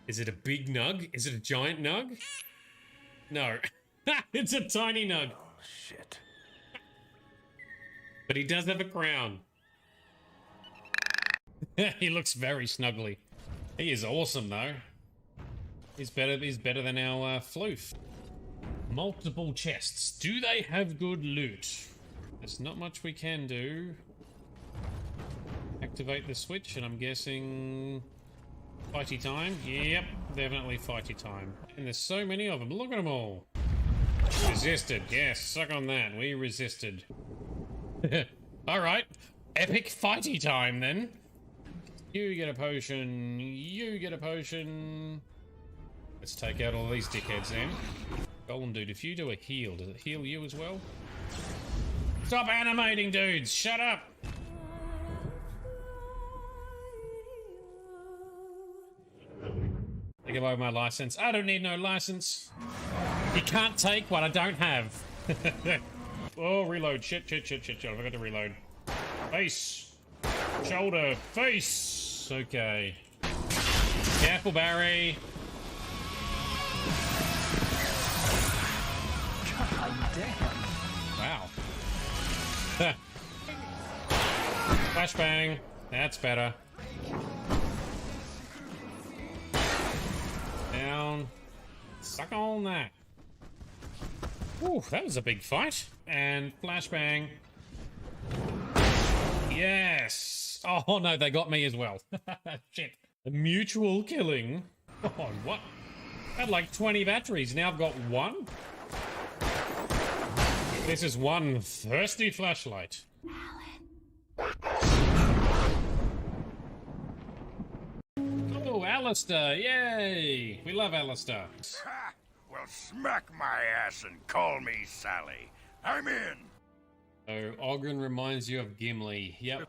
Is it a big nug? Is it a giant nug? No. It's a tiny nug. Oh, shit. But he does have a crown. He looks very snuggly. He is awesome, though. He's better than our floof. Multiple chests. Do they have good loot? There's not much we can do. Activate the switch, and I'm guessing fighty time. Yep, definitely fighty time. And there's so many of them. Look at them all. Resisted. Yes, suck on that. We resisted. All right, epic fighty time then. You get a potion. You get a potion. Let's take out all these dickheads then. Golem dude, if you do a heal, does it heal you as well? Stop animating, dudes! Shut up! Take away my license. I don't need no license. You can't take what I don't have. Oh, reload. Shit. I forgot to reload. Face. Shoulder. Face. Okay. Careful, Barry. God damn. Wow. Flashbang. That's better. Down. Suck on that. Ooh, that was a big fight. And flashbang. Yes. Oh no, they got me as well. Shit. A mutual killing. Oh, what? I had like 20 batteries. Now I've got one. This is one thirsty flashlight. Oh, Alistair. Yay. We love Alistair. Ha! Well, smack my ass and call me Sally. I'm in. Oh, Ogren reminds you of Gimli. Yep.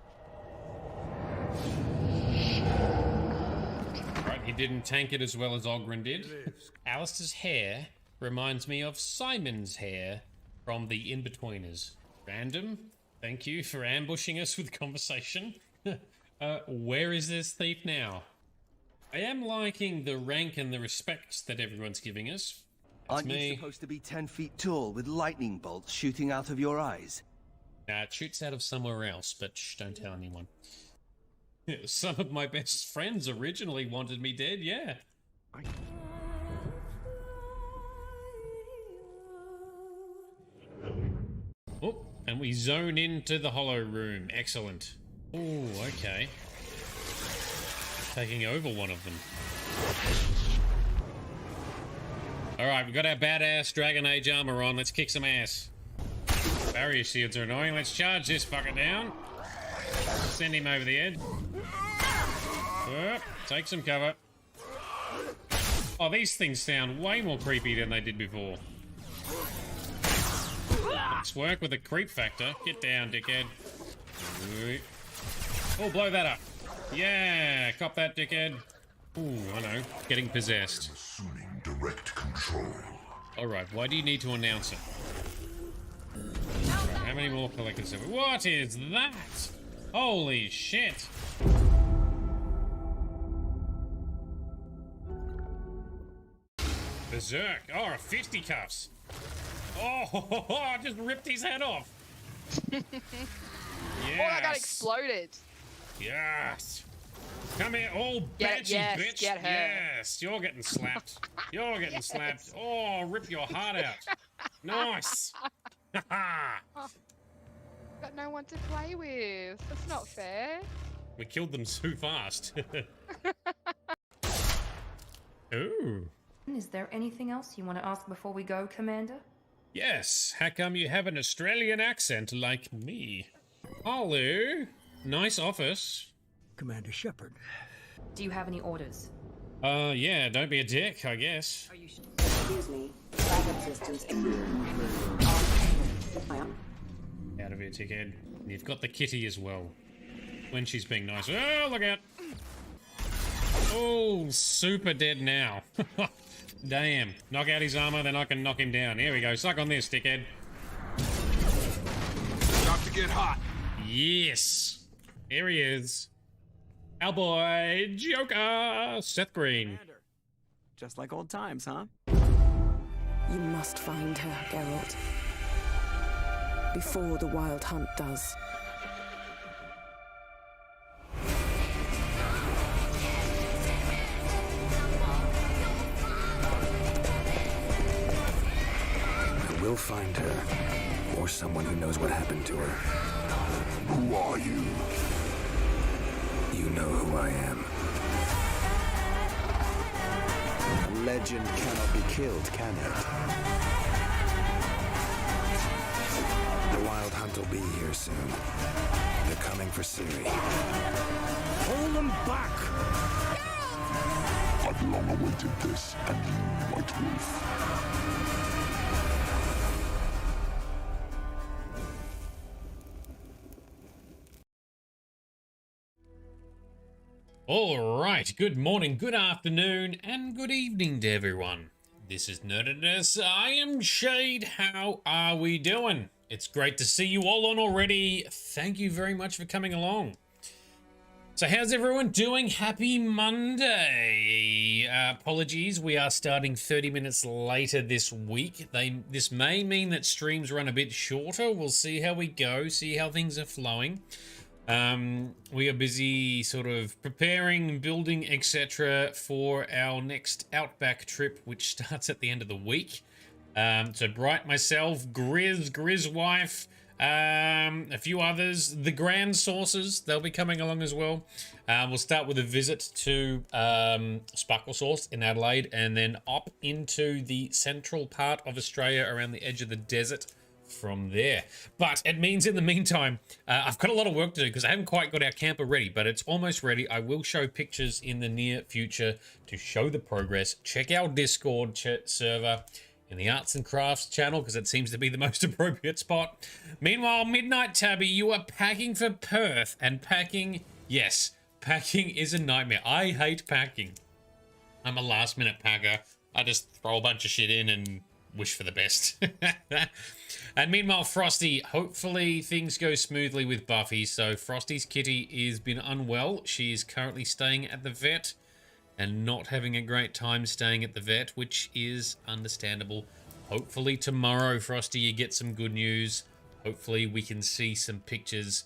Right, he didn't tank it as well as Ogren did. Alistair's hair reminds me of Simon's hair from the In-Betweeners. Random, thank you for ambushing us with conversation. Where is this thief now? I am liking the rank and the respect that everyone's giving us. That's Aren't me. you supposed to be 10 feet tall with lightning bolts shooting out of your eyes? Nah, it shoots out of somewhere else, but shh, don't tell anyone. Some of my best friends originally wanted me dead, yeah. Oh, and we zone into the hollow room. Excellent. Oh, okay. Taking over one of them. Alright, we've got our badass Dragon Age armor on. Let's kick some ass. Barrier shields are annoying. Let's charge this fucker down. Send him over the edge. Take some cover. Oh, these things sound way more creepy than they did before. Let's work with the creep factor. Get down, dickhead. Oh, blow that up. Yeah, cop that, dickhead. Ooh, I know. Getting possessed. Assuming direct control. Alright, why do you need to announce it? Right, how many more collectors have we? What is that? Holy shit! Berserk. Oh, fisticuffs. Oh, I just ripped his head off. Yes. Oh, I got exploded. Yes. Come here, oh, Get bitchy it, yes, bitch. get her. Yes, you're getting slapped. You're getting slapped. Oh, rip your heart out. Nice. Got no one to play with. That's not fair. We killed them so fast. Ooh. Is there anything else you want to ask before we go, Commander? Yes, how come you have an Australian accent like me? Hello. Nice office. Commander Shepard. Do you have any orders? Yeah, don't be a dick, I guess. Are you sure? Excuse me. Backup systems. Out of here, dickhead. You've got the kitty as well. When she's being nice. Oh, look out! Oh, super dead now. Damn. Knock out his armor, then I can knock him down. Here we go. Suck on this, dickhead. About to get hot. Yes. Here he is. Our boy, Joker. Seth Green. Commander, Just like old times, huh? You must find her, Geralt. Before the Wild Hunt does. I will find her. Or someone who knows what happened to her. Who are you? You know who I am. A legend cannot be killed, can it? The Wild Hunt will be here soon. They're coming for Ciri. Pull them back! I've long awaited this, and you, White Wolf. All right, good morning, good afternoon, and good evening to everyone. This is Nerdedness. I am Shade. How are we doing? It's great to see you all on already. Thank you very much for coming along. So how's everyone doing? Happy Monday. Apologies, we are starting 30 minutes later this week. This may mean that streams run a bit shorter. We'll see how we go, see how things are flowing. We are busy sort of preparing, building, etc. for our next Outback trip, which starts at the end of the week. So Bright, myself, Grizz wife, a few others, the Grand Sources, they'll be coming along as well. We'll start with a visit to Sparkle Source in Adelaide, and then up into the central part of Australia around the edge of the desert from there. But it means in the meantime, I've got a lot of work to do because I haven't quite got our camper ready, but it's almost ready. I will show pictures in the near future to show the progress. Check our Discord server in the Arts and Crafts channel because it seems to be the most appropriate spot. Meanwhile, Midnight Tabby, you are packing for Perth, and packing, yes, packing is a nightmare. I hate packing. I'm a last minute packer. I just throw a bunch of shit in and wish for the best. And meanwhile, Frosty, hopefully things go smoothly with Buffy. So Frosty's kitty has been unwell. She is currently staying at the vet and not having a great time staying at the vet, which is understandable. Hopefully tomorrow, Frosty, you get some good news. Hopefully we can see some pictures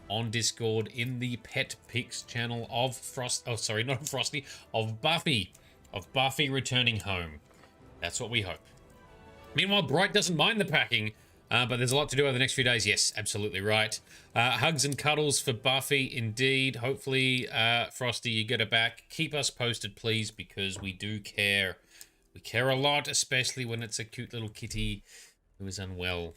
on Discord in the Pet Pics channel of Buffy. Of Buffy returning home. That's what we hope. Meanwhile, Bright doesn't mind the packing, but there's a lot to do over the next few days. Yes, absolutely right. Hugs and cuddles for Buffy, indeed. Hopefully, Frosty, you get her back. Keep us posted, please, because we do care. We care a lot, especially when it's a cute little kitty who is unwell.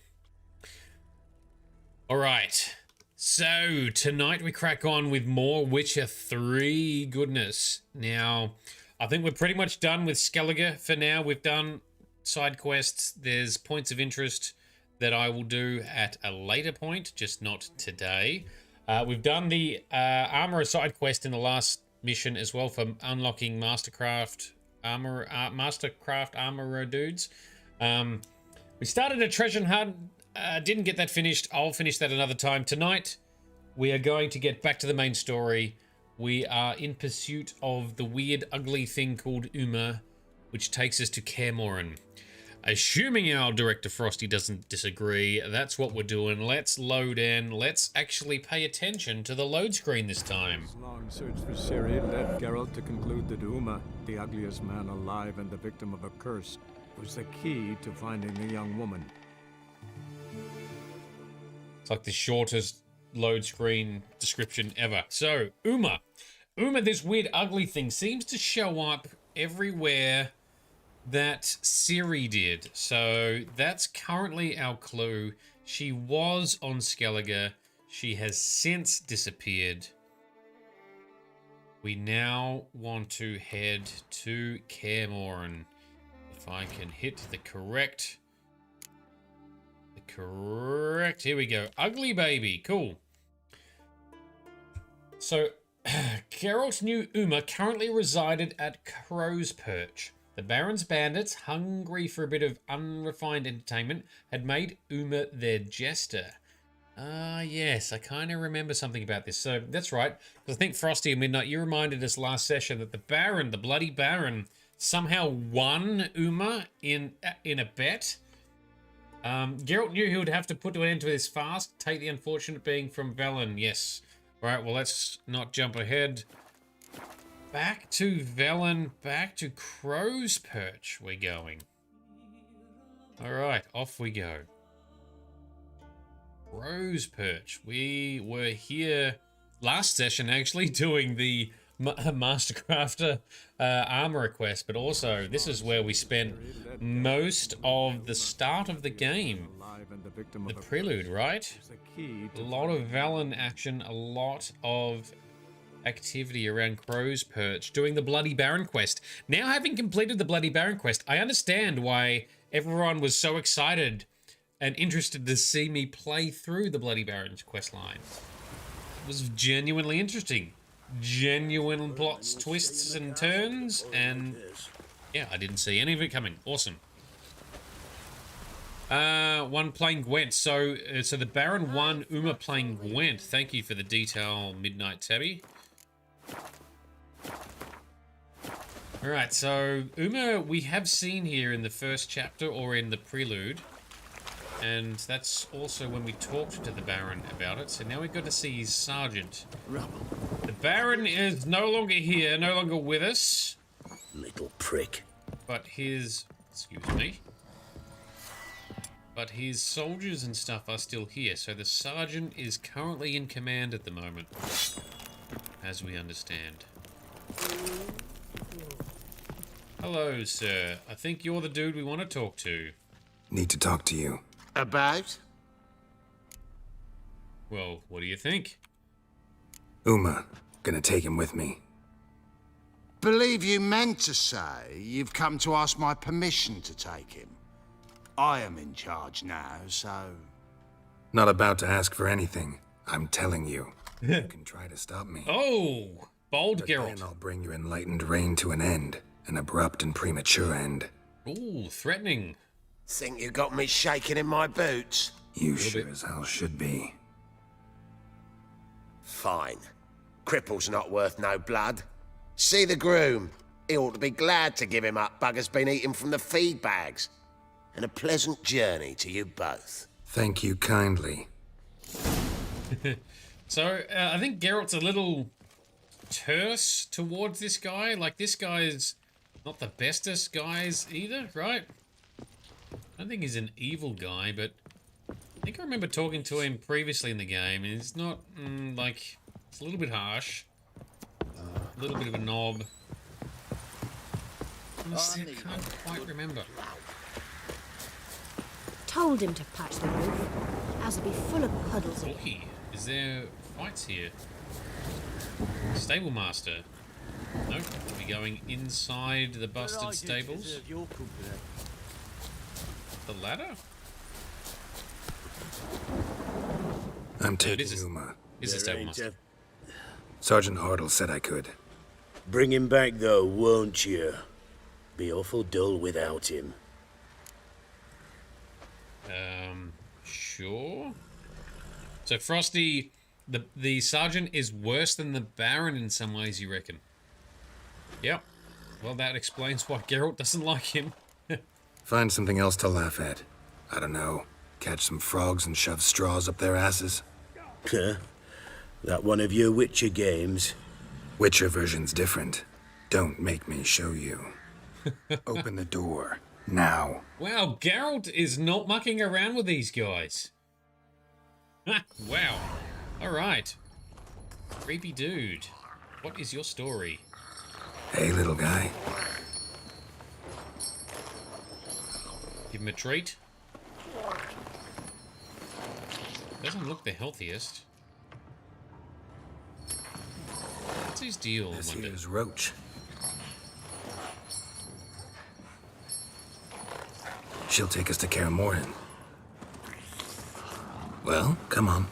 All right. So, tonight we crack on with more Witcher 3 goodness. Now, I think we're pretty much done with Skellige for now. We've done side quests. There's points of interest that I will do at a later point, just not today. We've done the armorer side quest in the last mission as well for unlocking Mastercraft armorer dudes. We started a treasure hunt, didn't get that finished. I'll finish that another time. Tonight we are going to get back to the main story. We are in pursuit of the weird ugly thing called Uma, which takes us to Kaer. Assuming our director Frosty doesn't disagree, that's what we're doing. Let's load in. Let's actually pay attention to the load screen this time. This long search for Ciri led Geralt to conclude that Uma, the ugliest man alive and the victim of a curse, was the key to finding the young woman. It's like the shortest load screen description ever. So, Uma, this weird ugly thing, seems to show up everywhere that Ciri did. So that's currently our clue. She was on Skellige. She has since disappeared. We now want to head to Kaer. If I can hit the correct, here we go. Ugly baby, cool. So Geralt knew Uma currently resided at Crow's Perch. The Baron's bandits, hungry for a bit of unrefined entertainment, had made Uma their jester. Yes, I kind of remember something about this. So that's right, because I think Frosty and Midnight, you reminded us last session that the Baron, the bloody Baron, somehow won Uma in a bet. Geralt knew he would have to put an end to this fast. Take the unfortunate being from Velen. Yes. Right, well, let's not jump ahead. Back to Velen, back to Crow's Perch we're going. Alright, off we go. Crow's Perch. We were here last session, actually, doing the Mastercrafter armor request, but also this is where we spent most of the start of the game. The prelude, right? A lot of Velen action, a lot of activity around Crow's Perch, doing the Bloody Baron quest. Now, having completed the Bloody Baron quest, I understand why everyone was so excited and interested to see me play through the Bloody Baron's quest line. It was genuinely interesting. Genuine plots, twists and turns, and yeah, I didn't see any of it coming. Awesome. One playing Gwent. So the Baron won, Uma playing Gwent. Thank you for the detail, Midnight Tabby. Alright, so Uma we have seen here in the first chapter or in the prelude. And that's also when we talked to the Baron about it. So now we've got to see his sergeant. The Baron is no longer here, no longer with us. Little prick. But his... excuse me. But his soldiers and stuff are still here. So the sergeant is currently in command at the moment. As we understand. Hello, sir. I think you're the dude we want to talk to. Need to talk to you. About? Well, what do you think? Uma, gonna take him with me. Believe you meant to say you've come to ask my permission to take him. I am in charge now, so... Not about to ask for anything. I'm telling you. You can try to stop me. Oh! Bold But Geralt. then I'll bring your enlightened reign to an end. An abrupt and premature end. Ooh, threatening. Think you got me shaking in my boots? You sure as hell should be. Fine. Cripple's not worth no blood. See the groom. He ought to be glad to give him up. Bugger's been eating from the feed bags. And a pleasant journey to you both. Thank you kindly. So, I think Geralt's a little terse towards this guy. Like, this guy's not the bestest guys either, right? I don't think he's an evil guy, but I think I remember talking to him previously in the game, and he's not, like, it's a little bit harsh. A little bit of a knob. Honestly, I can't quite remember. Told him to patch the roof, as it'd be full of puddles again. Okay, is there fights here? Stable master. Nope, we'll be going inside the busted stables. The ladder? I'm Dude, taking Uma. Is a stable master. Sergeant Hartle said I could. Bring him back though, won't you? Be awful dull without him. Sure. So Frosty, the sergeant is worse than the Baron in some ways, you reckon? Yep. Well, that explains why Geralt doesn't like him. Find something else to laugh at. I don't know. Catch some frogs and shove straws up their asses. Huh? That one of your Witcher games? Witcher version's different. Don't make me show you. Open the door. Now. Wow, Geralt is not mucking around with these guys. Wow. Alright. Creepy dude. What is your story? Hey, little guy. Give him a treat. Doesn't look the healthiest. What's his deal? This here's Roach. She'll take us to Kaer Morhan. Well, come on.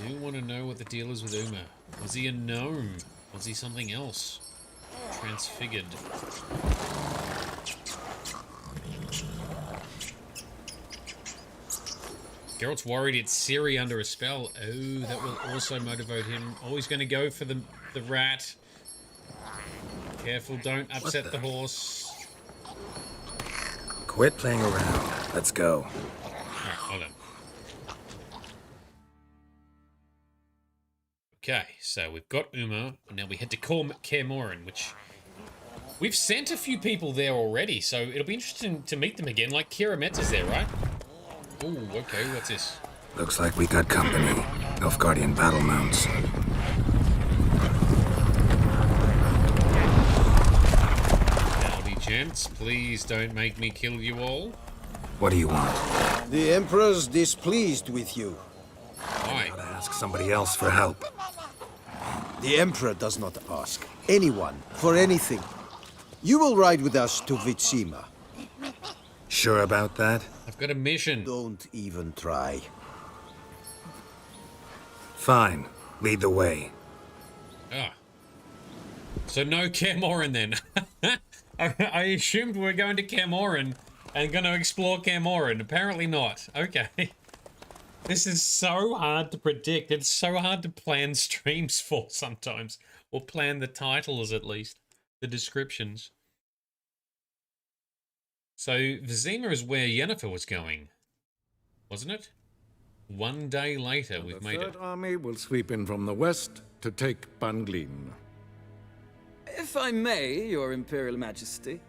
Do want to know what the deal is with Uma. Was he a gnome? Was he something else? Transfigured. Geralt's worried it's Ciri under a spell. Oh, that will also motivate him. Oh, he's going to go for the rat. Careful, don't upset the horse. Quit playing around. Let's go. Alright, hold on. Okay, so we've got Uma, and now we head to Kaer Morhen, which we've sent a few people there already, so it'll be interesting to meet them again. Like Kira Metz is there, right? Ooh, okay, what's this? Looks like we got company. Nilfgaardian battle mounts. Howdy, gents. Please don't make me kill you all. What do you want? The Emperor's displeased with you. Why? Gotta ask somebody else for help. The Emperor does not ask anyone for anything. You will ride with us to Vitsima. Sure about that? I've got a mission. Don't even try. Fine. Lead the way. Ah. So no Kaer Morhen then. I assumed we were going to Kaer Morhen and going to explore Kaer Morhen. Apparently not. Okay. This is so hard to predict. It's so hard to plan streams for sometimes. Or plan the titles at least. The descriptions. So Vizima is where Yennefer was going. Wasn't it? One day later, we've made it. The Third Army will sweep in from the west to take Banglin. If I may, Your Imperial Majesty,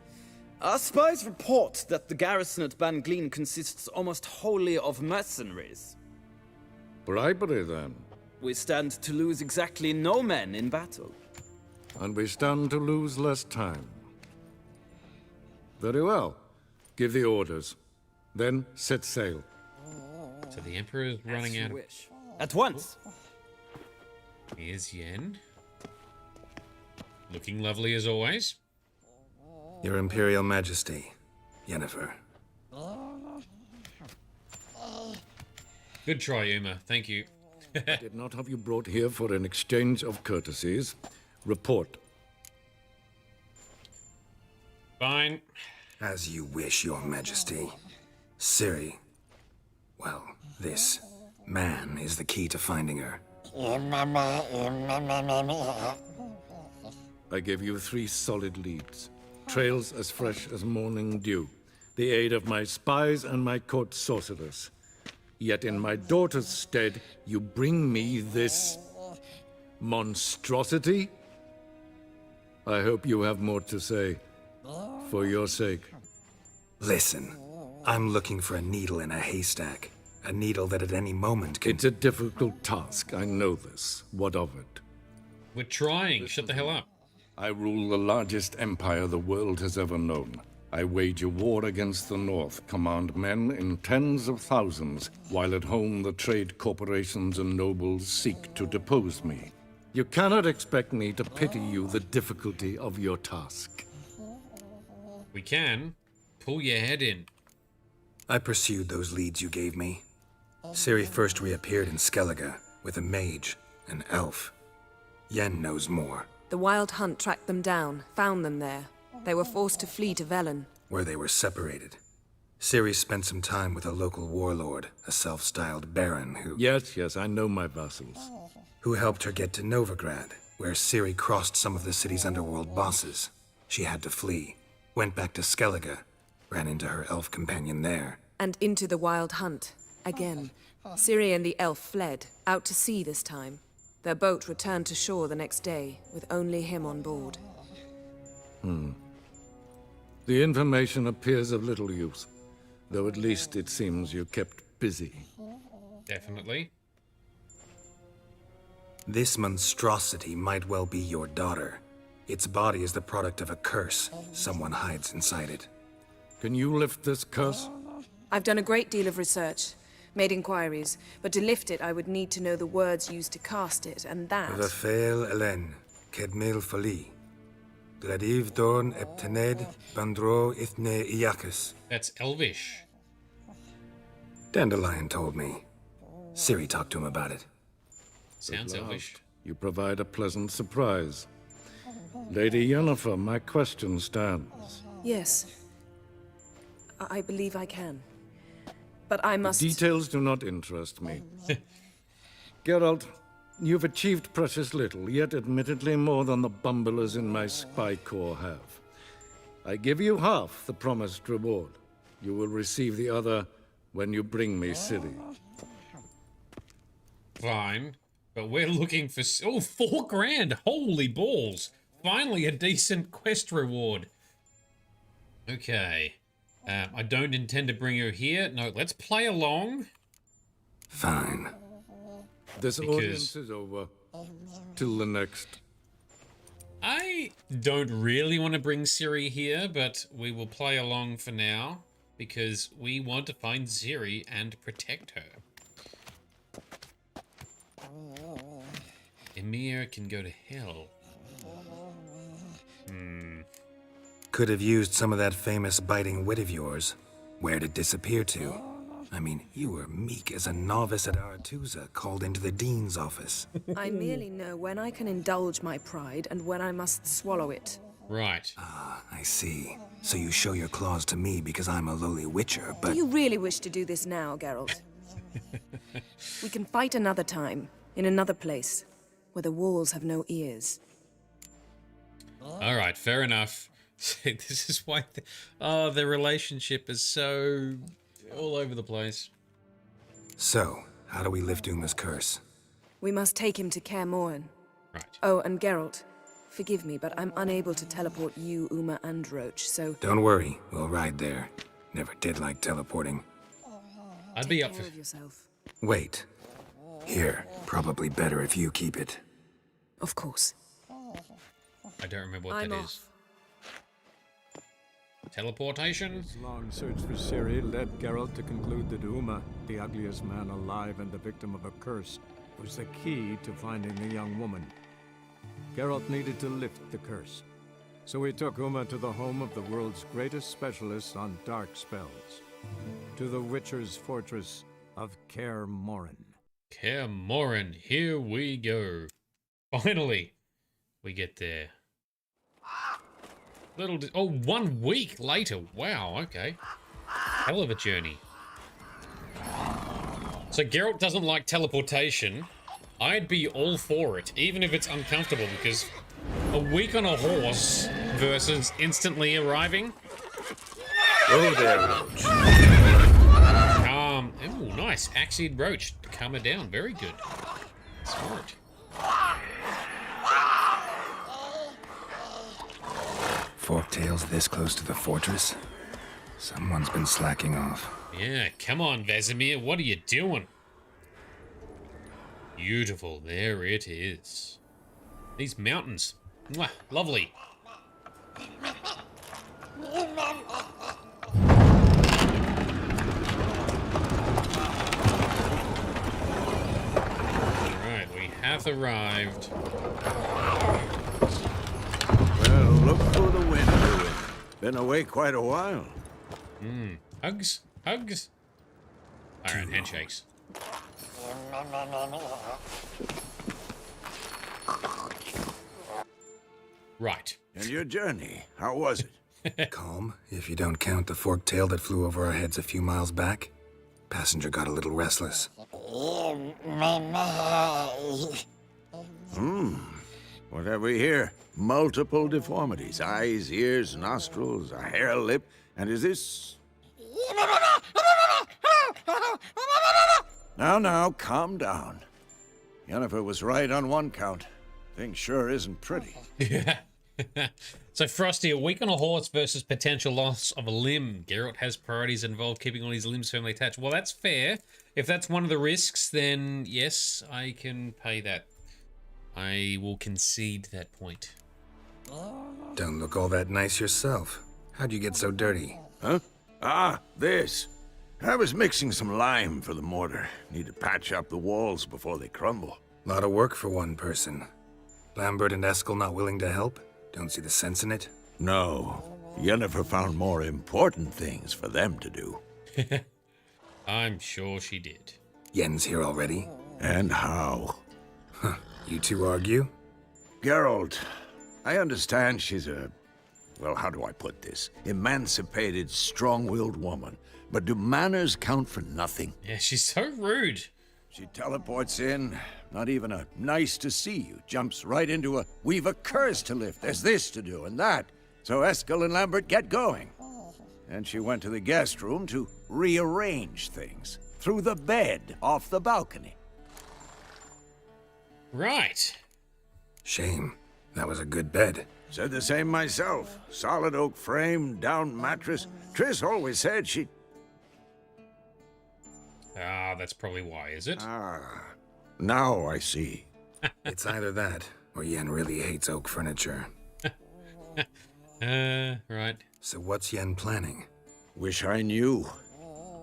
our spies report that the garrison at Banglin consists almost wholly of mercenaries. Bribery, then. We stand to lose exactly no men in battle. And we stand to lose less time. Very well. Give the orders. Then set sail. So the Emperor is running out of... Wish. At once! Here's Yen. Looking lovely as always. Your Imperial Majesty, Yennefer. Good try, Uma. Thank you. I did not have you brought here for an exchange of courtesies. Report. Fine. As you wish, Your Majesty. Ciri. Well, this man is the key to finding her. I gave you 3 solid leads. Trails as fresh as morning dew. The aid of my spies and my court sorcerers. Yet in my daughter's stead, you bring me this monstrosity? I hope you have more to say. For your sake. Listen, I'm looking for a needle in a haystack. A needle that at any moment can... It's a difficult task, I know this. What of it? We're trying. Shut the hell up. I rule the largest empire the world has ever known. I wage a war against the North, command men in tens of thousands, while at home the trade corporations and nobles seek to depose me. You cannot expect me to pity you the difficulty of your task. We can. Pull your head in. I pursued those leads you gave me. Ciri first reappeared in Skellige with a mage, an elf. Yen knows more. The Wild Hunt tracked them down, found them there. They were forced to flee to Velen. Where they were separated. Ciri spent some time with a local warlord, a self-styled baron who... Yes, I know my vassals. Who helped her get to Novigrad, where Ciri crossed some of the city's underworld bosses. She had to flee. Went back to Skellige, ran into her elf companion there. And into the Wild Hunt. Again. Ciri and the elf fled, out to sea this time. Their boat returned to shore the next day, with only him on board. The information appears of little use, though at least it seems you kept busy. Definitely. This monstrosity might well be your daughter. Its body is the product of a curse. Someone hides inside it. Can you lift this curse? I've done a great deal of research, made inquiries, but to lift it I would need to know the words used to cast it, and that... Vafael Elen, Kedmil Fali. Gladiv Dorn Eptened Bandro Ithne Iacus. That's Elvish. Dandelion told me. Ciri talked to him about it. Sounds Elvish. You provide a pleasant surprise. Lady Yennefer, my question stands. Yes. I believe I can. but I must... Details do not interest me. Geralt, you've achieved precious little, yet admittedly more than the bumblers in my spy corps have. I give you half the promised reward. You will receive the other when you bring me Ciri. Fine. But we're looking for... Oh, 4 grand! Holy balls! Finally a decent quest reward. Okay. I don't intend to bring her here. No, let's play along. Fine. This audience is over. Till the next. I don't really want to bring Ciri here, but we will play along for now. Because we want to find Ciri and protect her. Emir can go to hell. Could have used some of that famous biting wit of yours. Where'd it disappear to? I mean, you were meek as a novice at Aretusa, called into the dean's office. I merely know when I can indulge my pride and when I must swallow it. Right. Ah, I see. So you show your claws to me because I'm a lowly witcher, but... Do you really wish to do this now, Geralt? We can fight another time, in another place, where the walls have no ears. Alright, fair enough. This is why the relationship is so all over the place. So, how do we lift Uma's curse? We must take him to Kaer Morhan. Right. Oh, and Geralt, forgive me, but I'm unable to teleport you, Uma, and Roach, so... Don't worry, we'll ride there. Never did like teleporting. I'd be up for... yourself. Wait. Here, probably better if you keep it. Of course. I don't remember what that is. Teleportation? This long search for Ciri led Geralt to conclude that Uma, the ugliest man alive and the victim of a curse, was the key to finding the young woman. Geralt needed to lift the curse, so he took Uma to the home of the world's greatest specialist on dark spells, to the Witcher's fortress of Kaer Morhen. Kaer Morhen, here we go. Finally, we get there. Oh, 1 week later. Wow, okay. Hell of a journey. So Geralt doesn't like teleportation. I'd be all for it, even if it's uncomfortable, because a week on a horse versus instantly arriving. Oh there, Roach. Oh, nice. Axied Roach to calm her down. Very good. Smart. Forktails this close to the fortress? Someone's been slacking off. Yeah, come on, Vesemir. What are you doing? Beautiful. There it is. These mountains. Mwah, lovely. Alright, we have arrived. Well, look for the wind, Lewin. Been away quite a while. Hugs? Hugs? Alright, handshakes. Right. And your journey, how was it? Calm, if you don't count the forktail that flew over our heads a few miles back. Passenger got a little restless. What have we here? Multiple deformities. Eyes, ears, nostrils, a hair lip. And is this... Now, calm down. Yennefer was right on one count. Thing sure isn't pretty. Yeah. So Frosty, a week on a horse versus potential loss of a limb. Geralt has priorities involved keeping all his limbs firmly attached. Well, that's fair. If that's one of the risks, then yes, I can pay that. I will concede that point. Don't look all that nice yourself. How'd you get so dirty? Huh? Ah, this. I was mixing some lime for the mortar. Need to patch up the walls before they crumble. Lot of work for one person. Lambert and Eskel not willing to help? Don't see the sense in it? No. Yennefer found more important things for them to do. I'm sure she did. Yen's here already? And how? Huh. You two argue? Geralt, I understand she's a... Well, how do I put this? Emancipated, strong-willed woman. But do manners count for nothing? Yeah, she's so rude. She teleports in, not even a nice to see you, jumps right into a we've a curse to lift, there's this to do and that. So Eskel and Lambert get going. And she went to the guest room to rearrange things. Through the bed, off the balcony. Right. Shame. That was a good bed. Said the same myself. Solid oak frame, down mattress. Triss always said she... Ah, that's probably why, is it? Ah, now I see. It's either that, or Yen really hates oak furniture. Right. So what's Yen planning? Wish I knew.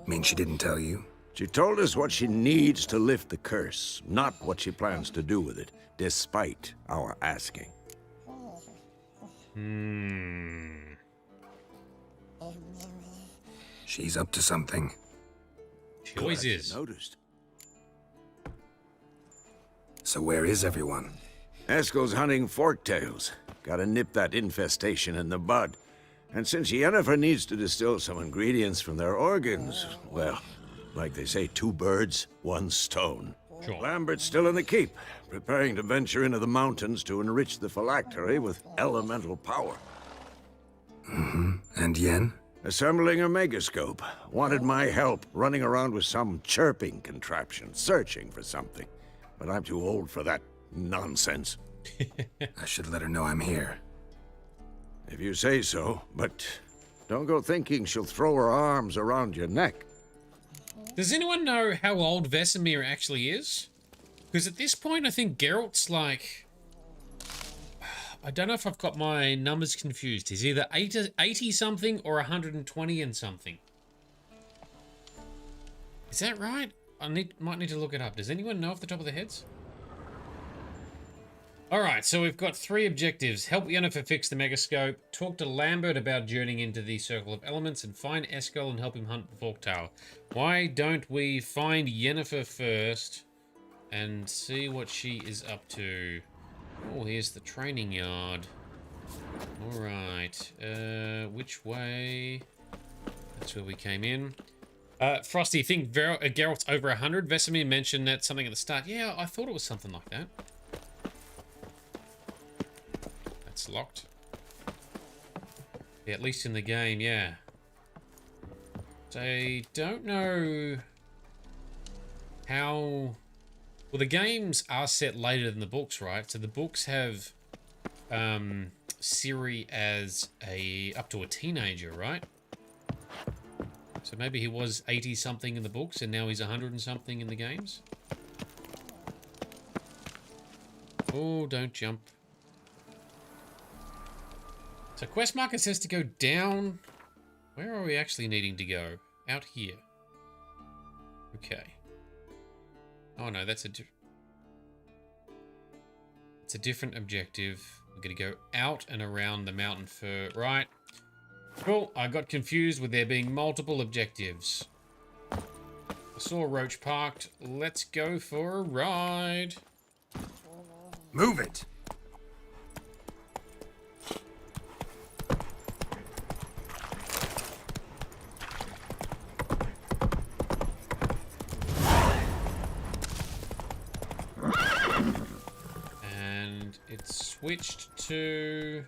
Mean she didn't tell you? She told us what she needs to lift the curse, not what she plans to do with it, despite our asking. She's up to something. She always is. Noticed. So where is everyone? Eskel's hunting forktails. Gotta nip that infestation in the bud. And since Yennefer needs to distill some ingredients from their organs, well, like they say, 2 birds, 1 stone. Sure. Lambert's still in the keep, preparing to venture into the mountains to enrich the phylactery with elemental power. And Yen? Assembling a megascope. Wanted my help running around with some chirping contraption, searching for something. But I'm too old for that nonsense. I should let her know I'm here. If you say so, but don't go thinking she'll throw her arms around your neck. Does anyone know how old Vesemir actually is? Because at this point, I think Geralt's like... I don't know if I've got my numbers confused. He's either 80 something or 120 and something. Is that right? Might need to look it up. Does anyone know off the top of their heads? Alright, so we've got 3 objectives. Help Yennefer fix the megascope, talk to Lambert about journeying into the Circle of Elements, and find Eskel and help him hunt the Forktail. Why don't we find Yennefer first and see what she is up to? Oh, here's the training yard. Alright, which way? That's where we came in. Frosty, think Geralt's over 100? Vesemir mentioned that something at the start. Yeah, I thought it was something like that. That's locked. Yeah, at least in the game, yeah. So I don't know how... Well, the games are set later than the books, right? So the books have Ciri as up to a teenager, right? So maybe he was 80-something in the books, and now he's 100 and something in the games? Oh, don't jump. So quest marker says to go down. Where are we actually needing to go? Out here. Okay. Oh no, it's a different objective. We're going to go out and around the mountain for... Right. Cool. I got confused with there being multiple objectives. I saw Roach parked. Let's go for a ride. Move it! And it's switched to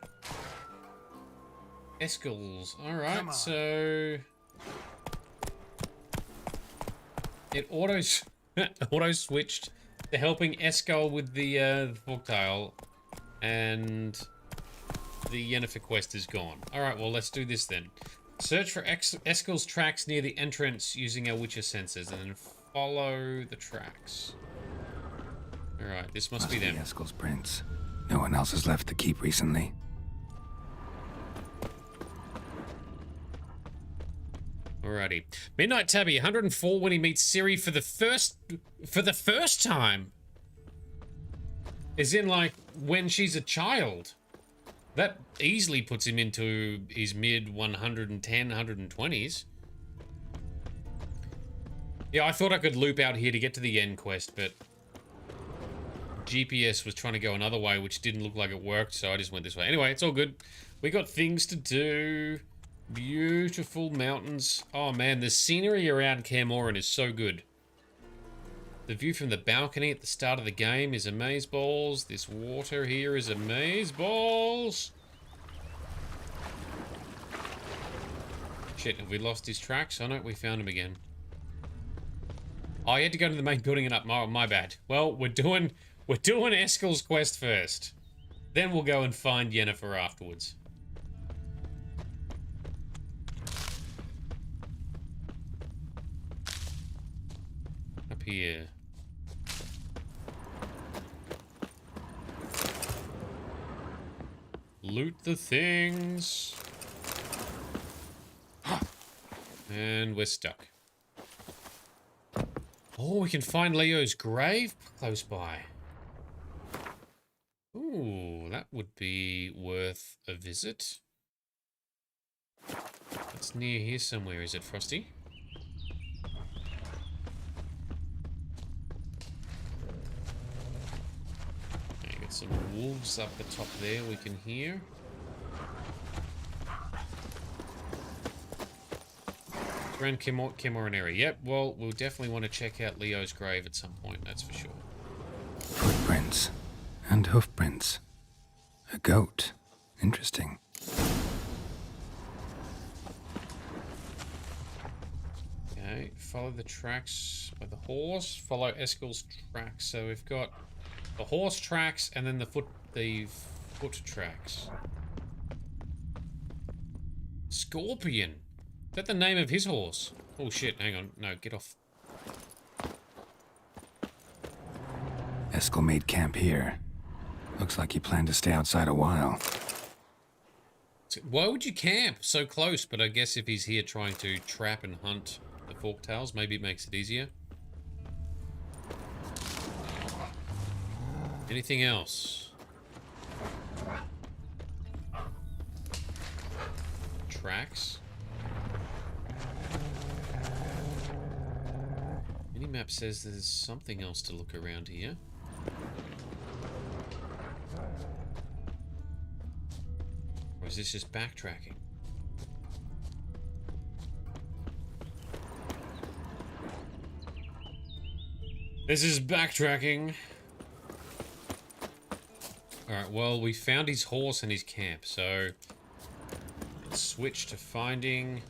Eskel's. Alright, so it auto switched to helping Eskel with the Forktail, and the Yennefer quest is gone. Alright, well, let's do this then. Search for Eskel's tracks near the entrance using our Witcher sensors, and then follow the tracks. Alright, this must be them. Eskel's prints. No one else has left the keep recently. Alrighty. Midnight Tabby, 104 when he meets Ciri for the first time. As in, like, when she's a child. That easily puts him into his mid 110, 120s. Yeah, I thought I could loop out here to get to the end quest, but GPS was trying to go another way, which didn't look like it worked, so I just went this way. Anyway, it's all good. We got things to do. Beautiful mountains. Oh man, the scenery around Kaer is so good. The view from the balcony at the start of the game is amazeballs. This water here is amazeballs. Shit, have we lost his tracks? Oh no, we found him again. Oh, I had to go to the main building and up. My bad. Well, we're doing Eskel's quest first. Then we'll go and find Yennefer afterwards. Up here. Loot the things. And we're stuck. Oh, we can find Leo's grave close by. Ooh, that would be worth a visit. It's near here somewhere, is it, Frosty? Okay, got some wolves up the top there we can hear. Around Kaer area. Yep, well, we'll definitely want to check out Leo's grave at some point, that's for sure. Footprints. And hoofprints. A goat. Interesting. Okay, follow the tracks by the horse. Follow Eskel's tracks. So we've got the horse tracks and then the foot tracks. Scorpion. Is that the name of his horse? Oh shit, hang on. No, get off. Eskel made camp here. Looks like he planned to stay outside a while. Why would you camp so close? But I guess if he's here trying to trap and hunt the forktails, maybe it makes it easier. Anything else? Tracks? Minimap says there's something else to look around here. Or is this just backtracking? This is backtracking. Alright, well, we found his horse and his camp, so let's switch to finding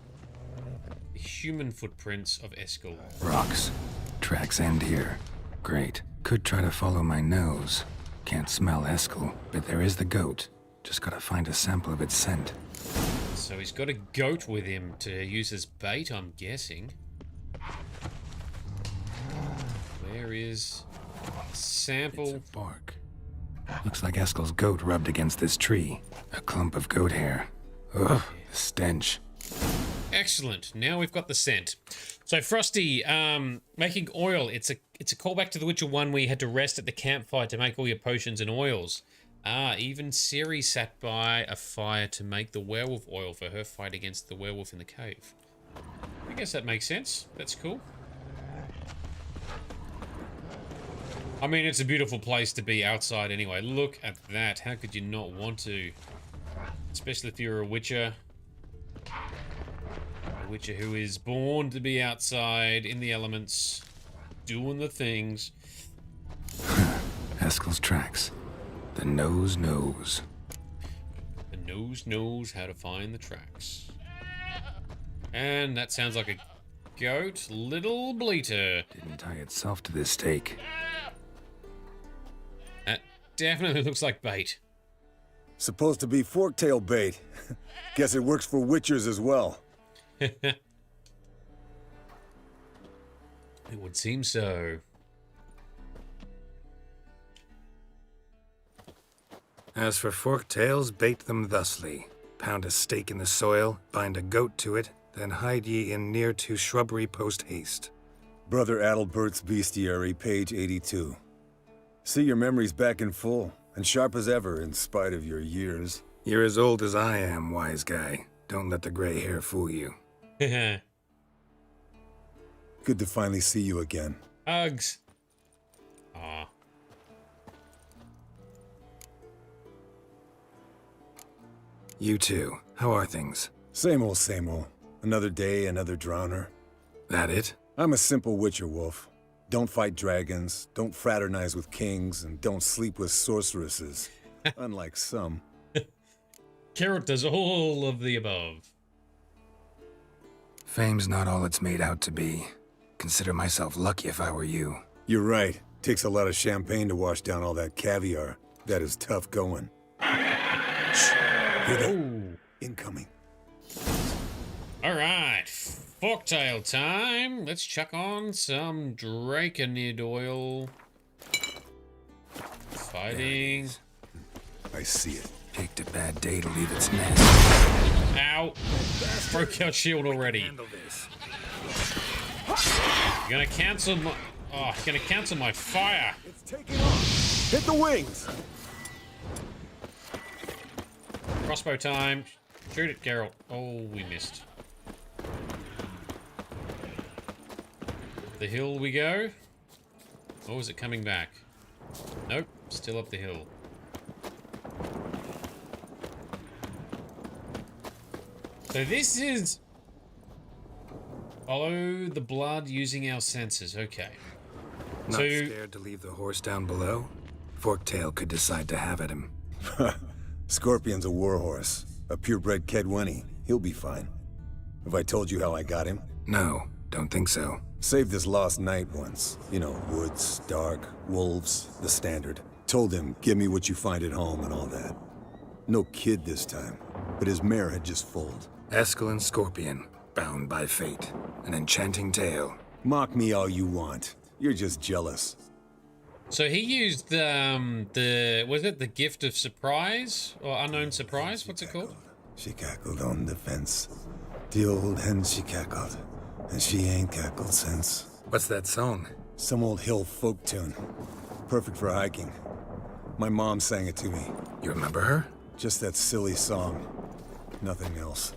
the human footprints of Eskel. Rocks. Tracks end here. Great. Could try to follow my nose. Can't smell Eskel, but there is the goat. Just gotta find a sample of its scent. So he's got a goat with him to use as bait, I'm guessing. Where is a sample? It's a bark. Looks like Eskel's goat rubbed against this tree. A clump of goat hair. Ugh, the stench. Excellent. Now we've got the scent. So Frosty, making oil. It's a callback to The Witcher 1 where you had to rest at the campfire to make all your potions and oils. Ah, even Ciri sat by a fire to make the werewolf oil for her fight against the werewolf in the cave. I guess that makes sense. That's cool. I mean, it's a beautiful place to be outside anyway. Look at that. How could you not want to? Especially if you're a Witcher. A Witcher who is born to be outside in the elements, doing the things. Eskel's tracks. The nose knows. The nose knows how to find the tracks. And that sounds like a goat. Little bleater. Didn't tie itself to this stake. That definitely looks like bait. Supposed to be forktail bait. Guess it works for witchers as well. It would seem so. As for forktails, bait them thusly. Pound a stake in the soil, bind a goat to it, then hide ye in near to shrubbery post haste. Brother Adalbert's Bestiary, page 82. See your memories back in full, and sharp as ever in spite of your years. You're as old as I am, wise guy. Don't let the gray hair fool you. Good to finally see you again. Hugs. Aw. You too. How are things? Same old, same old. Another day, another drowner. That it? I'm a simple witcher wolf. Don't fight dragons, don't fraternize with kings, and don't sleep with sorceresses. Unlike some. Geralt does all of the above. Fame's not all it's made out to be. Consider myself lucky if I were you. You're right. Takes a lot of champagne to wash down all that caviar. That is tough going. Shh. Hear that? Incoming. Alright, forktail time. Let's chuck on some Draconid oil. Fighting. I see it. Picked a bad day to leave its nest. Ow. Broke out shield already. You're gonna cancel my... Oh, you're gonna cancel my fire. It's taking off. Hit the wings. Crossbow time. Shoot it, Geralt. Oh, we missed. The hill we go. Oh, is it coming back? Nope, still up the hill. So this is... Follow the blood using our senses. Okay. Not scared to leave the horse down below? Forktail could decide to have at him. Scorpion's a warhorse. A purebred Kedwenny. He'll be fine. Have I told you how I got him? No, don't think so. Saved this lost knight once. You know, woods, dark, wolves, the standard. Told him, give me what you find at home and all that. No kid this time, but his mare had just foaled. Eskel and Scorpion, bound by fate. An enchanting tale. Mock me all you want. You're just jealous. So he used was it the gift of surprise or unknown surprise? What's it called? She cackled on the fence. The old hen she cackled, and she ain't cackled since. What's that song? Some old hill folk tune. Perfect for hiking. My mom sang it to me. You remember her? Just that silly song. Nothing else.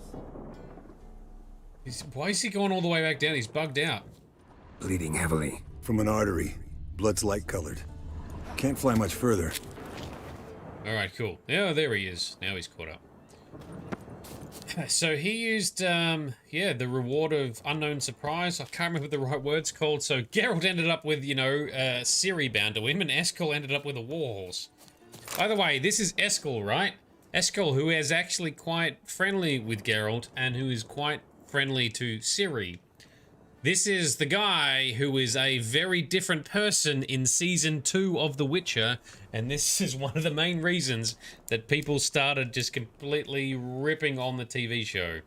Why is he going all the way back down? He's bugged out. Bleeding heavily. From an artery. Blood's light-colored. Can't fly much further. Alright, cool. Oh, there he is. Now he's caught up. So he used, yeah, the reward of unknown surprise. I can't remember the right words called. So Geralt ended up with, you know, Ciri bound to him, and Eskel ended up with a warhorse. By the way, this is Eskel, right? Eskel, who is actually quite friendly with Geralt, and who is quite friendly to Ciri. This is the guy who is a very different person in Season 2 of The Witcher, and this is one of the main reasons that people started just completely ripping on the TV show.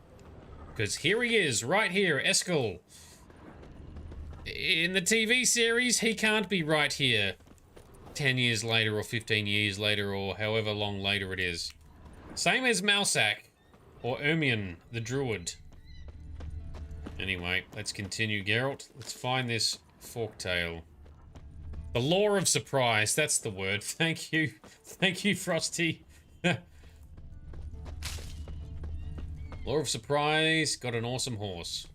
Because here he is, right here, Eskel. In the TV series, he can't be right here 10 years later or 15 years later or however long later it is. Same as Mousak, or Ermion, the Druid. Anyway, let's continue, Geralt. Let's find this forktail. The law of surprise, that's the word. Thank you. Thank you, Frosty. Law of surprise, got an awesome horse.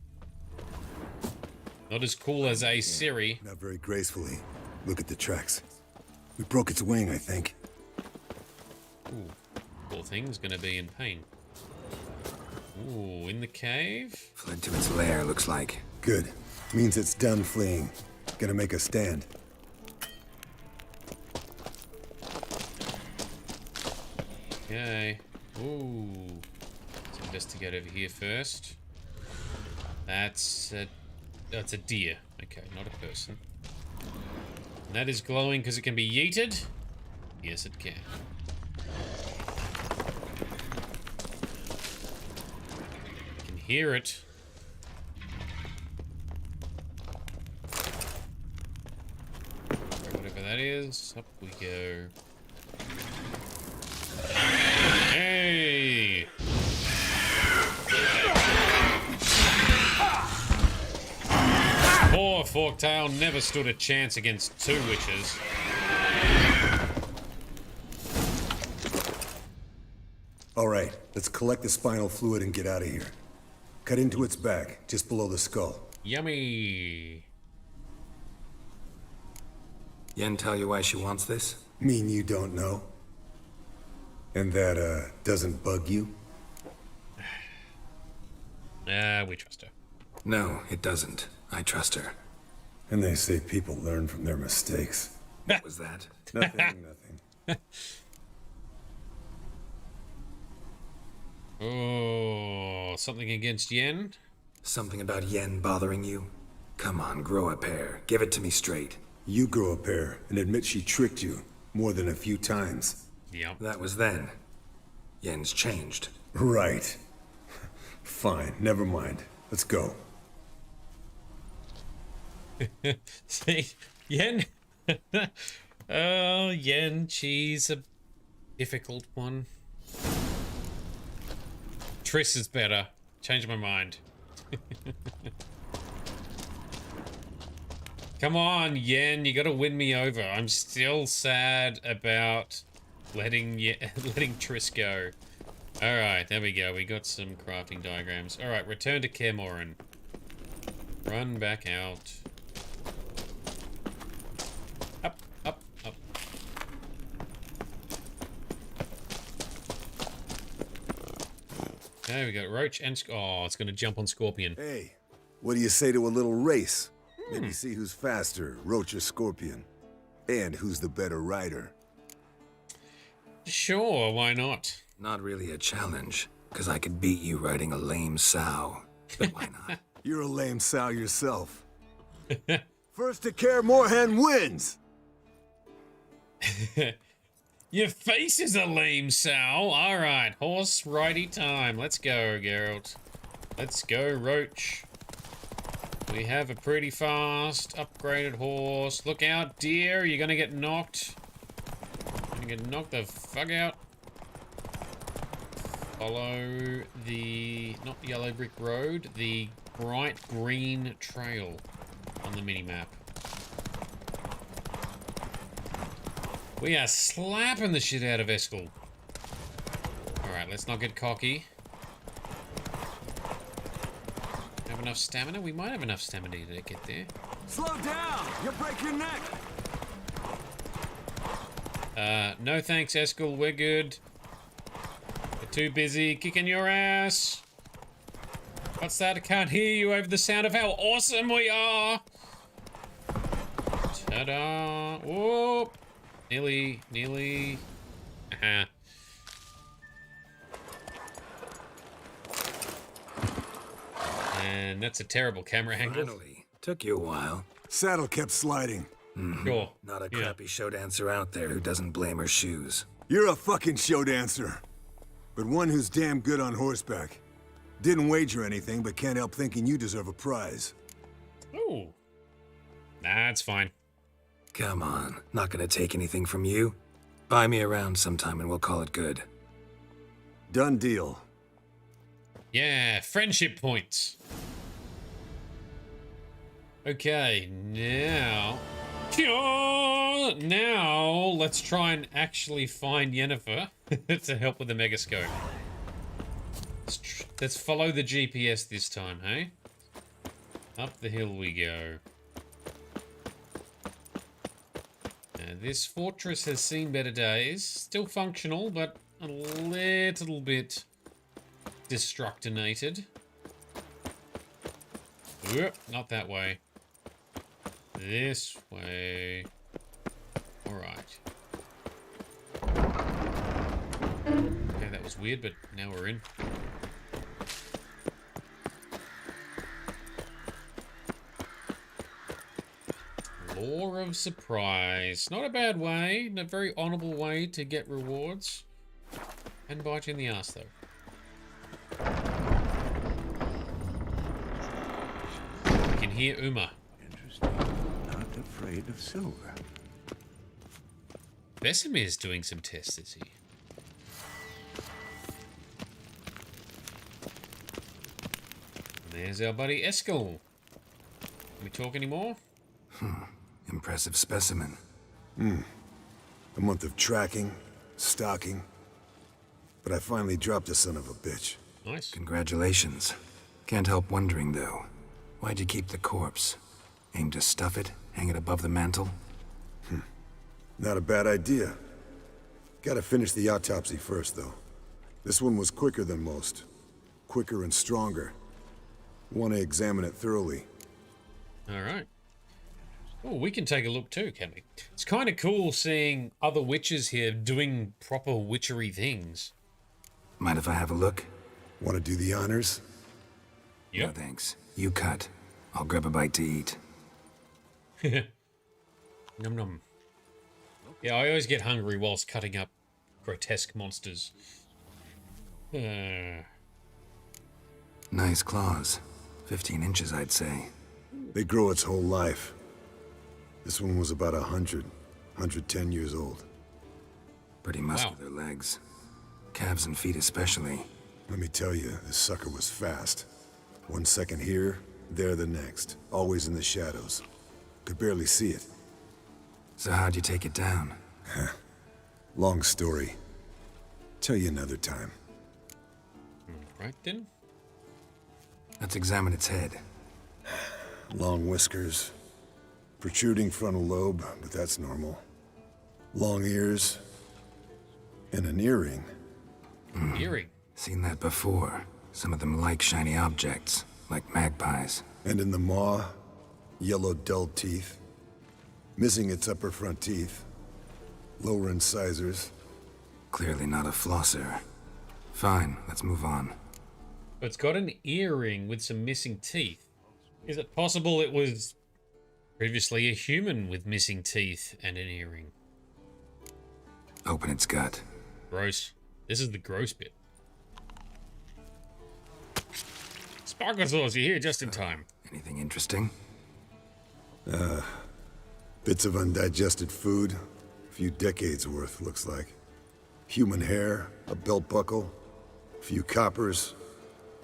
Not as cool as a Ciri. Not very gracefully. Look at the tracks. We broke its wing, I think. Ooh, poor thing's gonna be in pain. Ooh, in the cave? Fled to its lair, looks like. Good. Means it's done fleeing. Gonna make a stand. Okay. Ooh. Let's investigate over here first. That's a deer. Okay, not a person. And that is glowing because it can be yeeted? Yes, it can. Hear it. Whatever that is, up we go. Hey! Poor Forktail never stood a chance against two witches. All right, let's collect the spinal fluid and get out of here. Cut into its back, just below the skull. Yummy. Yen tell you why she wants this? Mean you don't know? And that, doesn't bug you? We trust her. No, it doesn't. I trust her. And they say people learn from their mistakes. What was that? Nothing. Oh, something against Yen? Something about Yen bothering you? Come on, grow a pair. Give it to me straight. You grow a pair and admit she tricked you more than a few times. Yep. That was then. Yen's changed. Right. Fine, never mind. Let's go. See, Yen. Oh, Yen, she's a difficult one. Triss is better. Changed my mind. Come on, Yen, you gotta win me over. I'm still sad about letting Triss go. Alright, there we go. We got some crafting diagrams. Alright, return to Kaer Morhan. Run back out. Up, up, up. Okay, we got Roach and... Oh, it's gonna jump on Scorpion. Hey, what do you say to a little race? Maybe see who's faster, Roach or Scorpion. And who's the better rider. Sure, why not? Not really a challenge, because I could beat you riding a lame sow. But why not? You're a lame sow yourself. First to Kaer Morhan wins! Your face is a lame sow. Alright, horse righty time. Let's go, Geralt. Let's go, Roach. We have a pretty fast, upgraded horse. Look out, dear. You're gonna get knocked. You're gonna get knocked the fuck out. Follow the, not yellow brick road, the bright green trail on the minimap. We are slapping the shit out of Eskel. Alright, let's not get cocky. Have enough stamina? We might have enough stamina to get there. Slow down! You'll break your neck! No thanks, Eskel. We're good. We're too busy kicking your ass. What's that? I can't hear you over the sound of how awesome we are. Ta-da! Whoop! Nearly. Aha. And that's a terrible camera angle. Finally. Took you a while. Saddle kept sliding. Sure. Not a crappy show dancer out there who doesn't blame her shoes. You're a fucking show dancer. But one who's damn good on horseback. Didn't wager anything, but can't help thinking you deserve a prize. Ooh. That's fine. Come on. Not gonna take anything from you. Buy me around sometime and we'll call it good. Done deal. Yeah, friendship points. Okay, now let's try and actually find Yennefer to help with the Megascope. Let's follow the GPS this time, hey? Up the hill we go. Now, this fortress has seen better days. Still functional, but a little bit destructinated. Whoop, not that way. This way. Alright. Okay, that was weird, but now we're in. Lore of Surprise. Not a bad way, a very honourable way to get rewards. And bite you in the ass, though. We can hear Uma. Interesting. Not afraid of silver. Vesemir's doing some tests, is he? And there's our buddy Eskel. Can we talk anymore? Impressive specimen. A month of tracking, stalking. But I finally dropped the son of a bitch. Nice. Congratulations. Can't help wondering, though. Why'd you keep the corpse? Aim to stuff it? Hang it above the mantle? Not a bad idea. Gotta finish the autopsy first, though. This one was quicker than most. Quicker and stronger. Want to examine it thoroughly. All right. Oh, we can take a look too, can we? It's kind of cool seeing other witches here doing proper witchery things. Mind if I have a look? Want to do the honors? Yep. No thanks. You cut. I'll grab a bite to eat. Num num. Yeah, I always get hungry whilst cutting up grotesque monsters. Nice claws. 15 inches, I'd say. They grow its whole life. This one was about 110 years old. Pretty muscular legs. Calves and feet especially. Let me tell you, this sucker was fast. 1 second here, there the next. Always in the shadows. Could barely see it. So how'd you take it down? Long story. Tell you another time. Right then. Let's examine its head. Long whiskers. Protruding frontal lobe, but that's normal. Long ears. And an earring. Earring? Seen that before. Some of them like shiny objects, like magpies. And in the maw, yellow dull teeth. Missing its upper front teeth. Lower incisors. Clearly not a flosser. Fine, let's move on. But it's got an earring with some missing teeth. Is it possible it was previously a human with missing teeth and an earring? Open its gut. Gross. This is the gross bit. Sparkle Sauce, you're here just in time. Anything interesting? Bits of undigested food. A few decades worth, looks like. Human hair, a belt buckle, a few coppers,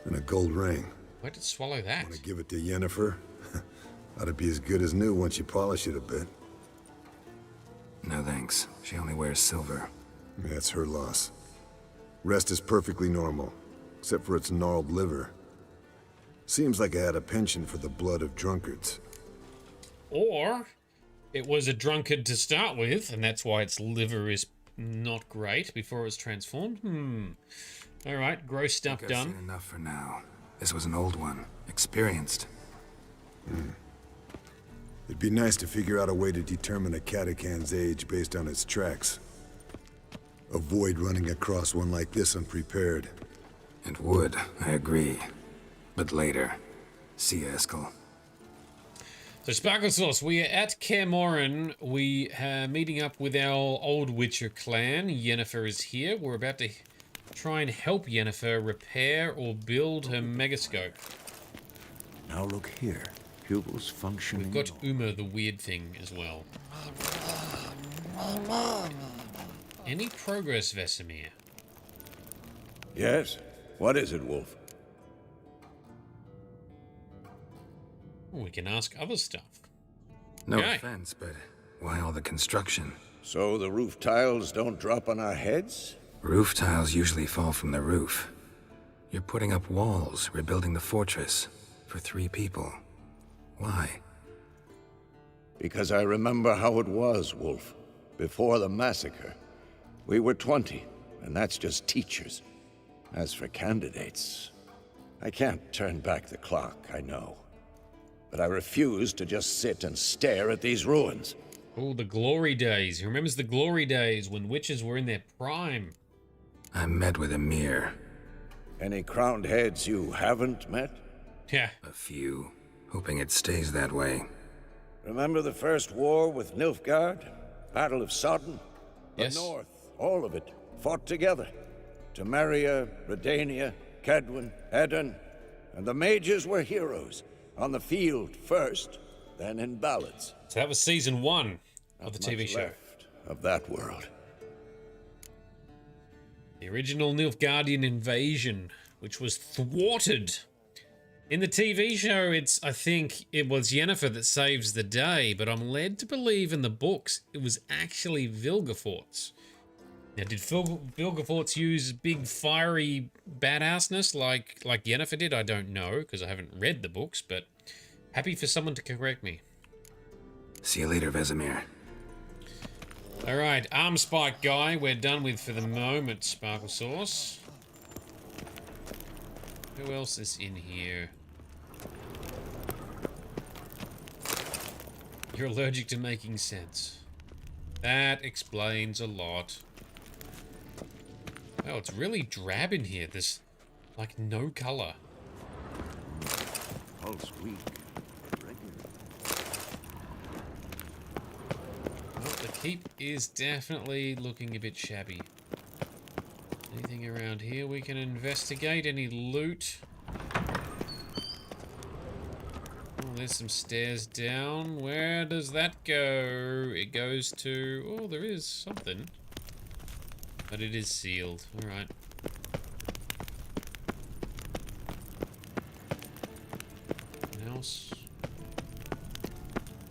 and a gold ring. Why did it swallow that? Want to give it to Yennefer? Ought to be as good as new once you polish it a bit. No thanks. She only wears silver. That's her loss. Rest is perfectly normal, except for its gnarled liver. Seems like I had a penchant for the blood of drunkards. Or it was a drunkard to start with, and that's why its liver is not great before it was transformed. All right, gross stuff I've done. seen enough for now. This was an old one. Experienced. It'd be nice to figure out a way to determine a catacan's age based on its tracks. Avoid running across one like this unprepared. It would, I agree. But later. See you, Eskel. So Sparkle Sauce, we are at Kaer Morhan. We are meeting up with our old Witcher clan. Yennefer is here. We're about to try and help Yennefer repair or build her megascope. Now look here. Pupils functioning. We've got Uma, the weird thing, as well. Any progress, Vesemir? Yes? What is it, Wolf? We can ask other stuff. No Okay. offense, but why all the construction? So the roof tiles don't drop on our heads? Roof tiles usually fall from the roof. You're putting up walls, rebuilding the fortress. For 3 people. Why? Because I remember how it was, Wolf. Before the massacre. We were 20, and that's just teachers. As for candidates, I can't turn back the clock, I know. But I refuse to just sit and stare at these ruins. Oh, the glory days. He remembers the glory days when witches were in their prime. I met with Emir. Any crowned heads you haven't met? Yeah. A few. Hoping it stays that way. Remember the first war with Nilfgaard? Battle of Sodden? Yes. The North, all of it, fought together. Temeria, Redania, Kedwin, Edirn, and the mages were heroes. On the field first, then in ballads. So that was season 1 of the TV show. Left of that world. The original Nilfgaardian invasion, which was thwarted. In the TV show, I think it was Yennefer that saves the day, but I'm led to believe in the books it was actually Vilgefortz. Now, did Vilgefortz use big fiery badassness like Yennefer did? I don't know, because I haven't read the books, but happy for someone to correct me. See you later, Vesemir. Alright, arm spike guy, we're done with for the moment, Sparkle Sauce. Who else is in here? You're allergic to making sense. That explains a lot. Oh, it's really drab in here. There's, like, no color. Pulse weak. Well, the keep is definitely looking a bit shabby. Anything around here we can investigate? Any loot? Oh, there's some stairs down. Where does that go? It goes to... Oh, there is something. But it is sealed. Alright. Anything else?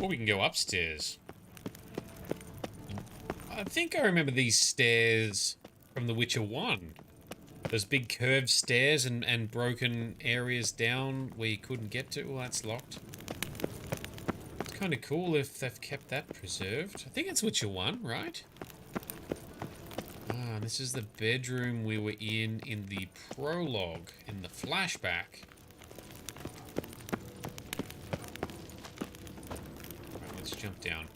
Oh, we can go upstairs. I think I remember these stairs from The Witcher 1. Those big curved stairs and broken areas down where you couldn't get to. Well, that's locked. It's kind of cool if they've kept that preserved. I think it's Witcher 1, right? Ah, this is the bedroom we were in the prologue, in the flashback. Right, let's jump down.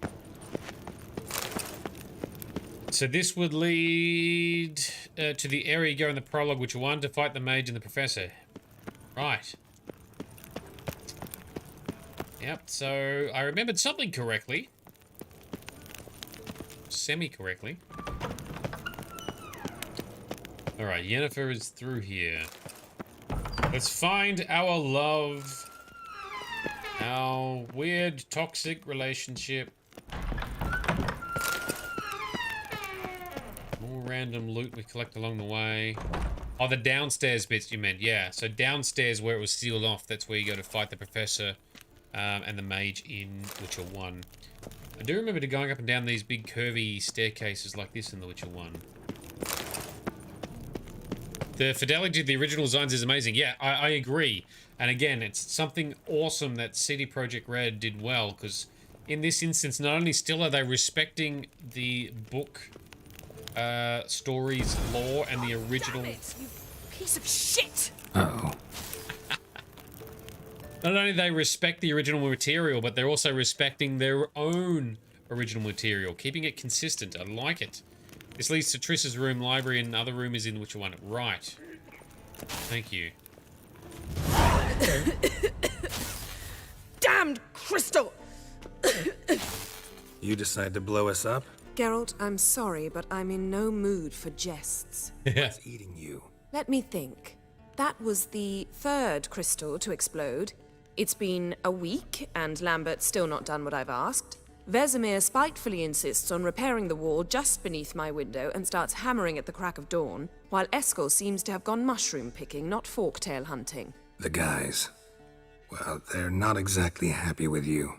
So this would lead to the area you go in the prologue, which one to fight the mage and the professor. Right. Yep, so I remembered something correctly. Semi-correctly. Alright, Yennefer is through here. Let's find our love. Our weird, toxic relationship. Random loot we collect along the way. Oh, the downstairs bits you meant, yeah. So downstairs where it was sealed off, that's where you go to fight the professor and the mage in Witcher 1. I do remember going up and down these big curvy staircases like this in The Witcher 1. The fidelity to the original designs is amazing. Yeah, I agree. And again, it's something awesome that CD Projekt Red did well, because in this instance, not only still are they respecting the book story's lore and the original... Damn it, you piece of shit! Uh-oh. Not only do they respect the original material, but they're also respecting their own original material, keeping it consistent. I like it. This leads to Triss's room, library, and other room is in which one? Right. Thank you. Damned crystal! You decide to blow us up? Geralt, I'm sorry, but I'm in no mood for jests. What's eating you? Let me think. That was the third crystal to explode. It's been a week, and Lambert's still not done what I've asked. Vesemir spitefully insists on repairing the wall just beneath my window and starts hammering at the crack of dawn, while Eskel seems to have gone mushroom picking, not forktail hunting. The guys. Well, they're not exactly happy with you.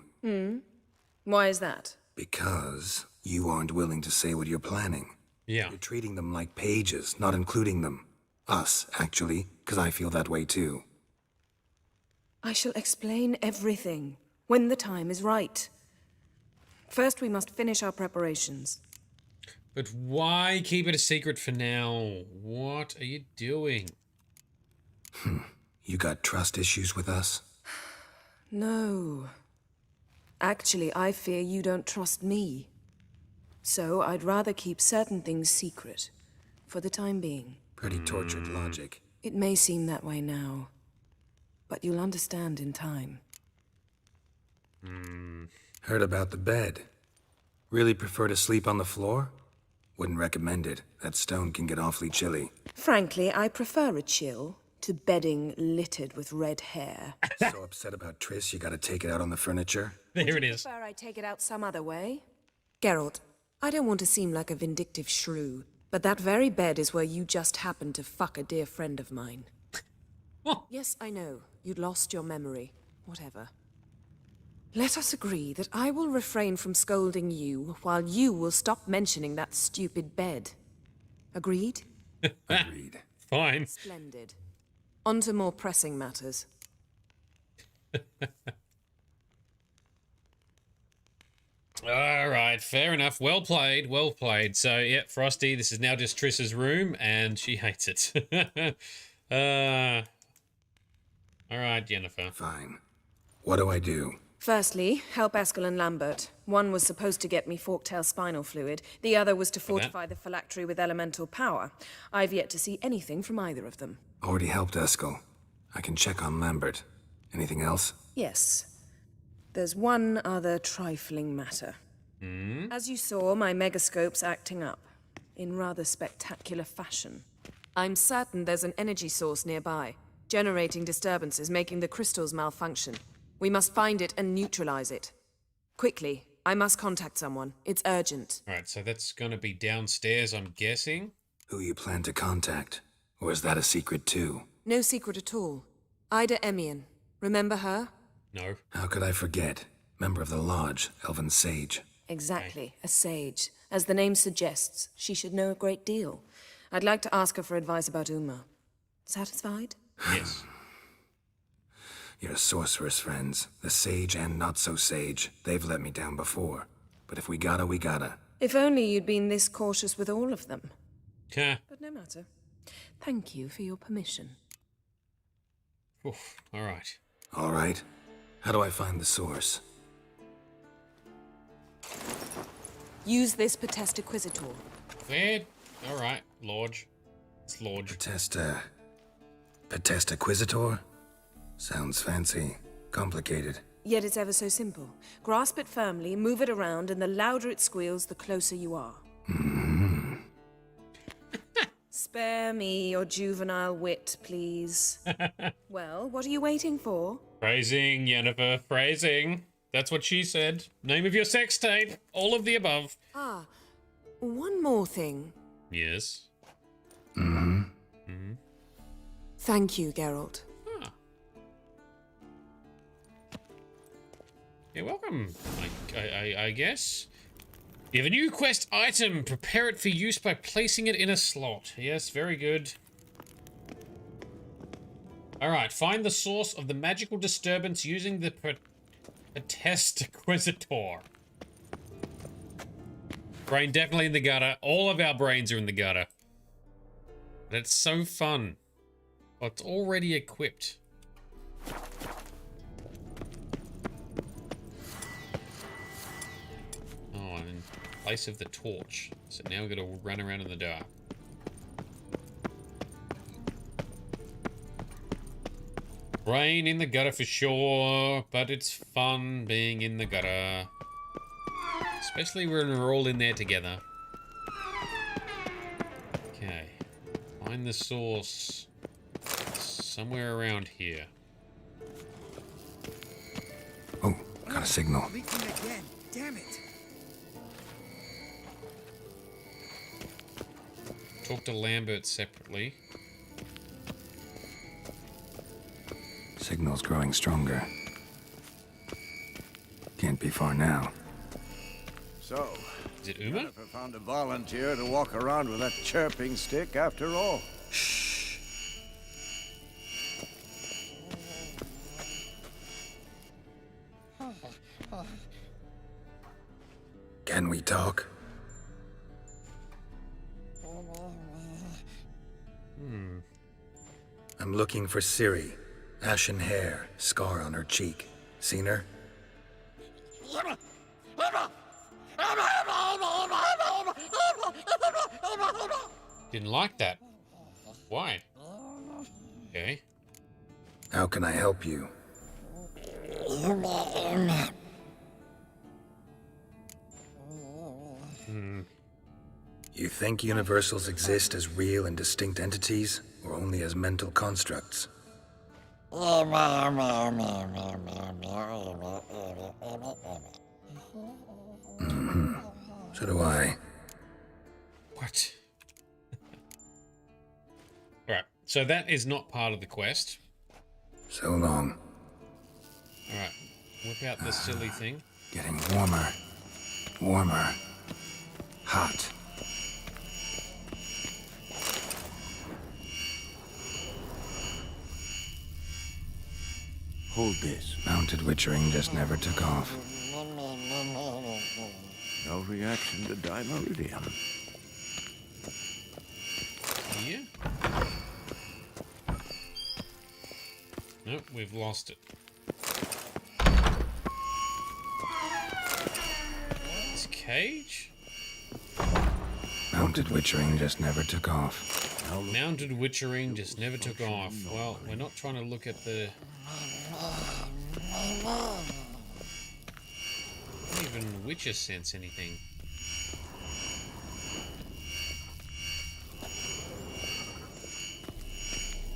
Why is that? Because you aren't willing to say what you're planning. Yeah. You're treating them like pages, not including them. Us, actually, because I feel that way too. I shall explain everything when the time is right. First, we must finish our preparations. But why keep it a secret for now? What are you doing? You got trust issues with us? No. Actually, I fear you don't trust me. So I'd rather keep certain things secret, for the time being. Pretty tortured logic. It may seem that way now, but you'll understand in time. Heard about the bed. Really prefer to sleep on the floor? Wouldn't recommend it. That stone can get awfully chilly. Frankly, I prefer a chill to bedding littered with red hair. So upset about Triss, you gotta take it out on the furniture? There it is. Prefer I take it out some other way? Geralt, I don't want to seem like a vindictive shrew, but that very bed is where you just happened to fuck a dear friend of mine. Yes, I know. You'd lost your memory. Whatever. Let us agree that I will refrain from scolding you, while you will stop mentioning that stupid bed. Agreed? Agreed. Fine. Splendid. On to more pressing matters. All right, fair enough. Well played, well played. So, yeah, Frosty, this is now just Triss's room, and she hates it. All right, Yennefer. Fine. What do I do? Firstly, help Eskel and Lambert. One was supposed to get me forktail spinal fluid. The other was to fortify the phylactery with elemental power. I've yet to see anything from either of them. Already helped Eskel. I can check on Lambert. Anything else? Yes. There's one other trifling matter. As you saw, my megascope's acting up. In rather spectacular fashion. I'm certain there's an energy source nearby, generating disturbances, making the crystals malfunction. We must find it and neutralize it. Quickly, I must contact someone. It's urgent. Alright, so that's gonna be downstairs, I'm guessing. Who you plan to contact? Or is that a secret too? No secret at all. Ida Emian. Remember her? No. How could I forget? Member of the Lodge, Elven Sage. Exactly, a sage. As the name suggests, she should know a great deal. I'd like to ask her for advice about Uma. Satisfied? Yes. Your sorceress friends, the sage and not-so-sage, they've let me down before. But if we gotta, we gotta. If only you'd been this cautious with all of them. Yeah. But no matter. Thank you for your permission. Oof, alright. Alright. How do I find the source? Use this Potesta Quisitor. Where? Alright, Lodge. It's Lodge. Potesta Quisitor? Sounds fancy. Complicated. Yet it's ever so simple. Grasp it firmly, move it around, and the louder it squeals, the closer you are. Spare me your juvenile wit, please. Well, what are you waiting for? Phrasing, Yennefer, phrasing. That's what she said. Name of your sex tape. All of the above. Ah, one more thing. Yes. Thank you, Geralt. You're welcome, I guess. You have a new quest item. Prepare it for use by placing it in a slot. Yes, very good. Alright, find the source of the magical disturbance using the Potesta Quisitor. Brain definitely in the gutter. All of our brains are in the gutter. That's so fun. Oh, it's already equipped. Oh, I'm in place of the torch. So now we've got to run around in the dark. Brain in the gutter for sure, but it's fun being in the gutter. Especially when we're all in there together. Okay. Find the source. Somewhere around here. Oh, got a signal. Leaking again. Damn it. Talk to Lambert separately. Signal's growing stronger. Can't be far now. So, is it Uma? Jennifer found a volunteer to walk around with that chirping stick after all. Shh. Can we talk? I'm looking for Ciri. Ashen hair, scar on her cheek. Seen her? Didn't like that. Why? Okay. How can I help you? You think universals exist as real and distinct entities, or only as mental constructs? So do I. What? Alright, so that is not part of the quest. So long. Alright, whip out this silly thing. Getting warmer. Warmer. Hot. Hold this. Mounted witchering just never took off. No reaction to dimeridium. Here? Nope, we've lost it. cage? Mounted witchering just never took off. Mounted witchering just never took off. Well, we're not trying to look at the... Can't even Witcher sense anything.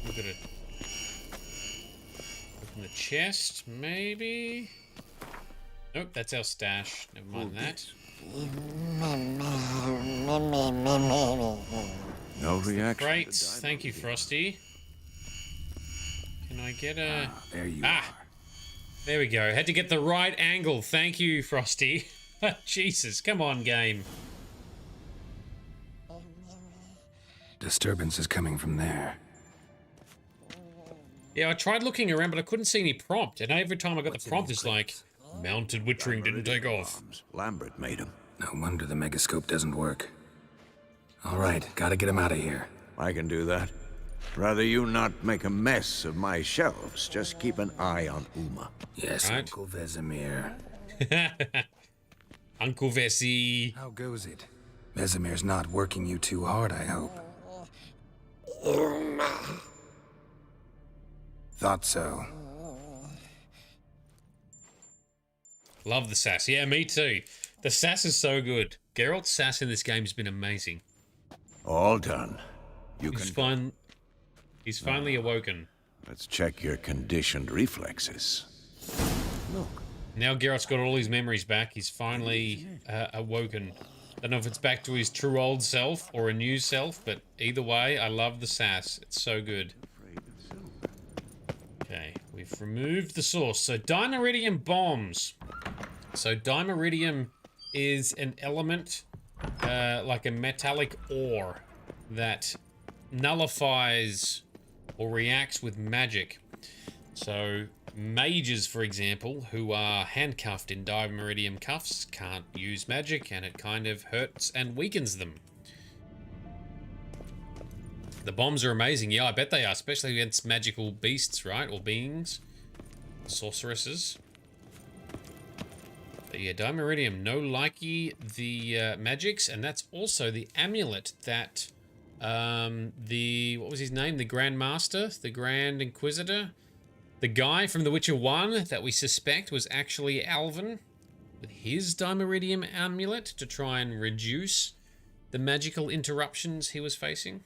Look at it. Open the chest, maybe? Nope, that's our stash. Never mind that. No reaction. Great, thank you, Frosty. Can I get a... there you are. There we go. Had to get the right angle. Thank you, Frosty. Jesus, come on, game. Disturbance is coming from there. Yeah, I tried looking around, but I couldn't see any prompt. And every time I got the prompt, it's like, mounted witchering didn't take off. Lambert made him. No wonder the megascope doesn't work. All right, gotta get him out of here. I can do that. Rather you not make a mess of my shelves. Just keep an eye on Uma. Yes, Right. Uncle Vesemir. Uncle Vesey. How goes it? Vesemir's not working you too hard, I hope. Thought so. Love the sass. Yeah, me too. The sass is so good. Geralt's sass in this game has been amazing. All done. He's finally awoken. Let's check your conditioned reflexes. Look. Now Geralt's got all his memories back. He's finally awoken. Don't know if it's back to his true old self or a new self, but either way, I love the sass. It's so good. Okay, we've removed the source. So Dimeridium bombs. So Dimeridium is an element, like a metallic ore, that nullifies or reacts with magic. So mages, for example, who are handcuffed in Dimeridium cuffs, can't use magic, and it kind of hurts and weakens them. The bombs are amazing. Yeah, I bet they are, especially against magical beasts, right? Or beings. Sorceresses. But yeah, Dimeridium, no likey the magics, and that's also the amulet that what was his name? The Grand Master? The Grand Inquisitor? The guy from The Witcher 1 that we suspect was actually Alvin with his Dimeridium amulet to try and reduce the magical interruptions he was facing.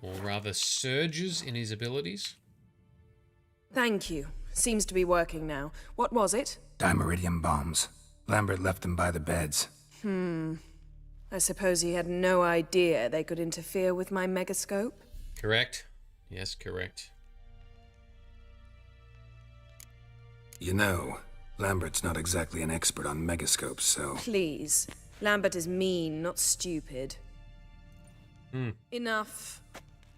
Or rather, surges in his abilities. Thank you. Seems to be working now. What was it? Dimeridium bombs. Lambert left them by the beds. I suppose he had no idea they could interfere with my megascope? Correct. Yes, correct. You know, Lambert's not exactly an expert on megascopes, so... Please. Lambert is mean, not stupid. Enough.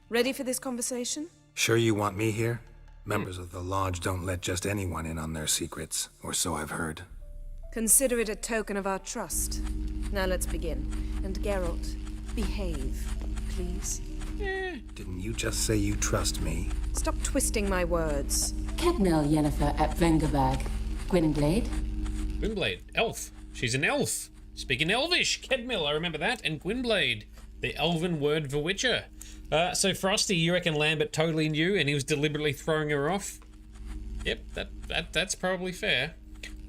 Ready for this conversation? Sure you want me here? Members of the Lodge don't let just anyone in on their secrets, or so I've heard. Consider it a token of our trust. Now let's begin. And Geralt, behave, please. Didn't you just say you trust me? Stop twisting my words. Kedmil Yennefer at Vengerberg. Gwynblade? Gwynblade, elf. She's an elf. Speaking Elvish, Kedmil, I remember that, and Gwynblade, the elven word for Witcher. So Frosty, you reckon Lambert totally knew and he was deliberately throwing her off? Yep, that's probably fair.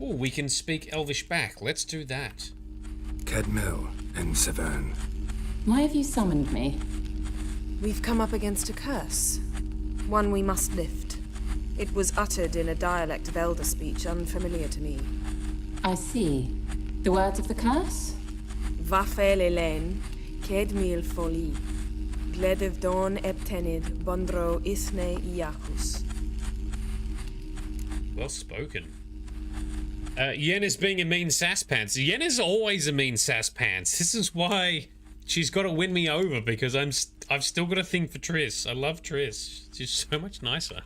Oh, we can speak Elvish back. Let's do that. Kedmil and Severn. Why have you summoned me? We've come up against a curse. One we must lift. It was uttered in a dialect of Elder speech unfamiliar to me. I see. The words of the curse? Vafel Elen, Kedmil Foli, Gledev Don Eptenid, Bondro Isne Iacus. Well spoken. Yen is being a mean sass pants. Yen is always a mean sass pants. This is why she's got to win me over, because I've still got a thing for Triss. I love Triss. She's so much nicer.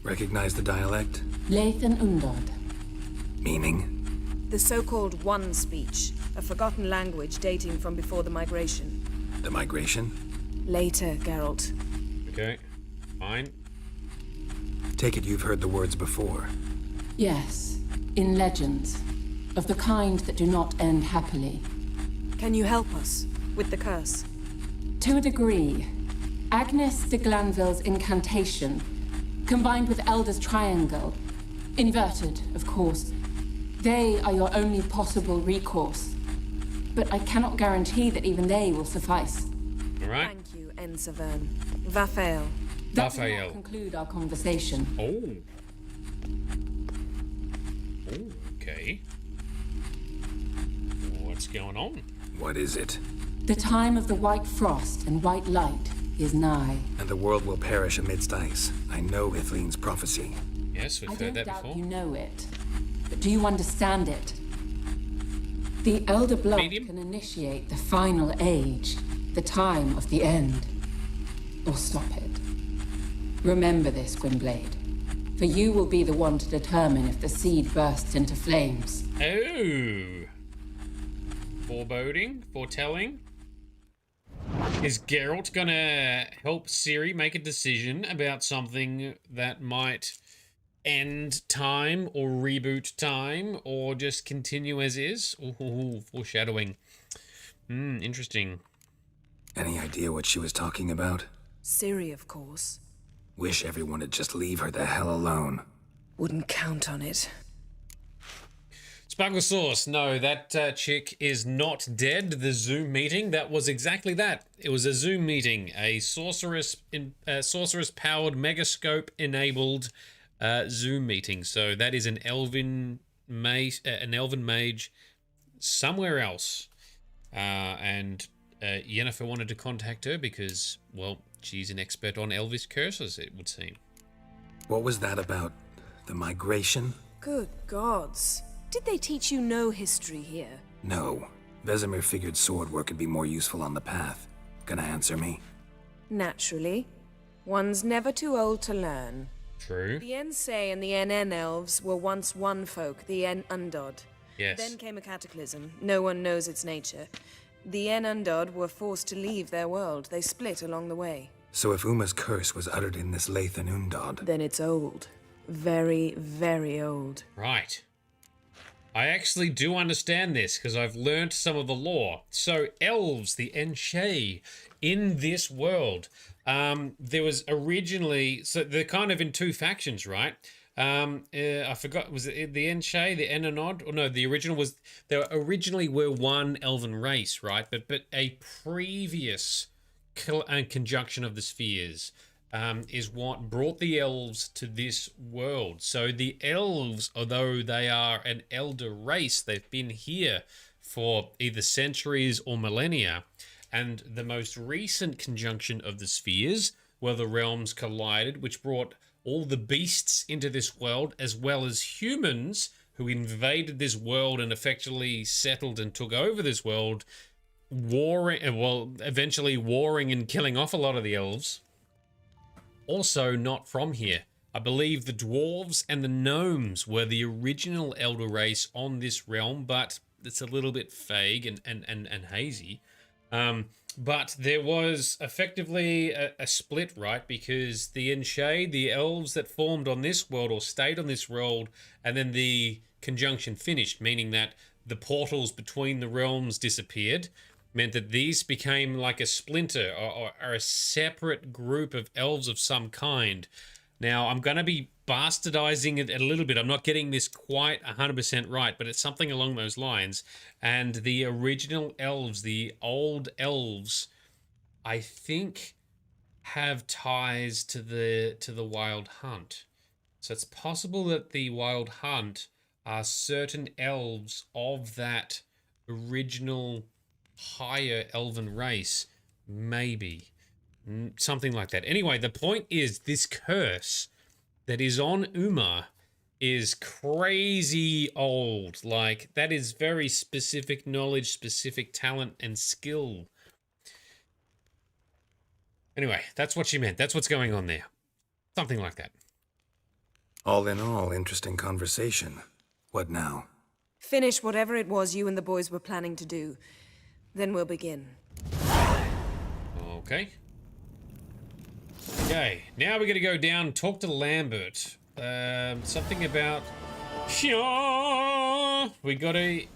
Recognize the dialect? Lathan Undod. Meaning? The so-called One speech, a forgotten language dating from before the migration. The migration? Later, Geralt. Okay, fine. Take it you've heard the words before. Yes, in legends. of the kind that do not end happily. Can you help us with the curse? To a degree, Agnes de Glanville's incantation, combined with Elder's triangle, inverted, of course, they are your only possible recourse. But I cannot guarantee that even they will suffice. All right. Thank you, Ensavern. Vafael. That will not conclude our conversation. Oh. Okay. What's going on? What is it? The time of the white frost and white light is nigh. And the world will perish amidst ice. I know Ithleen's prophecy. Yes, we've heard that before. I don't doubt you know it. But do you understand it? The Elder Blood can initiate the final age, the time of the end. Or stop it. Remember this, Gwynblade. For you will be the one to determine if the seed bursts into flames. Oh. Foreboding? Foretelling? Is Geralt gonna help Ciri make a decision about something that might end time or reboot time or just continue as is? Ooh, foreshadowing. Interesting. Any idea what she was talking about? Ciri, of course. Wish everyone would just leave her the hell alone. Wouldn't count on it. Sparkle Sauce, no, that chick is not dead. The Zoom meeting, that was exactly that. It was a Zoom meeting, a sorceress-powered, megascope-enabled Zoom meeting. So that is an elven mage somewhere else. And Yennefer wanted to contact her because, well, she's an expert on Elvish curses, it would seem. What was that about? The migration? Good gods. Did they teach you no history here? No. Vesemir figured sword work would be more useful on the path. Gonna answer me? Naturally. One's never too old to learn. True. The Ensei and the NN elves were once one folk, the En Undod. Yes. Then came a cataclysm. No one knows its nature. The En Undod were forced to leave their world. They split along the way. So if Uma's curse was uttered in this Lathan Undod... Then it's old. Very, very old. Right. I actually do understand this because I've learnt some of the lore. So elves, the Ensei, in this world, there was originally, so they're kind of in two factions, right? I forgot, was it the Ensei, the Enanod? Or no, the original was, they originally were one elven race, right? But a previous conjunction of the spheres is what brought the elves to this world. So the elves, although they are an elder race, they've been here for either centuries or millennia. And the most recent conjunction of the spheres, where the realms collided, which brought all the beasts into this world, as well as humans who invaded this world and effectively settled and took over this world, eventually warring and killing off a lot of the elves. Also not from here. I believe the dwarves and the gnomes were the original elder race on this realm, but it's a little bit vague and hazy. But there was effectively a split, right? Because the Ensei, the elves that formed on this world or stayed on this world, and then the conjunction finished, meaning that the portals between the realms disappeared, meant that these became like a splinter or a separate group of elves of some kind. Now, I'm going to be bastardizing it a little bit. I'm not getting this quite 100% right, but it's something along those lines. And the original elves, the old elves, I think have ties to the Wild Hunt. So it's possible that the Wild Hunt are certain elves of that original higher elven race, maybe something like that. Anyway, the point is this curse that is on Uma is crazy old. Like, that is very specific knowledge, specific talent and skill. Anyway, that's what she meant. That's what's going on there. Something like that. All in all, interesting conversation. What now? Finish whatever it was you and the boys were planning to do. Then we'll begin. Okay. Okay, now we're gonna go down, talk to Lambert. Something about... We gotta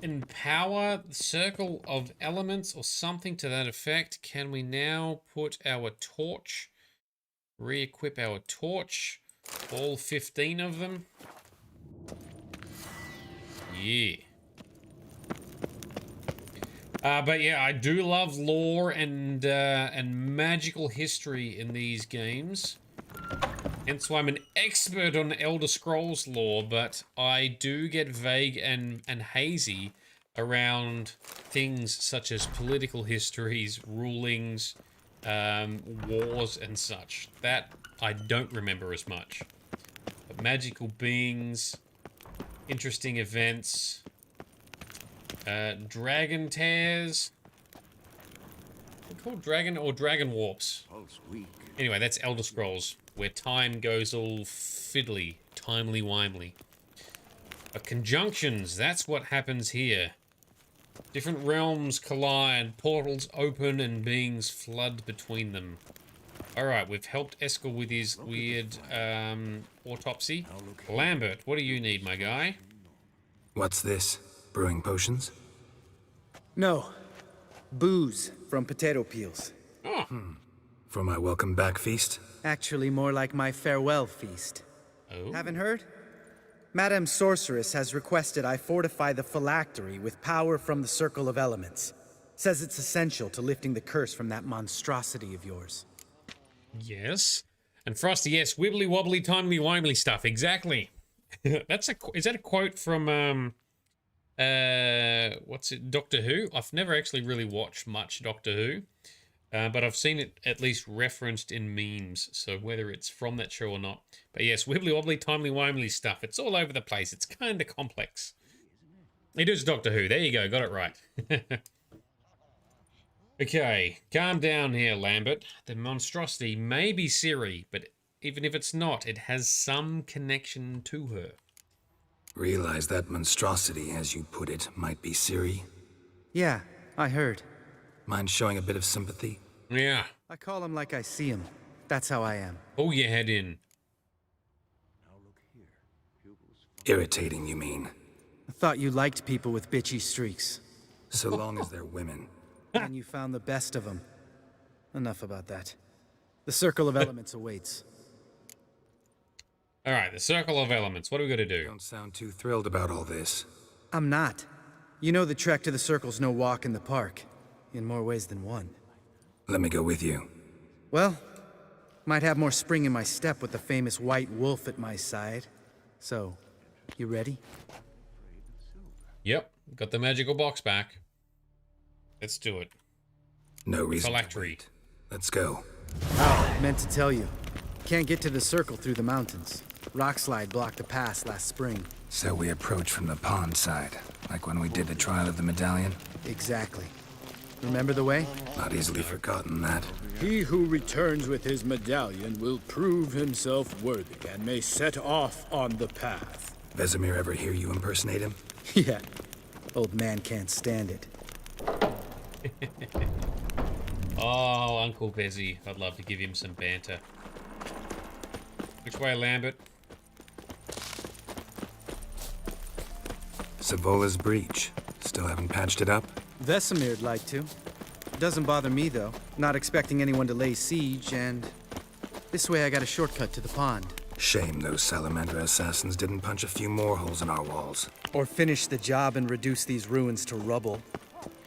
empower the circle of elements or something to that effect. Can we now put our torch, re-equip our torch, all 15 of them? Yeah. But yeah, I do love lore and magical history in these games. Hence why I'm an expert on Elder Scrolls lore, but I do get vague and hazy around things such as political histories, rulings, wars and such. That I don't remember as much. But magical beings, interesting events, dragon tears. They're called dragon or dragon warps. Anyway, that's Elder Scrolls, where time goes all fiddly, timely-wimely. But conjunctions, that's what happens here. Different realms collide, portals open, and beings flood between them. Alright, we've helped Eskel with his weird autopsy. Lambert, what do you need, my guy? What's this? Brewing potions? No. Booze from potato peels. Oh. For my welcome back feast? Actually, more like my farewell feast. Oh. Haven't heard? Madame Sorceress has requested I fortify the phylactery with power from the Circle of Elements. Says it's essential to lifting the curse from that monstrosity of yours. Yes. And Frosty, yes, wibbly wobbly, timely wimely stuff. Exactly. Is that a quote from what's it? Doctor Who? I've never actually really watched much Doctor Who. But I've seen it at least referenced in memes, so whether it's from that show or not. But yes, wibbly wobbly, timely wimely stuff. It's all over the place. It's kind of complex. It is Doctor Who. There you go. Got it right. Okay, calm down here, Lambert. The monstrosity may be Ciri, but even if it's not, it has some connection to her. Realize that monstrosity, as you put it, might be Ciri? Yeah, I heard. Mind showing a bit of sympathy? Yeah. I call him like I see him. That's how I am. Pull your head in. Irritating, you mean? I thought you liked people with bitchy streaks. So long as they're women. And you found the best of them. Enough about that. The Circle of Elements awaits. Alright, the Circle of Elements. What do we got to do? Don't sound too thrilled about all this. I'm not. You know the trek to the Circle's no walk in the park. In more ways than one. Let me go with you. Well, might have more spring in my step with the famous white wolf at my side. So, you ready? Yep, got the magical box back. Let's do it. No reason. Phylactery. Let's go. Oh, meant to tell you. Can't get to the Circle through the mountains. Rockslide blocked the pass last spring. So we approach from the pond side, like when we did the trial of the medallion? Exactly. Remember the way? Not easily forgotten that. He who returns with his medallion will prove himself worthy and may set off on the path. Vesemir ever hear you impersonate him? Yeah. Old man can't stand it. Oh, Uncle Bezzy. I'd love to give him some banter. Which way, Lambert? Savola's breach. Still haven't patched it up? Vesemir'd like to. Doesn't bother me, though. Not expecting anyone to lay siege, and... this way I got a shortcut to the pond. Shame those Salamander assassins didn't punch a few more holes in our walls. Or finish the job and reduce these ruins to rubble.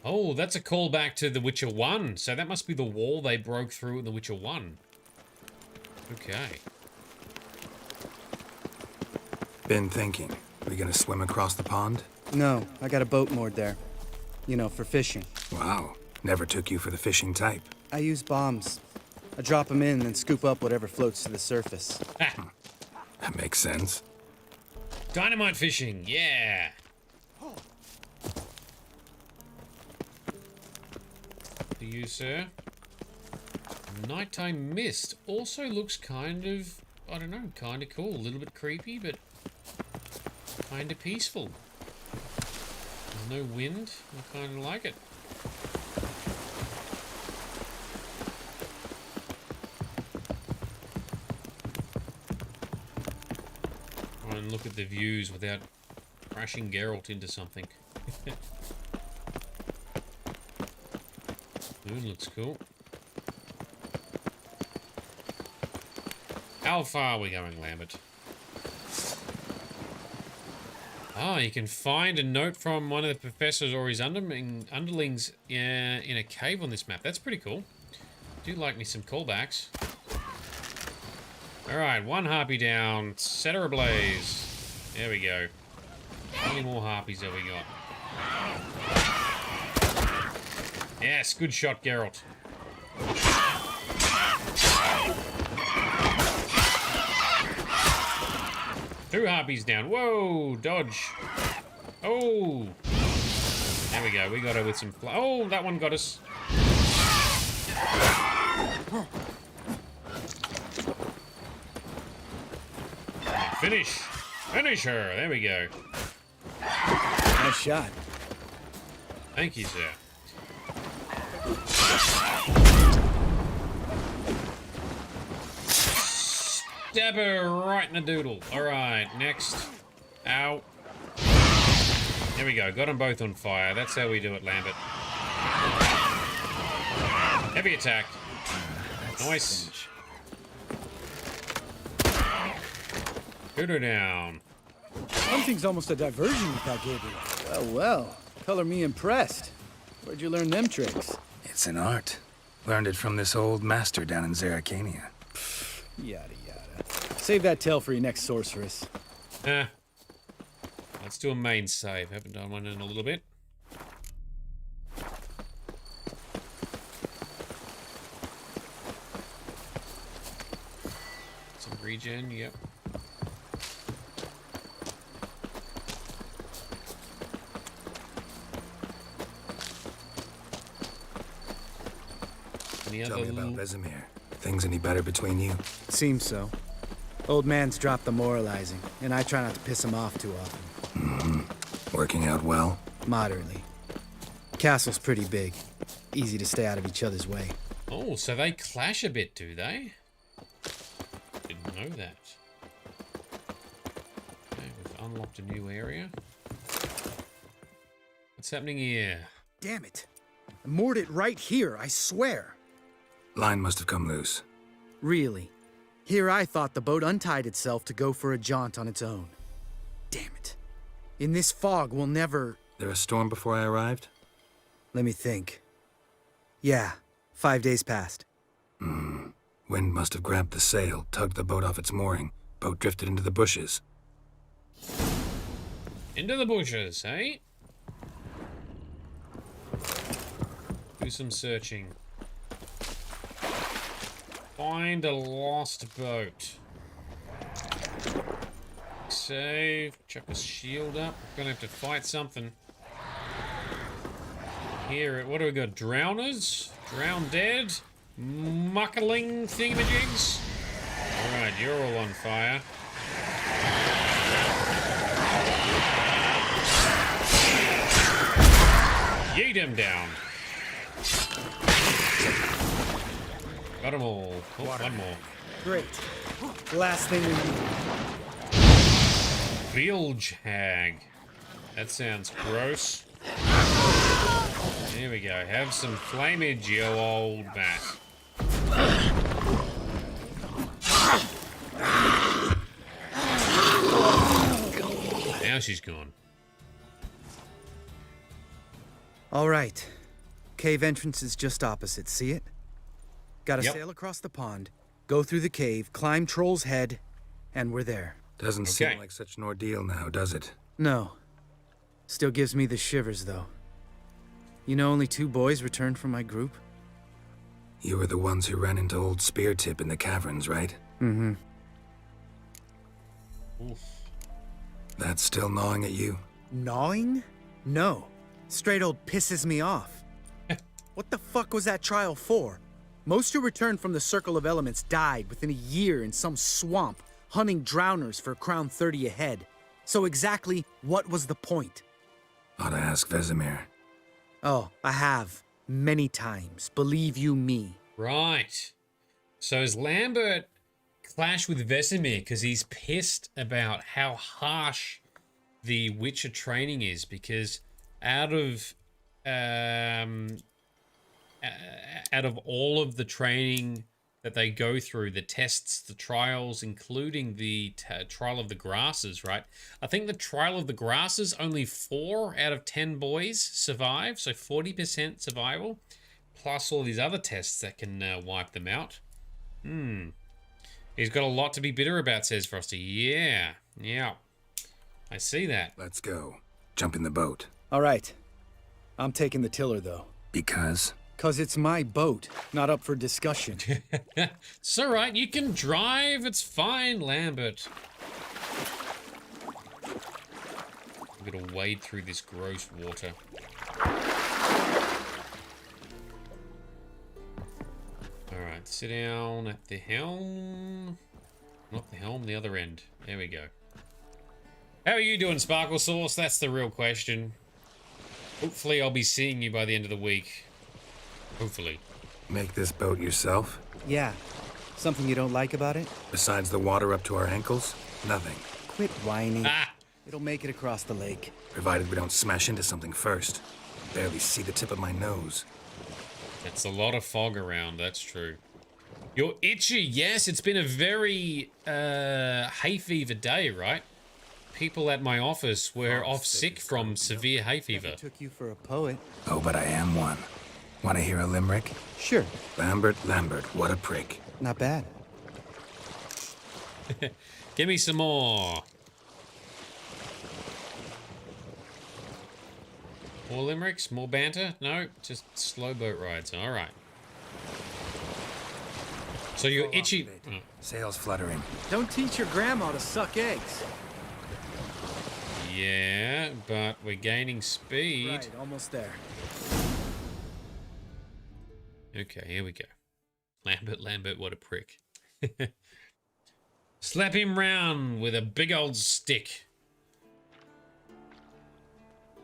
Oh, that's a callback to The Witcher 1. So that must be the wall they broke through in The Witcher 1. Okay. Been thinking. We gonna swim across the pond? No, I got a boat moored there. You know, for fishing. Wow. Never took you for the fishing type. I use bombs. I drop them in and then scoop up whatever floats to the surface. That makes sense. Dynamite fishing, yeah. To you, sir. Nighttime mist also looks kind of, I don't know, kind of cool. A little bit creepy, but kind of peaceful. There's no wind. I kind of like it. look at the views without crashing Geralt into something. Moon looks cool. How far are we going, Lambert? Ah, you can find a note from one of the professors or his underlings in a cave on this map. That's pretty cool. Do like me some callbacks. Alright, one harpy down. Set her ablaze. There we go. How many more harpies have we got? Yes, good shot, Geralt. Two harpies down. Whoa, dodge. Oh. There we go. We got her with some... Oh, that one got us. Finish. Finish her. There we go. Nice shot. Thank you, sir. Stab her right in the doodle. Alright, next. Ow. There we go. Got them both on fire. That's how we do it, Lambert. Heavy attack. Nice. Shoot her down. Hunting's almost a diversion with that Gabriel. Well, well. Color me impressed. Where'd you learn them tricks? It's an art. Learned it from this old master down in Zerrikania. Yada yada. Save that tale for your next sorceress. Let's do a main save. Haven't done one in a little bit. Some regen, yep. Tell me about Vesemir. Things any better between you? Seems so. Old man's dropped the moralizing, and I try not to piss him off too often. Mm-hmm. Working out well? Moderately. Castle's pretty big. Easy to stay out of each other's way. Oh, so they clash a bit, do they? Didn't know that. Okay, we've unlocked a new area. What's happening here? Damn it. I moored it right here, I swear. Line must have come loose. Really? Here I thought the boat untied itself to go for a jaunt on its own. Damn it. In this fog, we'll never... There a storm before I arrived? Let me think. Yeah, 5 days passed. Wind must have grabbed the sail, tugged the boat off its mooring. Boat drifted into the bushes. Into the bushes, eh? Do some searching. Find a lost boat. Save. Chuck a shield up. We're gonna have to fight something. Here, what do we got? Drowners? Drown dead? Muckling thingamajigs? Alright, you're all on fire. Yeet him down. Got them all. Oh, one more. Great. Last thing we need. Bilge hag. That sounds gross. There we go. Have some flamage, you old bat. Now she's gone. All right. Cave entrance is just opposite. See it? Gotta sail across the pond, go through the cave, climb Troll's Head, and we're there. Doesn't seem like such an ordeal now, does it? No. Still gives me the shivers, though. You know only 2 boys returned from my group? You were the ones who ran into old Speartip in the caverns, right? Mm-hmm. Oof. That's still gnawing at you? Gnawing? No. Straight old pisses me off. What the fuck was that trial for? Most who returned from the Circle of Elements died within a year in some swamp, hunting drowners for Crown 30 a head. So exactly what was the point? Ought to ask Vesemir. Oh, I have. Many times. Believe you me. Right. So is Lambert clash with Vesemir because he's pissed about how harsh the Witcher training is, because out of all of the training that they go through, the tests, the trials, including the Trial of the Grasses, right? I think the Trial of the Grasses, only 4 out of 10 boys survive, so 40% survival, plus all these other tests that can wipe them out. He's got a lot to be bitter about, says Frosty. Yeah. I see that. Let's go. Jump in the boat. All right. I'm taking the tiller, though. Because? Because it's my boat, not up for discussion. It's all right. You can drive. It's fine, Lambert. I'm going to wade through this gross water. All right. Sit down at the helm. Not the helm, the other end. There we go. How are you doing, Sparkle Sauce? That's the real question. Hopefully I'll be seeing you by the end of the week. Hopefully. Make this boat yourself? Yeah. Something you don't like about it? Besides the water up to our ankles? Nothing. Quit whining. It'll make it across the lake. Provided we don't smash into something first. Barely see the tip of my nose. That's a lot of fog around, that's true. You're itchy, yes, it's been a very hay fever day, right? People at my office were off sick from severe hay fever. Took you for a poet. Oh, but I am one. Want to hear a limerick? Sure. Lambert, what a prick. Not bad. Give me some more. More limericks? More banter? No, just slow boat rides. All right. So you're itchy. Oh. Sails fluttering. Don't teach your grandma to suck eggs. Yeah, but we're gaining speed. Right, almost there. Okay, here we go. Lambert, what a prick. Slap him round with a big old stick.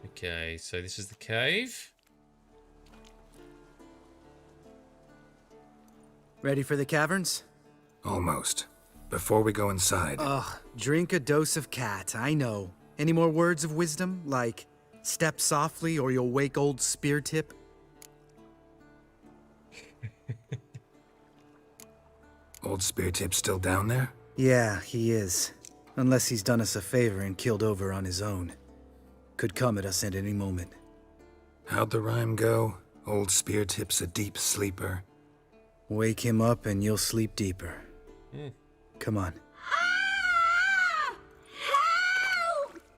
Okay, so this is the cave. Ready for the caverns? Almost. Before we go inside. Ugh, drink a dose of cat, I know. Any more words of wisdom, like step softly or you'll wake old spear tip? Old spear tip still down there? Yeah, he is. Unless he's done us a favor and killed over on his own. Could come at us at any moment. How'd the rhyme go? Old spear tip's a deep sleeper. Wake him up and you'll sleep deeper. Come on.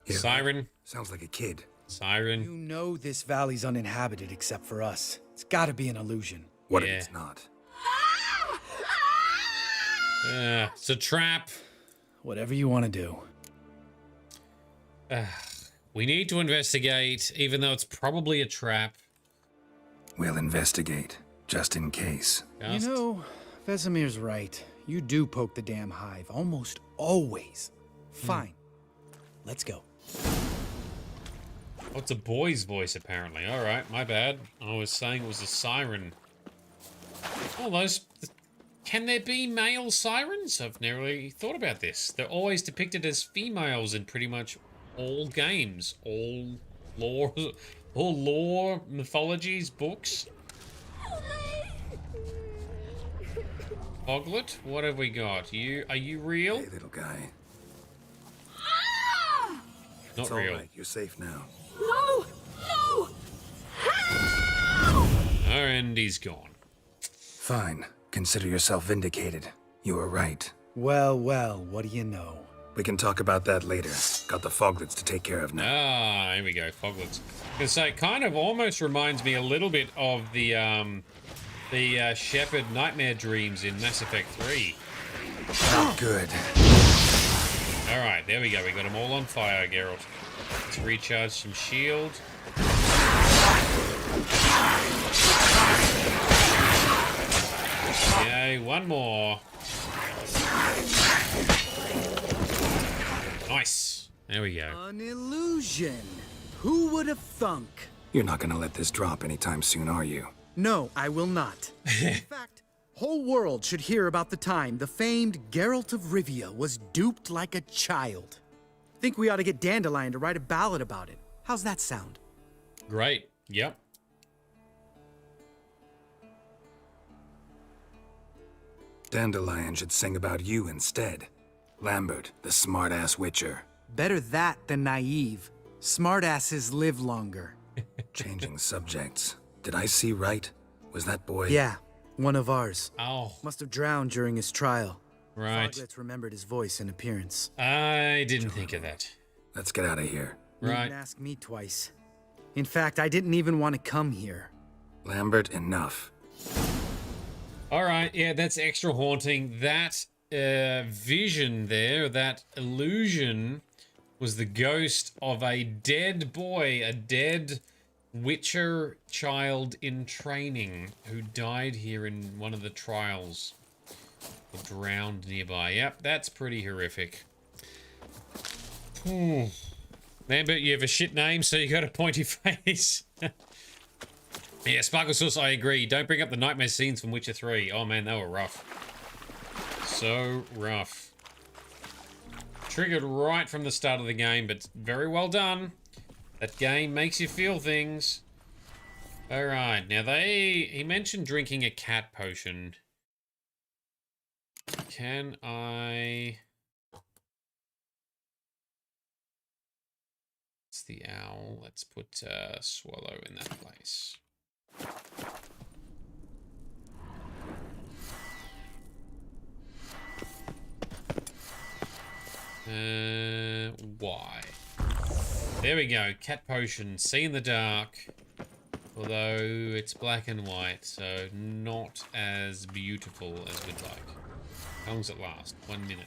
Siren. Sounds like a kid. Siren. You know this valley's uninhabited except for us. It's gotta be an illusion. What if it's not? It's a trap. Whatever you want to do. We need to investigate, even though it's probably a trap. We'll investigate, just in case. You know, Vesemir's right. You do poke the damn hive, almost always. Fine. Let's go. Oh, it's a boy's voice, apparently. All right, my bad. I was saying it was a siren. Oh, those... Can there be male sirens? I've never really thought about this. They're always depicted as females in pretty much all games, all lore, mythologies, books. Foglet, what have we got? Are you real? Hey, little guy. Not it's real. All right. You're safe now. No! No! And he's gone. Fine. Consider yourself vindicated. You were right. Well, what do you know? We can talk about that later. Got the foglets to take care of now. Ah, here we go, foglets. Because it kind of almost reminds me a little bit of the Shepherd nightmare dreams in Mass Effect 3. Not good. All right, there we go. We got them all on fire, Geralt. Let's recharge some shield. Okay, one more. Nice. There we go. An illusion. Who would have thunk? You're not gonna let this drop anytime soon, are you? No, I will not. In fact, Whole world should hear about the time the famed Geralt of Rivia was duped like a child. Think we ought to get Dandelion to write a ballad about it. How's that sound? Great. Yep. Dandelion should sing about you instead. Lambert, the smart-ass witcher. Better that than naive. Smartasses live longer. Changing subjects. Did I see right? Was that boy... Yeah, one of ours. Oh. Must have drowned during his trial. Right. Foglets remembered his voice and appearance. I didn't think of that. Let's get out of here. Right. Didn't ask me twice. In fact, I didn't even want to come here. Lambert, enough. All right, yeah, that's extra haunting. That vision there, that illusion, was the ghost of a dead boy, a dead Witcher child in training who died here in one of the trials. Or drowned nearby. Yep, that's pretty horrific. Lambert, you have a shit name, so you got a pointy face. Yeah, Sparkle Sauce, I agree. Don't bring up the nightmare scenes from Witcher 3. Oh man, they were rough. So rough. Triggered right from the start of the game, but very well done. That game makes you feel things. Alright, now he mentioned drinking a cat potion. Can I... It's the owl. Let's put Swallow in that place. Why? There we go. Cat potion. See in the dark. Although it's black and white, so not as beautiful as we'd like. How long does it last? 1 minute.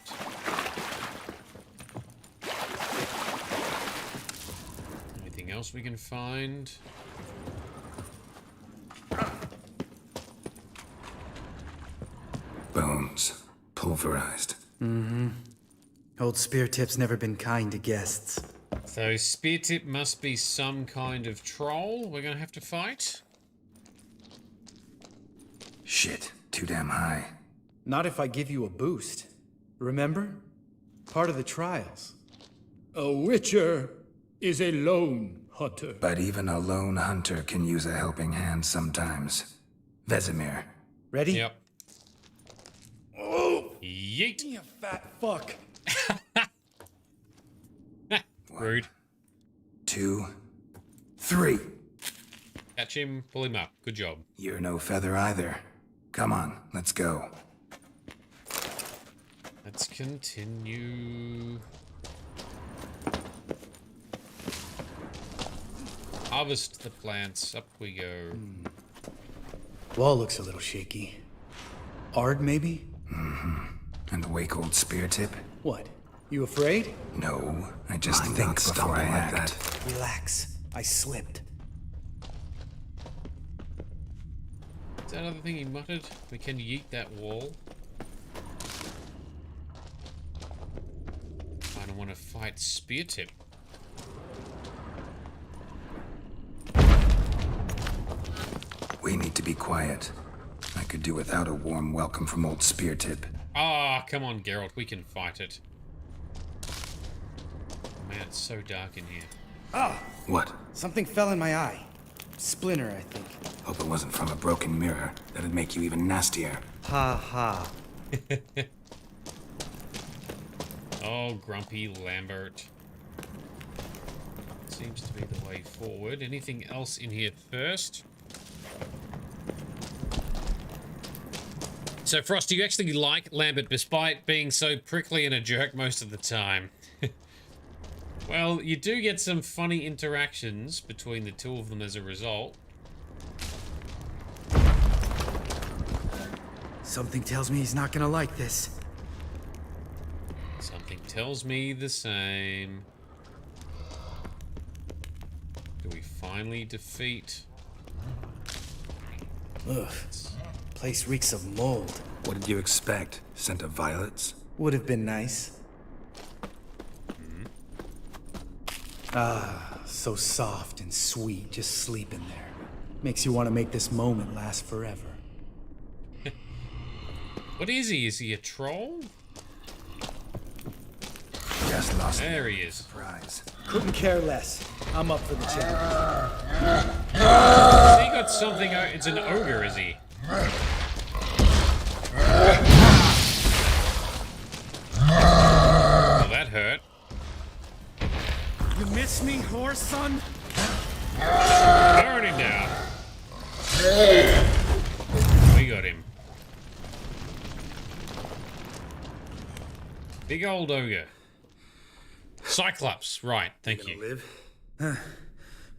Anything else we can find? Bones. Pulverized. Mm-hmm. Old Spear Tip's never been kind to guests. So Spear Tip must be some kind of troll we're gonna have to fight? Shit. Too damn high. Not if I give you a boost. Remember? Part of the trials. A witcher is a lone hunter. But even a lone hunter can use a helping hand sometimes. Vesemir. Ready? Yep. Oh! Yeet! You fat fuck. Rude. 2, 3. Catch him, pull him up. Good job. You're no feather either. Come on, let's go. Let's continue. Harvest the plants. Up we go. Wall looks a little shaky. Ard, maybe? Mm-hmm. And the wake old Spear Tip? What? You afraid? No, I just think before I act. Relax. I slipped. Is that other thing he muttered? We can yeet that wall. I don't want to fight Spear Tip. We need to be quiet. I could do without a warm welcome from old Spear Tip. Ah, come on, Geralt. We can fight it. Man, it's so dark in here. Ah! What? Something fell in my eye. Splinter, I think. Hope it wasn't from a broken mirror. That'd make you even nastier. Ha ha. Oh, grumpy Lambert. Seems to be the way forward. Anything else in here first? So, Frost, do you actually like Lambert despite being so prickly and a jerk most of the time? Well, you do get some funny interactions between the two of them as a result. Something tells me he's not gonna like this. Something tells me the same. Do we finally defeat? Ugh. Place reeks of mold. What did you expect? Scent of violets? Would have been nice. Ah, so soft and sweet, just sleeping there. Makes you want to make this moment last forever. What is he? Is he a troll? Just lost. There he is. Surprise. Couldn't care less. I'm up for the challenge. Has he got something? It's an ogre, is he? Well, that hurt. You miss me, horse son? Burn him down. We got him. Big old ogre. Cyclops, right, thank you. Live?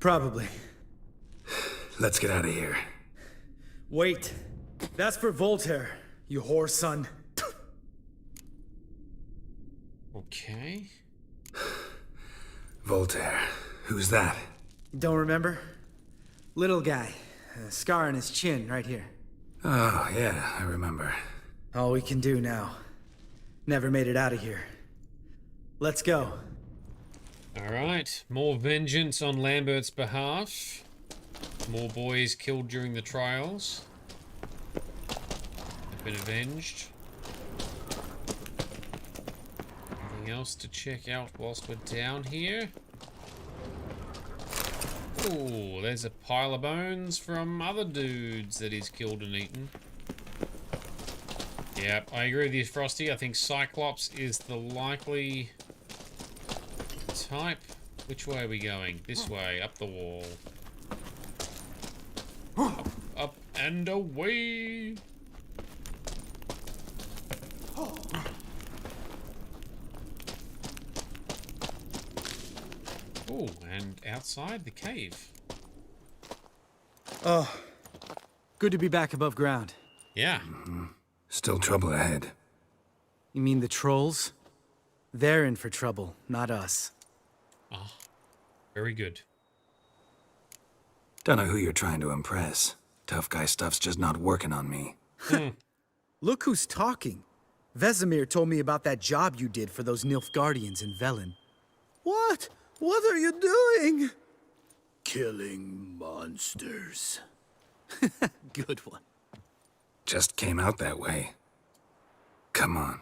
Probably. Let's get out of here. Wait. That's for Voltaire, you whore son. Okay. Voltaire. Who's that? Don't remember? Little guy. A scar on his chin, right here. Oh, yeah, I remember. All we can do now. Never made it out of here. Let's go. Alright, more vengeance on Lambert's behalf. More boys killed during the trials have been avenged. Anything else to check out whilst we're down here? Ooh, there's a pile of bones from other dudes that he's killed and eaten. Yep, I agree with you, Frosty. I think Cyclops is the likely type. Which way are we going? This way, up the wall. Up and away. Oh, and outside the cave. Oh, good to be back above ground. Yeah. Still trouble ahead. You mean the trolls? They're in for trouble, not us. Ah, very good. Don't know who you're trying to impress. Tough guy stuff's just not working on me. Look who's talking. Vesemir told me about that job you did for those Nilfgaardians in Velen. What? What are you doing? Killing monsters. Good one. Just came out that way. Come on.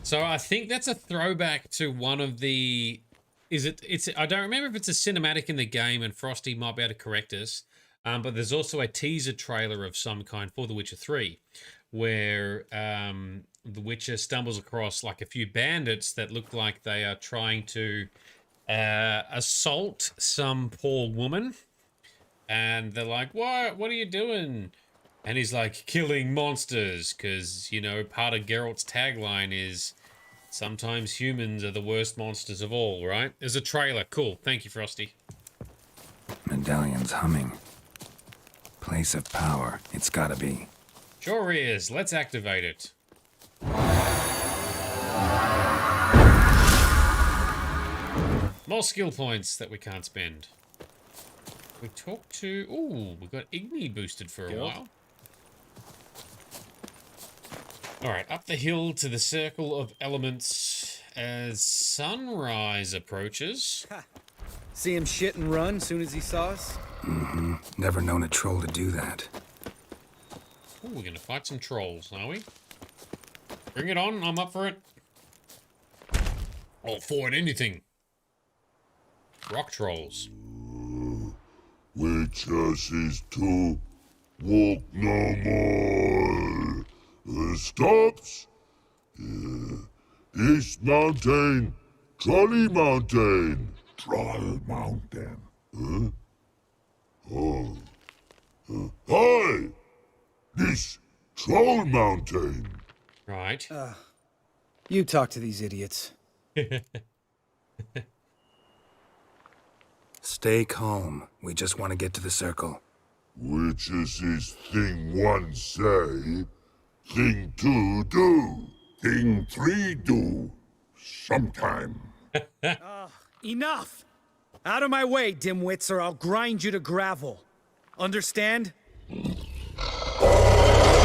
So I think that's a throwback to one of the... I don't remember if it's a cinematic in the game, and Frosty might be able to correct us. But there's also a teaser trailer of some kind for The Witcher 3, where the Witcher stumbles across like a few bandits that look like they are trying to assault some poor woman. And they're like, what are you doing? And he's like, killing monsters, because, you know, part of Geralt's tagline is sometimes humans are the worst monsters of all, right? There's a trailer. Cool. Thank you, Frosty. Medallion's humming. Place of power. It's gotta be. Sure is. Let's activate it. More skill points that we can't spend. We talked to... Ooh, we got Igni boosted for a while. Alright, up the hill to the Circle of Elements as sunrise approaches. See him shit and run soon as he saw us? Mm-hmm. Never known a troll to do that. Ooh, we're gonna fight some trolls, are we? Bring it on, I'm up for it. I'll forward anything. Rock trolls. Witches is to walk no more. Stops. East Mountain, Trolley Mountain. Troll Mountain. Huh? Oh. Hi! This Troll Mountain. Right. You talk to these idiots. Stay calm. We just want to get to the circle. Witches is thing one say, thing two do, thing three do, sometime. Enough! Out of my way, dimwits, or I'll grind you to gravel. Understand?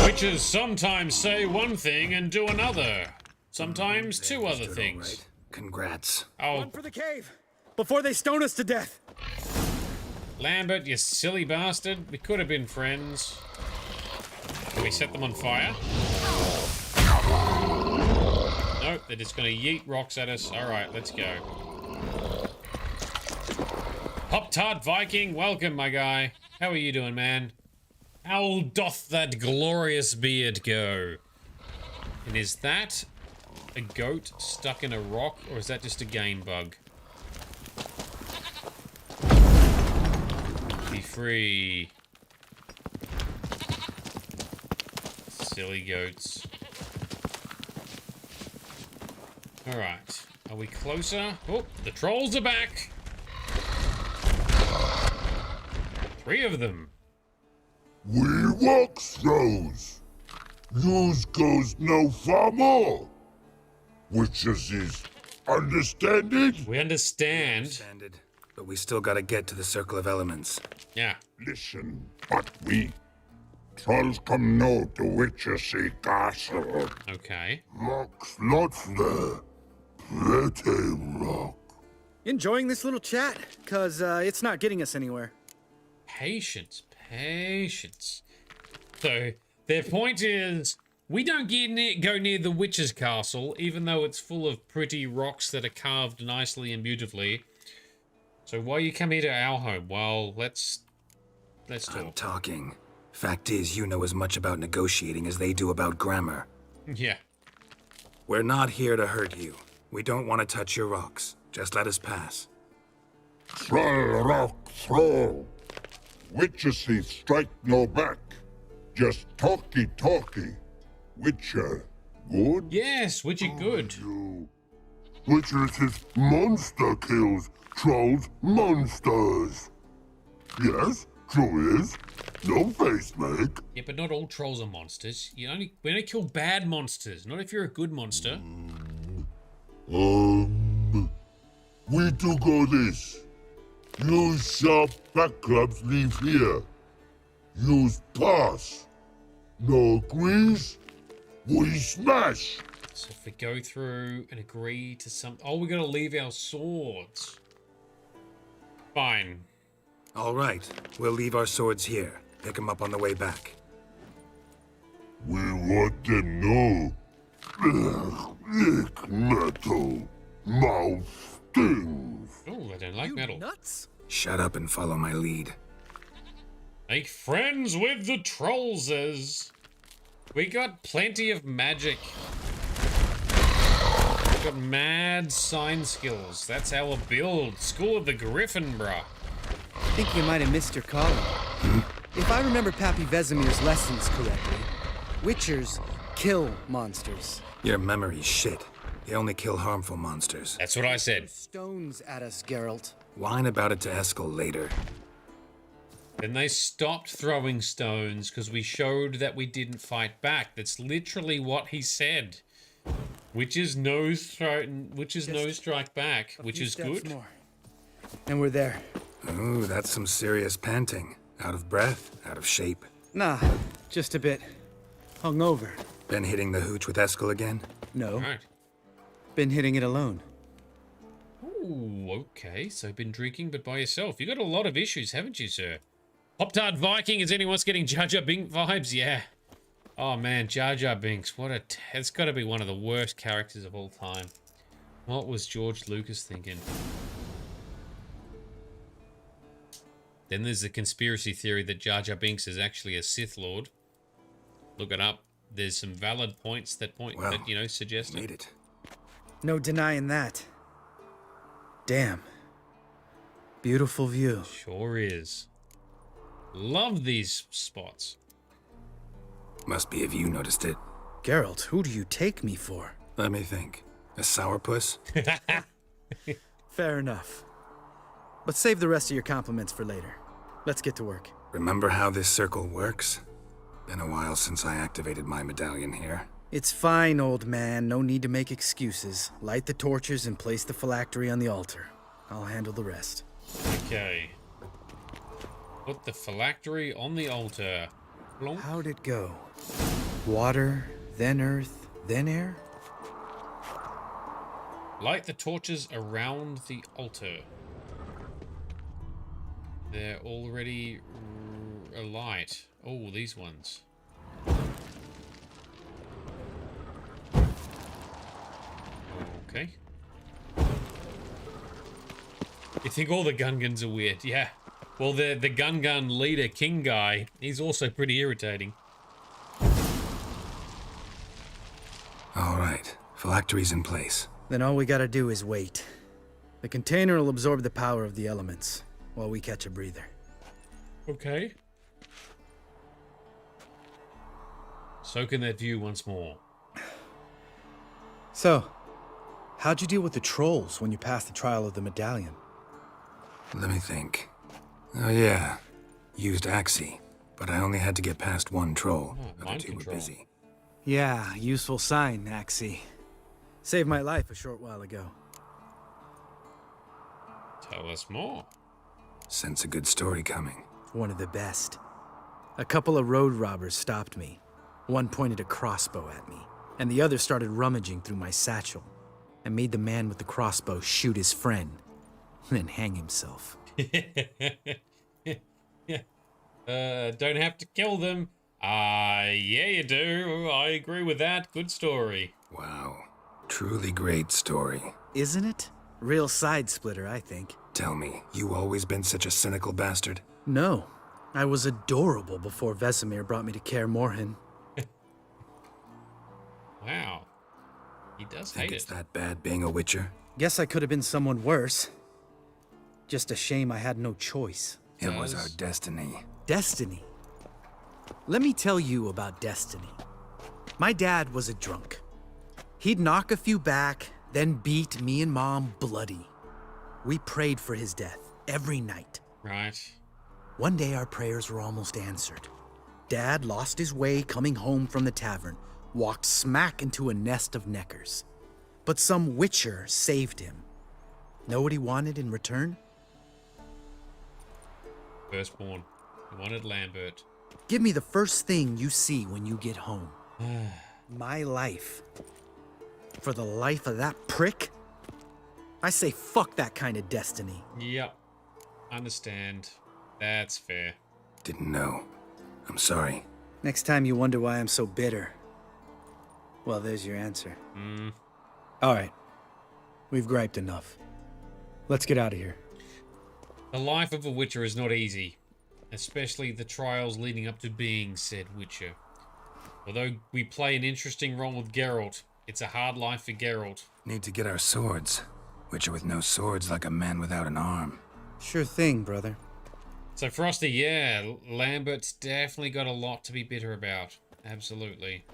Witches sometimes say one thing and do another. Sometimes two other things. Right. Congrats. Oh, Run for the cave! Before they stone us to death! Lambert, you silly bastard. We could have been friends. we set them on fire? Nope, they're just going to yeet rocks at us. All right, let's go. Pop-Tart Viking, welcome, my guy. How are you doing, man? How doth that glorious beard go? And is that a goat stuck in a rock, or is that just a game bug? Be free. Silly goats. Alright. Are we closer? Oh, the trolls are back! 3 of them. We walk throws. Yous goes no far more. Witches is understanded? We understand. Understanded. But we still gotta get to the Circle of Elements. Yeah. Listen, but we trolls come no to Witches castle. Okay. Rocks lots there. Pretty rock. Enjoying this little chat? Cause it's not getting us anywhere. Patience. Patience. So, their point is, we don't go near the witch's castle, even though it's full of pretty rocks that are carved nicely and beautifully. So why you come here to our home? Well, let's talk. I'm talking. Fact is, you know as much about negotiating as they do about grammar. Yeah. We're not here to hurt you. We don't want to touch your rocks. Just let us pass. Troll rock throw. Witches strike no back. Just talky. Witcher good? Yes, Witcher good. Witches is monster kills. Trolls monsters. Yes, true is. No face make. Yeah, but not all trolls are monsters. We only kill bad monsters, not if you're a good monster. We do go this. Use sharp back clubs leave here. Use pass. No agrees, we smash. So if we go through and agree to some... Oh, we're going to leave our swords. Fine. All right. We'll leave our swords here. Pick them up on the way back. We want them know. Lick metal. Mouth stings. Oh, I don't like metal. Nuts? Shut up and follow my lead. Make friends with the trollses. We got plenty of magic. We got mad sign skills. That's our build. School of the Griffin, bruh. I think you might have missed your calling. If I remember Pappy Vesemir's lessons correctly, Witchers kill monsters. Your memory's shit. They only kill harmful monsters. That's what I said. Stones at us, Geralt. Whine about it to Eskel later. Then they stopped throwing stones because we showed that we didn't fight back. That's literally what he said. Which is no strike back, which is good. More. And we're there. Ooh, that's some serious panting. Out of breath, out of shape. Nah, just a bit hungover. Been hitting the hooch with Eskel again? No. Right. Been hitting it alone. Ooh, okay. So been drinking, but by yourself. You got a lot of issues, haven't you, sir? Pop-Tart Viking, is anyone's getting Jar Jar Binks vibes? Yeah. Oh man, Jar Jar Binks. It's got to be one of the worst characters of all time. What was George Lucas thinking? Then there's the conspiracy theory that Jar Jar Binks is actually a Sith Lord. Look it up. There's some valid points that suggest it. Made it. No denying that. Damn. Beautiful view. Sure is. Love these spots. Must be if you noticed it. Geralt, who do you take me for? Let me think. A sourpuss? Fair enough. But save the rest of your compliments for later. Let's get to work. Remember how this circle works? Been a while since I activated my medallion here. It's fine, old man. No need to make excuses. Light the torches and place the phylactery on the altar. I'll handle the rest. Okay. Put the phylactery on the altar. Plonk. How'd it go? Water, then earth, then air? Light the torches around the altar. They're already alight. Oh, these ones. Okay. You think all the Gungans are weird? Yeah. Well, the Gungan leader, King guy, he's also pretty irritating. All right. Phylactery's in place. Then all we gotta do is wait. The container will absorb the power of the elements, while we catch a breather. Okay. Soak in that view once more. So, how'd you deal with the trolls when you passed the trial of the medallion? Let me think. Oh yeah. Used Axie, but I only had to get past one troll. Other two were busy. Yeah, useful sign, Axie. Saved my life a short while ago. Tell us more. Sense a good story coming. One of the best. A couple of road robbers stopped me. One pointed a crossbow at me, and the other started rummaging through my satchel, and made the man with the crossbow shoot his friend, then hang himself. Don't have to kill them. Yeah, you do. I agree with that. Good story. Wow. Truly great story. Isn't it? Real side splitter, I think. Tell me, you always been such a cynical bastard? No. I was adorable before Vesemir brought me to Kaer Morhan. Wow. He does Think hate it's it. that bad being a witcher? Guess I could have been someone worse. Just a shame I had no choice. It was our destiny. Destiny? Let me tell you about destiny. My dad was a drunk. He'd knock a few back, then beat me and Mom bloody. We prayed for his death every night. Right. One day our prayers were almost answered. Dad lost his way coming home from the tavern, walked smack into a nest of neckers. But some witcher saved him. Know what he wanted in return? Firstborn. He wanted Lambert. Give me the first thing you see when you get home. My life. For the life of that prick? I say fuck that kind of destiny. Yep. Understand. That's fair. Didn't know. I'm sorry. Next time you wonder why I'm so bitter, well, there's your answer. All right. We've griped enough. Let's get out of here. The life of a Witcher is not easy, especially the trials leading up to being said Witcher. Although we play an interesting role with Geralt, it's a hard life for Geralt. Need to get our swords. Witcher with no swords like a man without an arm. Sure thing, brother. So Frosty, yeah, Lambert's definitely got a lot to be bitter about. Absolutely.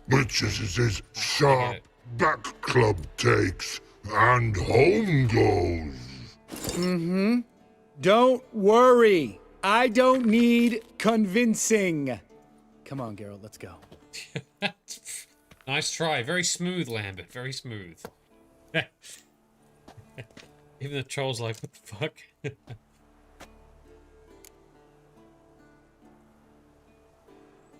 Witches is his sharp back club takes, and home goes. Don't worry. I don't need convincing. Come on, Geralt, let's go. Nice try. Very smooth, Lambert. Very smooth. Even the troll's like, what the fuck?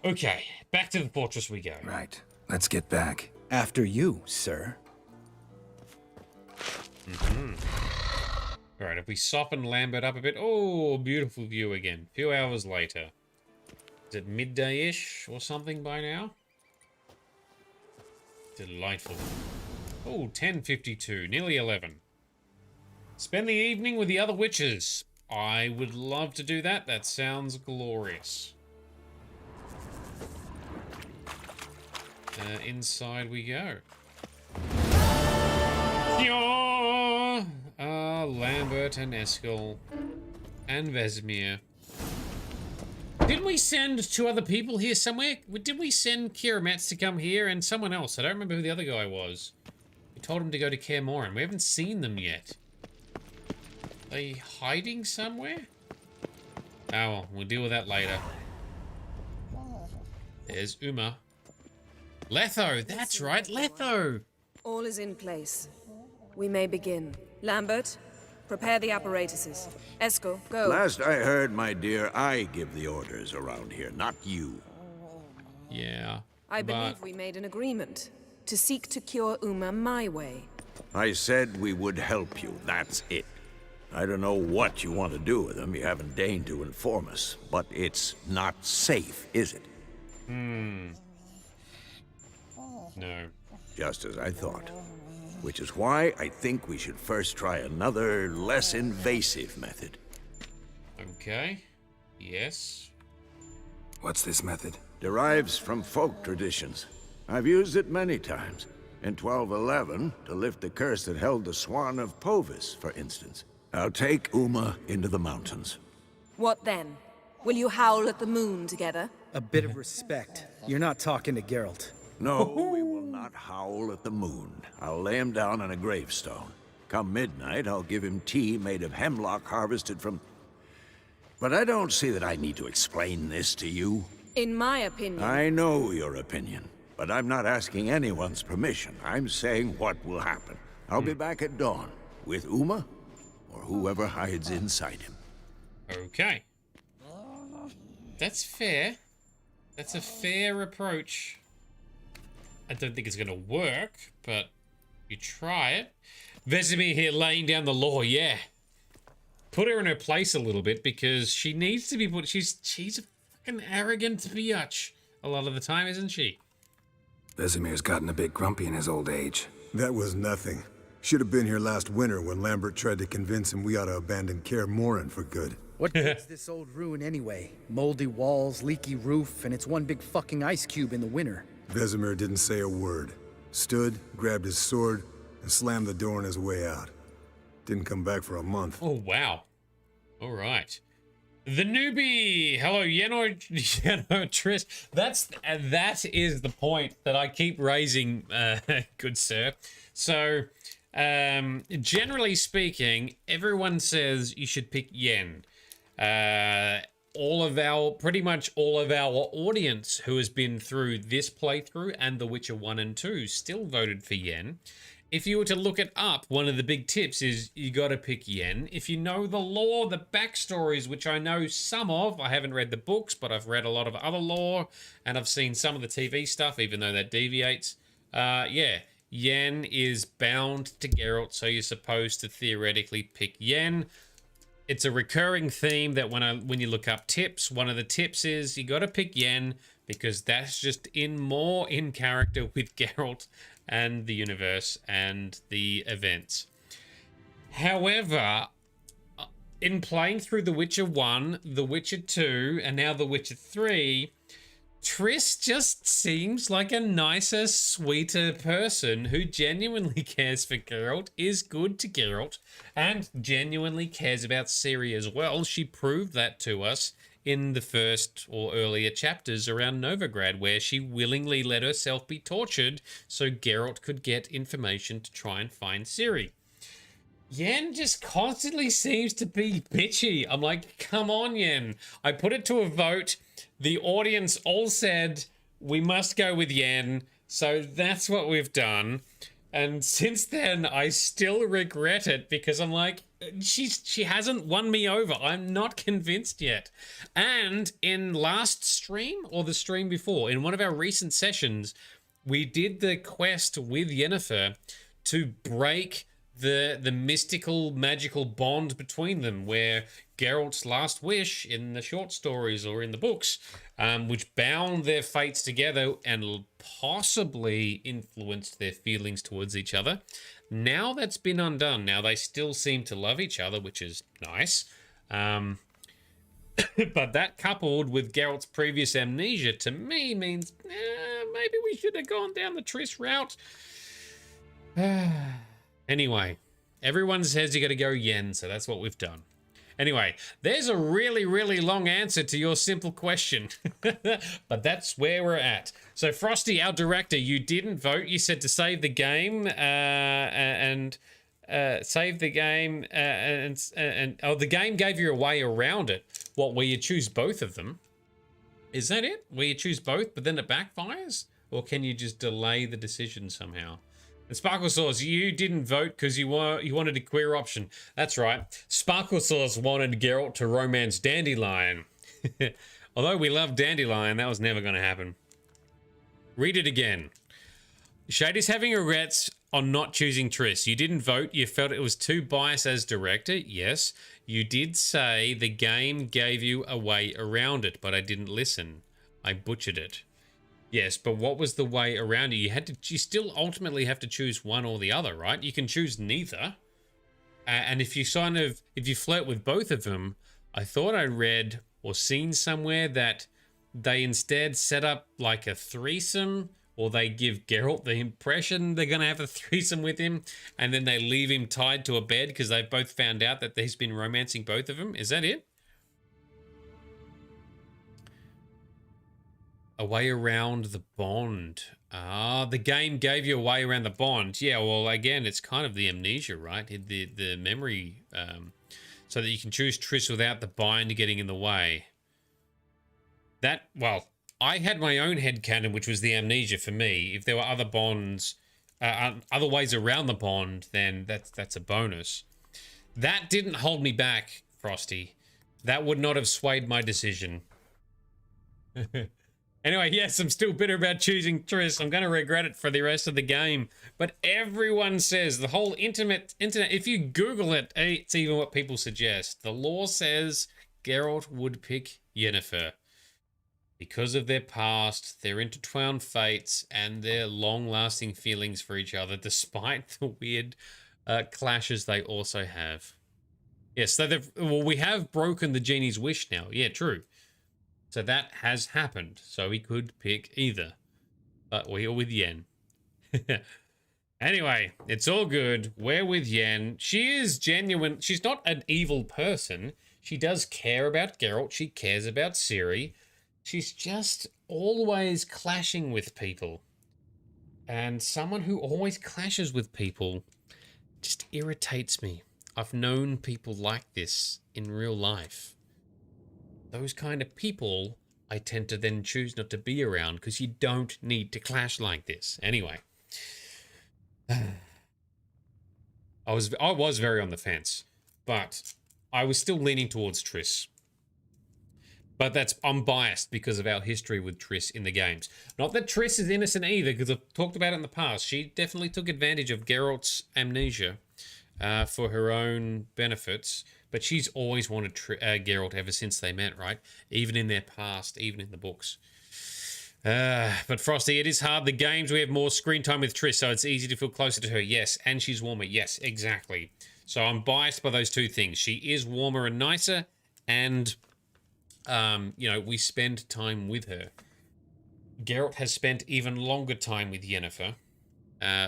Okay, back to the fortress we go. Right. Let's get back. After you, sir. Alright, if we soften Lambert up a bit... Oh, beautiful view again. A few hours later. Is it midday-ish or something by now? Delightful. Oh, 10:52. Nearly 11. Spend the evening with the other witches. I would love to do that. That sounds glorious. Inside we go. Lambert and Eskel and Vesemir. Didn't we send two other people here somewhere? Did we send Kirametz to come here and someone else? I don't remember who the other guy was. We told him to go to Kaer Morhan. We haven't seen them yet. Are they hiding somewhere? Oh well, we'll deal with that later. There's Uma. Letho, that's right, Letho! All is in place. We may begin. Lambert, prepare the apparatuses. Eskel, go. Last I heard, my dear, I give the orders around here, not you. Yeah. I believe we made an agreement to seek to cure Uma my way. I said we would help you, that's it. I don't know what you want to do with them, you haven't deigned to inform us, but it's not safe, is it? No. Just as I thought. which is why I think we should first try another, less invasive method. Okay. Yes. What's this method? Derives from folk traditions. I've used it many times. In 1211, to lift the curse that held the Swan of Povis, for instance. I'll take Uma into the mountains. What then? Will you howl at the moon together? A bit of respect. You're not talking to Geralt. No, we will not howl at the moon. I'll lay him down on a gravestone. Come midnight, I'll give him tea made of hemlock harvested from... But I don't see that I need to explain this to you. In my opinion... I know your opinion, but I'm not asking anyone's permission. I'm saying what will happen. I'll be back at dawn, with Uma, or whoever hides inside him. Okay. That's fair. That's a fair approach. I don't think it's going to work, but you try it. Vesemir here laying down the law, yeah. Put her in her place a little bit because she needs to be put... She's a fucking arrogant biatch a lot of the time, isn't she? Vesemir's gotten a bit grumpy in his old age. That was nothing. Should have been here last winter when Lambert tried to convince him we ought to abandon Kaer Morhan for good. What is this old ruin anyway? Moldy walls, leaky roof, and it's one big fucking ice cube in the winter. Vesemir didn't say a word. Stood, grabbed his sword, and slammed the door on his way out. Didn't come back for a month. Oh, wow. All right. The newbie. Hello, Yeno Tris. That is the point that I keep raising, good sir. So, generally speaking, everyone says you should pick Yen. Pretty much all of our audience who has been through this playthrough and The Witcher 1 and 2 still voted for Yen. If you were to look it up, one of the big tips is you got to pick Yen. If you know the lore, the backstories, which I know some of, I haven't read the books, but I've read a lot of other lore, and I've seen some of the TV stuff, even though that deviates. Yeah, Yen is bound to Geralt, so you're supposed to theoretically pick Yen. It's a recurring theme that when you look up tips, one of the tips is you got to pick Yen because that's just more in character with Geralt and the universe and the events. However, in playing through The Witcher 1, The Witcher 2, and now The Witcher 3, Triss just seems like a nicer, sweeter person who genuinely cares for Geralt, is good to Geralt, and genuinely cares about Ciri as well. She proved that to us in the first or earlier chapters around Novigrad, where she willingly let herself be tortured so Geralt could get information to try and find Ciri. Yen just constantly seems to be bitchy. I'm like, come on, Yen. I put it to a vote. The audience all said we must go with Yen, so that's what we've done. And since then, I still regret it because I'm like, she hasn't won me over. I'm not convinced yet. And in last stream, or the stream before, in one of our recent sessions, we did the quest with Yennefer to break the mystical, magical bond between them, where Geralt's last wish in the short stories or in the books, which bound their fates together and possibly influenced their feelings towards each other. Now that's been undone. Now they still seem to love each other, which is nice. But that coupled with Geralt's previous amnesia, to me, means maybe we should have gone down the Triss route. Anyway, everyone says you got to go Yen, so that's what we've done. Anyway, there's a really, really long answer to your simple question. But that's where we're at. So, Frosty, our director, you didn't vote. You said to save the game save the game and the game gave you a way around it. What, where you choose both of them? Is that it? Where you choose both, but then it backfires? Or can you just delay the decision somehow? And Sparkle Sauce, you didn't vote because you wanted a queer option. That's right. Sparkle Sauce wanted Geralt to romance Dandelion. Although we love Dandelion, that was never going to happen. Read it again. Shady's having regrets on not choosing Triss. You didn't vote. You felt it was too biased as director. Yes. You did say the game gave you a way around it, but I didn't listen. I butchered it. Yes, but what was the way around it? You still ultimately have to choose one or the other, right? You can choose neither. And if you flirt with both of them, I thought I read or seen somewhere that they instead set up like a threesome, or they give Geralt the impression they're going to have a threesome with him, and then they leave him tied to a bed because they've both found out that he's been romancing both of them. Is that it? A way around the bond. Ah, the game gave you a way around the bond. Yeah, well, again, it's kind of the amnesia, right? The memory, so that you can choose Triss without the bind getting in the way. Well, I had my own headcanon, which was the amnesia for me. If there were other bonds, other ways around the bond, then that's a bonus. That didn't hold me back, Frosty. That would not have swayed my decision. Anyway, yes, I'm still bitter about choosing Triss. I'm going to regret it for the rest of the game. But everyone says, the whole internet, if you Google it, it's even what people suggest. The lore says Geralt would pick Yennefer because of their past, their intertwined fates, and their long-lasting feelings for each other, despite the weird clashes they also have. Yes, so we have broken the genie's wish now. Yeah, true. So that has happened. So he could pick either. But we're with Yen. Anyway, it's all good. We're with Yen. She is genuine. She's not an evil person. She does care about Geralt. She cares about Ciri. She's just always clashing with people. And someone who always clashes with people just irritates me. I've known people like this in real life. Those kind of people I tend to then choose not to be around because you don't need to clash like this. Anyway. I was very on the fence, but I was still leaning towards Triss. But I'm biased because of our history with Triss in the games. Not that Triss is innocent either, because I've talked about it in the past. She definitely took advantage of Geralt's amnesia for her own benefits. But she's always wanted Geralt ever since they met, right? Even in their past, even in the books. But Frosty, it is hard. The games, we have more screen time with Triss, so it's easy to feel closer to her. Yes, and she's warmer. Yes, exactly. So I'm biased by those two things. She is warmer and nicer, and, you know, we spend time with her. Geralt has spent even longer time with Yennefer,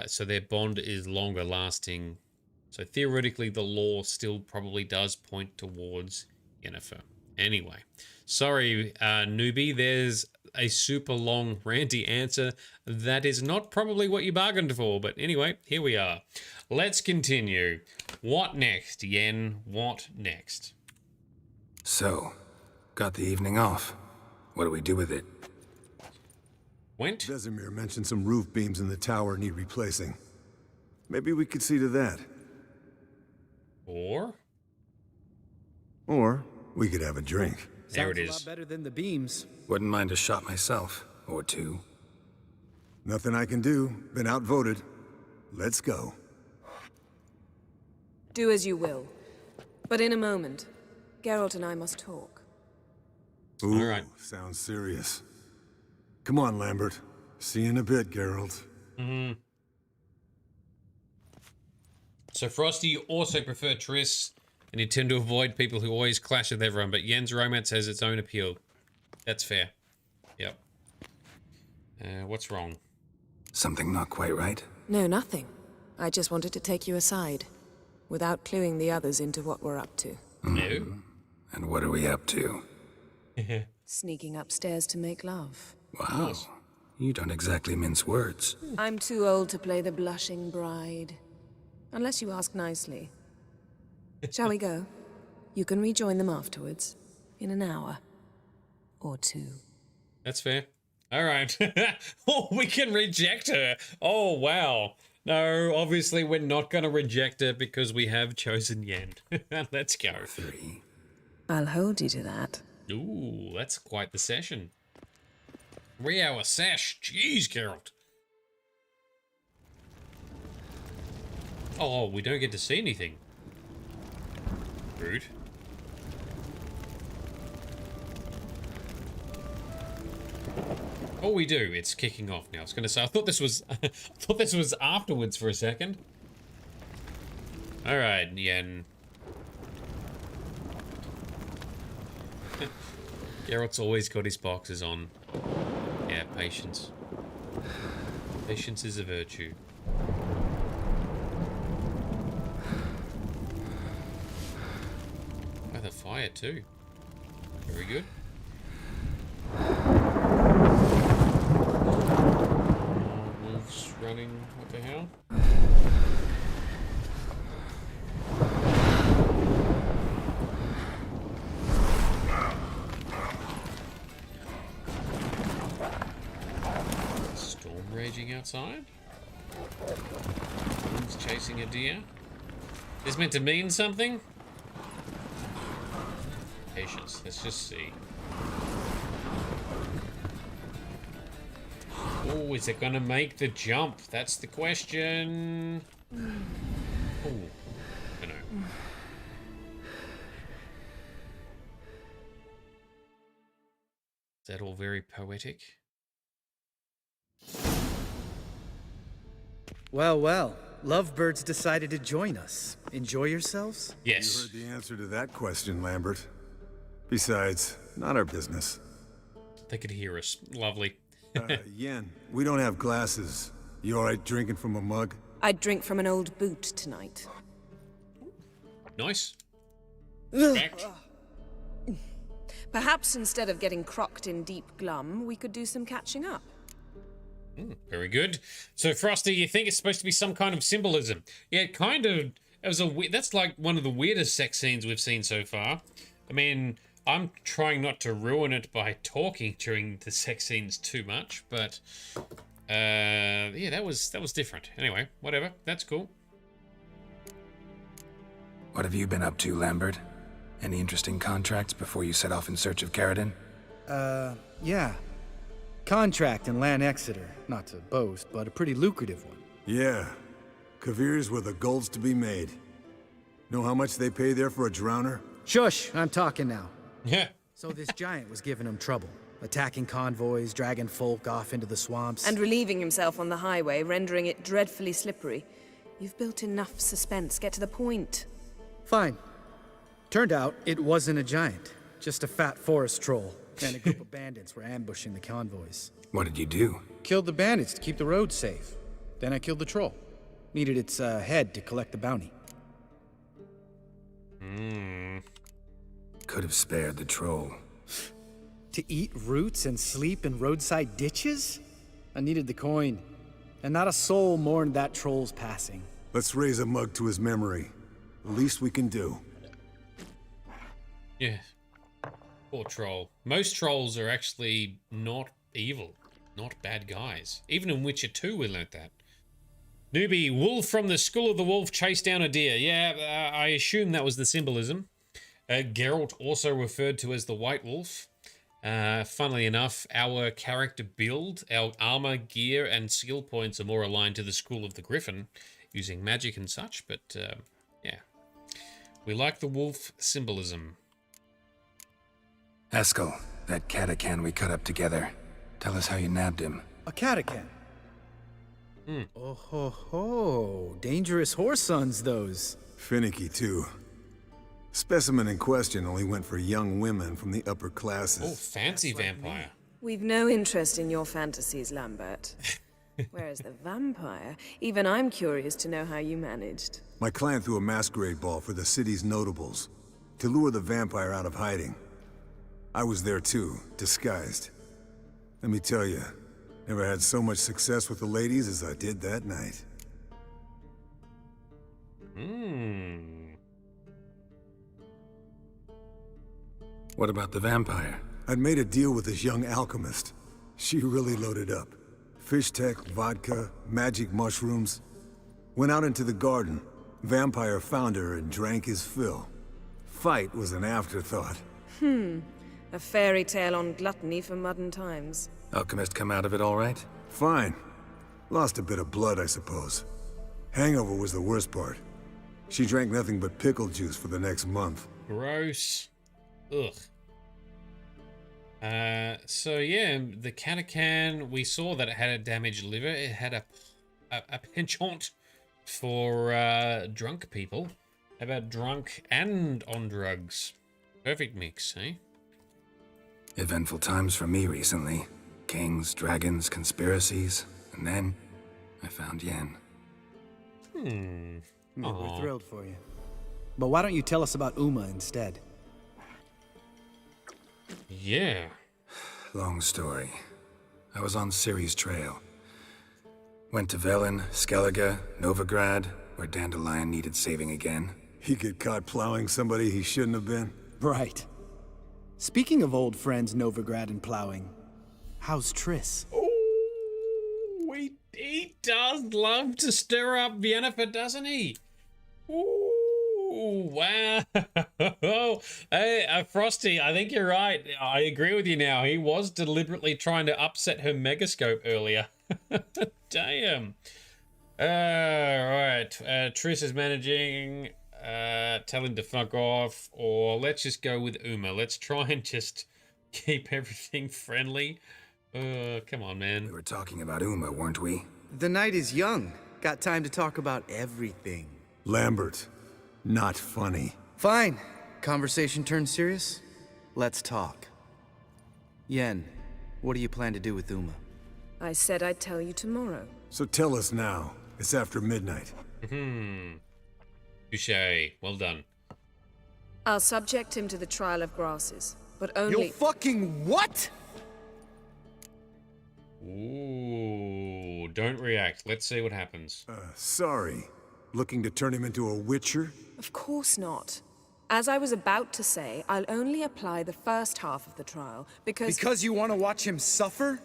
so their bond is longer lasting. So theoretically, the lore still probably does point towards Yennefer. Anyway, sorry, newbie, there's a super long, ranty answer. That is not probably what you bargained for, but anyway, here we are. Let's continue. What next, Yen? What next? So, got the evening off. What do we do with it? Went? Vesemir mentioned some roof beams in the tower need replacing. Maybe we could see to that. Or we could have a drink. There it Sounds is. a lot better than the beams. Wouldn't mind a shot myself, or two. Nothing I can do. Been outvoted. Let's go. Do as you will. But in a moment, Geralt and I must talk. Ooh, all right. Sounds serious. Come on, Lambert. See you in a bit, Geralt. Mm-hmm. So Frosty, you also prefer Triss, and you tend to avoid people who always clash with everyone, but Yen's romance has its own appeal. That's fair. Yep. What's wrong? Something not quite right? No, nothing. I just wanted to take you aside, without cluing the others into what we're up to. No. And what are we up to? Sneaking upstairs to make love. Wow. You don't exactly mince words. I'm too old to play the blushing bride. Unless you ask nicely. Shall we go? You can rejoin them afterwards. In an hour. Or two. That's fair. All right. Oh, we can reject her. Oh, wow. No, obviously we're not going to reject her because we have chosen Yen. Let's go. 3. I'll hold you to that. Ooh, that's quite the session. 3-hour sesh. Jeez, Geralt. Oh, we don't get to see anything. Rude. Oh, we do. It's kicking off now. I was going to say, I thought this was, I thought this was afterwards for a second. All right, Yen. Geralt's always got his boxes on. Yeah, patience. Patience is a virtue. Oh, the fire too. Very good. Wolves running. What the hell? Storm raging outside. Wolves chasing a deer. This meant to mean something? Patience. Let's just see. Oh, is it gonna make the jump? That's the question. Oh, I know. Is that all very poetic? Well, well. Lovebirds decided to join us. Enjoy yourselves? Yes. You heard the answer to that question, Lambert. Besides, not our business. They could hear us. Lovely. Yen, we don't have glasses. You alright drinking from a mug? I'd drink from an old boot tonight. Nice. Respect. Perhaps instead of getting crocked in deep glum, we could do some catching up. Very good. So, Frosty, you think it's supposed to be some kind of symbolism? Yeah, it kind of. It was that's like one of the weirdest sex scenes we've seen so far. I mean, I'm trying not to ruin it by talking during the sex scenes too much, but yeah, that was different. Anyway, whatever. That's cool. What have you been up to, Lambert? Any interesting contracts before you set off in search of Caradon? Yeah. Contract in Lan Exeter. Not to boast, but a pretty lucrative one. Yeah. Kavir's where the gold's to be made. Know how much they pay there for a drowner? Shush! I'm talking now. Yeah. So this giant was giving him trouble. Attacking convoys, dragging folk off into the swamps. And relieving himself on the highway, rendering it dreadfully slippery. You've built enough suspense. Get to the point. Fine. Turned out it wasn't a giant. Just a fat forest troll. And a group of bandits were ambushing the convoys. What did you do? Killed the bandits to keep the roads safe. Then I killed the troll. Needed its head to collect the bounty. Could have spared the troll. To eat roots and sleep in roadside ditches? I needed the coin. And not a soul mourned that troll's passing. Let's raise a mug to his memory. The least we can do. Yeah. Poor troll. Most trolls are actually not evil. Not bad guys. Even in Witcher 2 we learnt that. Newbie, wolf from the School of the Wolf chased down a deer. Yeah, I assume that was the symbolism. Geralt, also referred to as the White Wolf. Funnily enough, our character build, our armor, gear, and skill points are more aligned to the School of the Griffin, using magic and such, but yeah. We like the wolf symbolism. Eskel, that catacan we cut up together. Tell us how you nabbed him. A catacan? Oh ho ho. Dangerous horse sons, those. Finicky, too. Specimen in question only went for young women from the upper Oh, classes. fancy vampire. We've no interest in your fantasies, Lambert. Whereas the vampire, even I'm curious to know how you managed. My client threw a masquerade ball for the city's notables to lure the vampire out of hiding. I was there too, disguised. Let me tell you, never had so much success with the ladies as I did that night. What about the vampire? I'd made a deal with this young alchemist. She really loaded up. Fish tech, vodka, magic mushrooms. Went out into the garden. Vampire found her and drank his fill. Fight was an afterthought. A fairy tale on gluttony for modern times. Alchemist come out of it all right? Fine. Lost a bit of blood, I suppose. Hangover was the worst part. She drank nothing but pickle juice for the next month. Gross. Ugh. So yeah, the Catacan, we saw that it had a damaged liver. It had a penchant for drunk people. How about drunk and on drugs? Perfect mix, eh? Eventful times for me recently. Kings, dragons, conspiracies, and then I found Yen. We're thrilled for you. But why don't you tell us about Uma instead? Yeah. Long story. I was on Ciri's trail. Went to Velen, Skellige, Novigrad, where Dandelion needed saving again. He get caught plowing somebody he shouldn't have been? Right. Speaking of old friends Novigrad and plowing, how's Triss? Oh, he does love to stir up Yennefer, doesn't he? Ooh, wow. Hey, Frosty, I think you're right. I agree with you now. He was deliberately trying to upset her megascope earlier. Damn. Right. Triss is managing. Tell him to fuck off. Or let's just go with Uma. Let's try and just keep everything friendly. Come on, man. We were talking about Uma, weren't we? The night is young. Got time to talk about everything. Lambert, not funny. Fine. Conversation turned serious? Let's talk. Yen, what do you plan to do with Uma? I said I'd tell you tomorrow. So tell us now. It's after midnight. Touché. Well done. I'll subject him to the trial of grasses, but only— You'll fucking what? Ooh, don't react. Let's see what happens. Sorry. Looking to turn him into a witcher? Of course not. As I was about to say, I'll only apply the first half of the trial, because— Because you want to watch him suffer?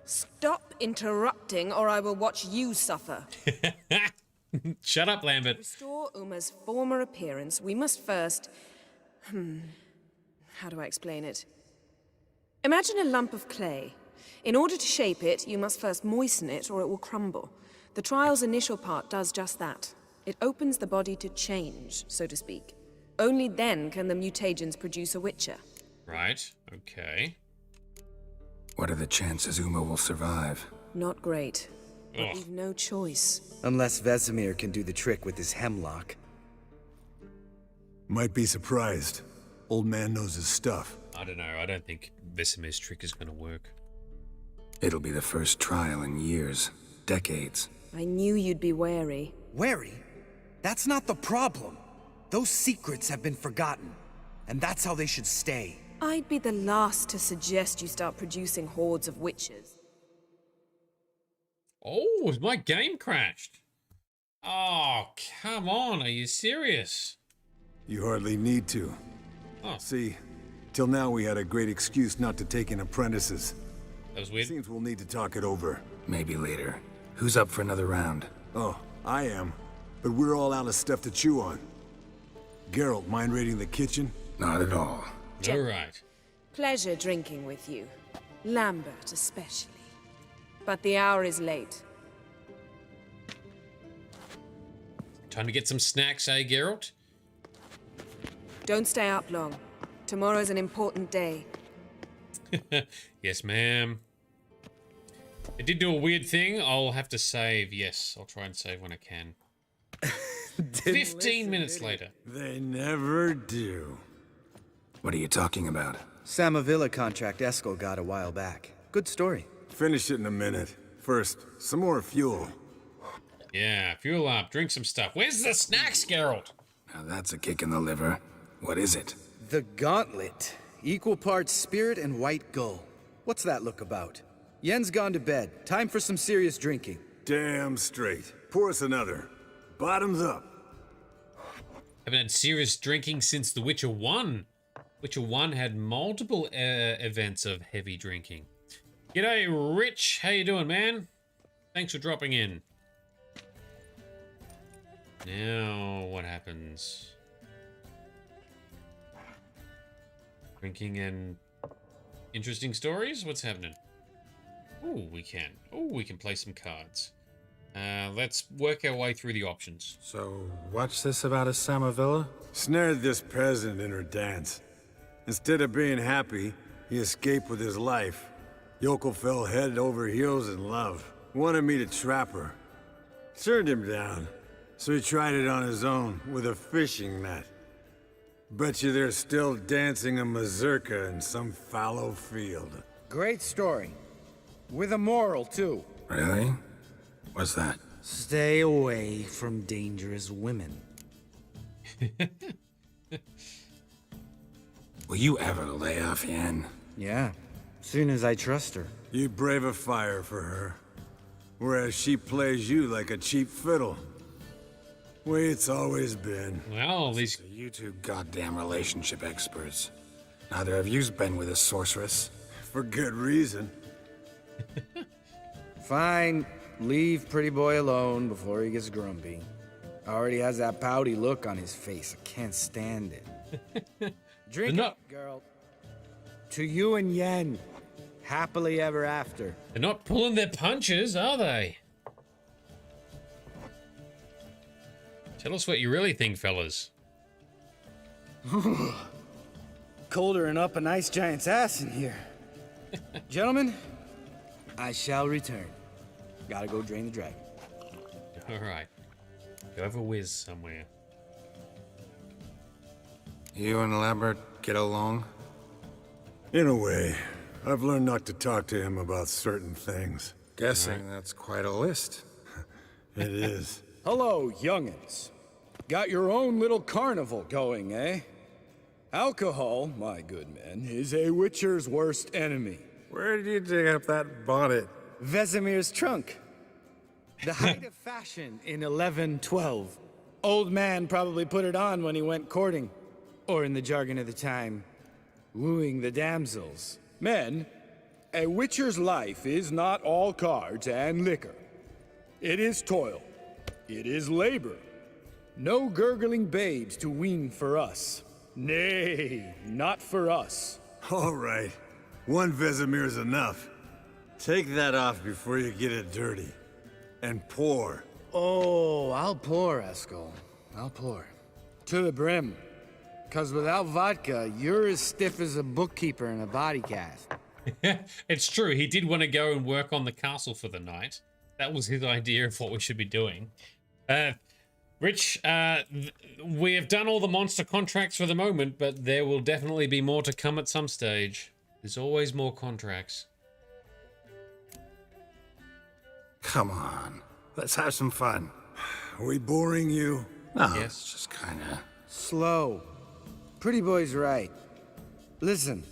Stop interrupting, or I will watch you suffer. Shut up, Lambert. To restore Uma's former appearance, we must first— how do I explain it? Imagine a lump of clay. In order to shape it, you must first moisten it, or it will crumble. The trial's initial part does just that. It opens the body to change, so to speak. Only then can the mutagens produce a witcher. Right, okay. What are the chances Uma will survive? Not great. But we've no choice. Unless Vesemir can do the trick with his hemlock. Might be surprised. Old man knows his stuff. I don't know. I don't think Vesemir's trick is going to work. It'll be the first trial in years. Decades. I knew you'd be wary. Wary? That's not the problem. Those secrets have been forgotten. And that's how they should stay. I'd be the last to suggest you start producing hordes of witches. Oh, my game crashed. Oh, come on. Are you serious? You hardly need to. Oh. See, till now we had a great excuse not to take in apprentices. That was weird. Seems we'll need to talk it over. Maybe later. Who's up for another round? Oh, I am. But we're all out of stuff to chew on. Geralt, mind raiding the kitchen? Not at all. All right. Pleasure drinking with you. Lambert especially. But the hour is late. Time to get some snacks, eh, Geralt? Don't stay up long. Tomorrow's an important day. Yes, ma'am. It did do a weird thing. I'll have to save. Yes, I'll try and save when I can. 15 minutes later. They never do. What are you talking about? Samavilla contract Eskel got a while back. Good story. Finish it in a minute. First, some more fuel. Yeah, fuel up. Drink some stuff. Where's the snacks, Geralt? Now that's a kick in the liver. What is it? The Gauntlet. Equal parts spirit and white gull. What's that look about? Yen's gone to bed. Time for some serious drinking. Damn straight. Pour us another. Bottoms up. Haven't had serious drinking since The Witcher 1. Witcher 1 had multiple events of heavy drinking. G'day, Rich. How you doing, man? Thanks for dropping in. Now, what happens? Drinking and interesting stories? What's happening? Oh, we can. Oh, we can play some cards. Let's work our way through the options. So, what's this about a Samavilla? Snared this peasant in her dance. Instead of being happy, He escaped with his life. Yokel fell head over heels in love. Wanted me to trap her. Turned him down. So he tried it on his own, with a fishing net. Bet you they're still dancing a mazurka in some fallow field. Great story. With a moral, too. Really? What's that? Stay away from dangerous women. Will you ever lay off Yen? Yeah, soon as I trust her. You brave a fire for her. Whereas she plays you like a cheap fiddle. Way it's always been. Well, these... So you two goddamn relationship experts. Neither of you's been with a sorceress. For good reason. Fine. Leave pretty boy alone before he gets grumpy. Already has that pouty look on his face. I can't stand it. Drink up, girl. To you and Yen. Happily ever after. They're not pulling their punches, are they? Tell us what you really think, fellas. Colder than up a nice giant's ass in here. Gentlemen, I shall return. Gotta go drain the dragon. Alright. Go have a whiz somewhere. You and Lambert get along? In a way. I've learned not to talk to him about certain things. Guessing that's quite a list. It is. Hello, young'uns. Got your own little carnival going, eh? Alcohol, my good men, is a witcher's worst enemy. Where did you dig up that bonnet? Vesemir's trunk. The height of fashion in 1112. Old man probably put it on when he went courting. Or in the jargon of the time, wooing the damsels. Men, a witcher's life is not all cards and liquor. It is toil. It is labor. No gurgling babes to wean for us. Nay, not for us. All right. One Vesemir's enough. Take that off before you get it dirty. And pour. Oh, I'll pour, Eskel. I'll pour. To the brim. 'Cause without vodka, you're as stiff as a bookkeeper in a body cast. It's true, he did want to go and work on the castle for the night. That was his idea of what we should be doing. Rich, we have done all the monster contracts for the moment, but there will definitely be more to come at some stage. There's always more contracts. Come on. Let's have some fun. Are we boring you? No, yes. It's just kinda... Slow. Pretty boy's right. Listen,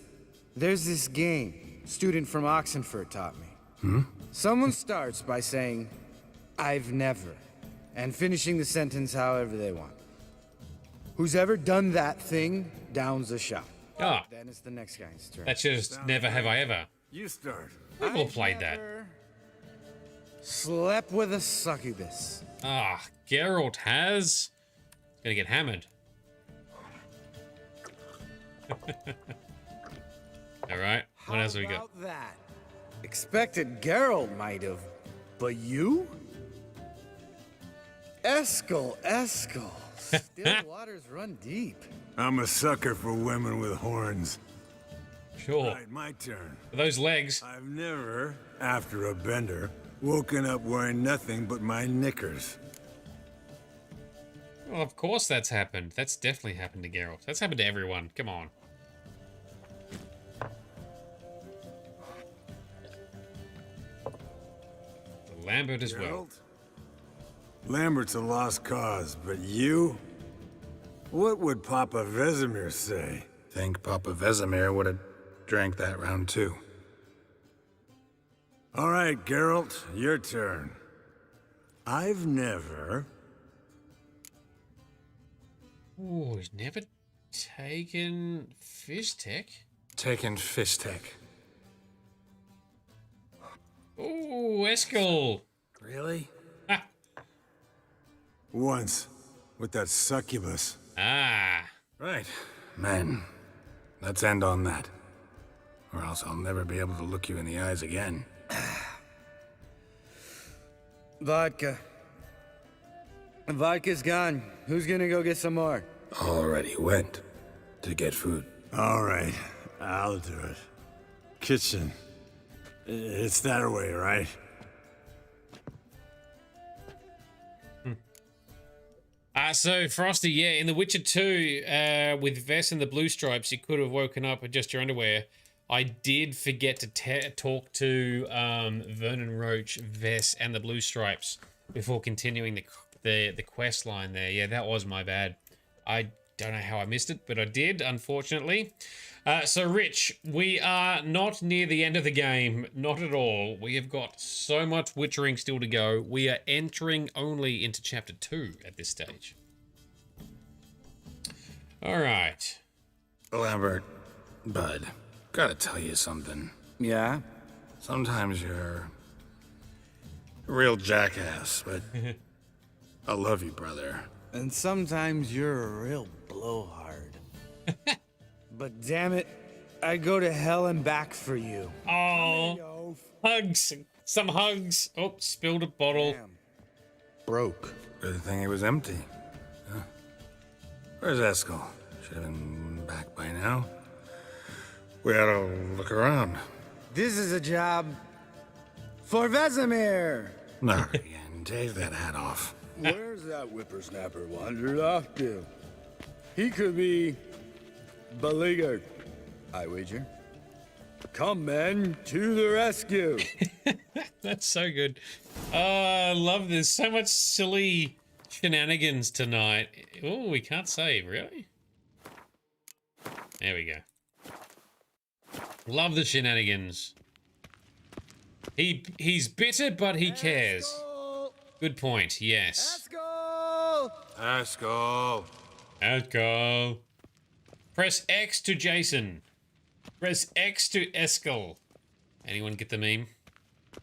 there's this game student from Oxenford taught me. Someone starts by saying, I've never, and finishing the sentence however they want. Who's ever done that thing downs a shot. Ah. Then it's the next guy's turn. That's just never have I ever. You start. We've all played that. Slept with a succubus. Ah, Geralt has. He's gonna get hammered. Alright, what else have we got? How about that? Expected Geralt might have, but you? Eskel. Still waters run deep. I'm a sucker for women with horns. Sure. Right, my turn. For those legs. I've never, after a bender, woken up wearing nothing but my knickers. Well, of course that's happened. That's definitely happened to Geralt. That's happened to everyone. Come on. Lambert as well. Lambert's a lost cause, but you? What would Papa Vesemir say? Think Papa Vesemir would have drank that round too. All right, Geralt, your turn. I've never... Ooh, he's never taken fish tech? Taken fish tech. Ooh, Eskel. Really? Ah. Once, with that succubus. Ah. Right. Men, let's end on that. Or else I'll never be able to look you in the eyes again. Vodka. Vodka's gone. Who's gonna go get some more? Already went to get food. All right, I'll do it. kitchen. It's that way, right? So Frosty, yeah, in The Witcher 2, with Vess and the blue stripes, you could have woken up with just your underwear. I did forget to talk to Vernon Roach, Vess, and the blue stripes before continuing the quest line there. Yeah, that was my bad. I don't know how I missed it, but I did, unfortunately. So, Rich, we are not near the end of the game. Not at all. We have got so much witchering still to go. We are entering only into Chapter 2 at this stage. All right. Lambert, bud, gotta tell you something. Yeah? Sometimes you're a real jackass, but I love you, brother. And sometimes you're a real blowhard. But damn it, I go to hell and back for you. Oh, hugs. Some hugs. Oh, spilled a bottle. Damn. Broke. Good thing it was empty. Huh? Where's Eskel? Should have been back by now. We ought to look around. This is a job for Vesemir. No, again, take that hat off. Where's that whippersnapper wandered off to? He could be beleaguered, I wager. Come, men, to the rescue. That's so good. I love this. So much silly shenanigans tonight. Oh, we can't save, really? There we go. Love the shenanigans. He's bitter, but he cares. Good point, yes. Eskel! Eskel! Press X to Jason. Press X to Eskel. Anyone get the meme?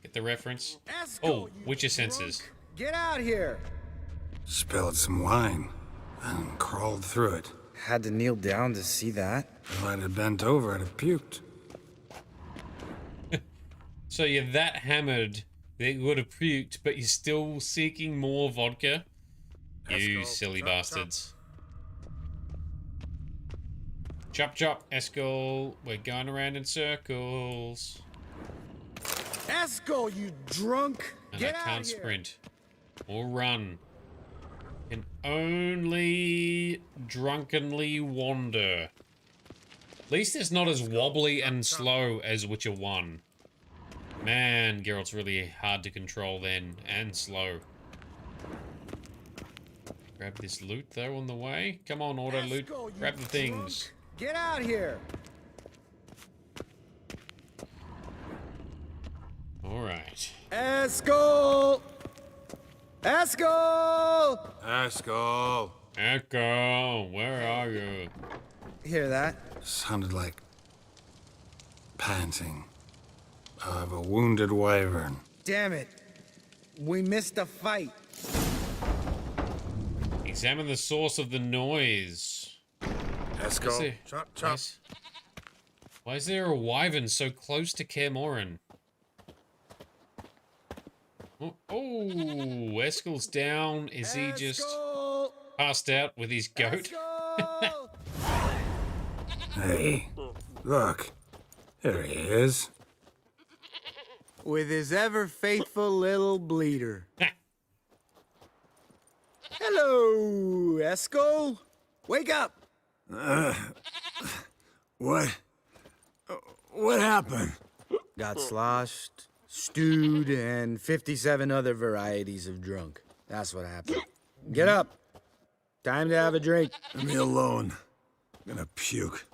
Get the reference? Oh, Witcher senses. Get out here! Spilled some wine and crawled through it. Had to kneel down to see that. If I'd have bent over, I'd have puked. So you're that hammered that you would have puked, but you're still seeking more vodka? You silly bastards. Chop chop, Eskel. We're going around in circles. Eskel, you drunk! And I can't sprint or run. Can only drunkenly wander. At least it's not as wobbly and slow as Witcher 1. Man, Geralt's really hard to control then, and slow. Grab this loot though on the way. Come on, auto loot. Grab the things. Get out here! Alright. Eskel! Eskel! Eskel! Eskel, where are you? Hear that? Sounded like panting of a wounded wyvern. Damn it. We missed a fight. Examine the source of the noise. Eskel, chop, chop. Why is there a wyvern so close to Kaer Morhan? Oh, Eskel's down. Is he just passed out with his goat? Hey, look. There he is. With his ever faithful little bleeder. Hello, Eskel. Wake up. What happened? Got sloshed, stewed, and 57 other varieties of drunk. That's what happened. Get up. Time to have a drink. Leave me alone. I'm gonna puke.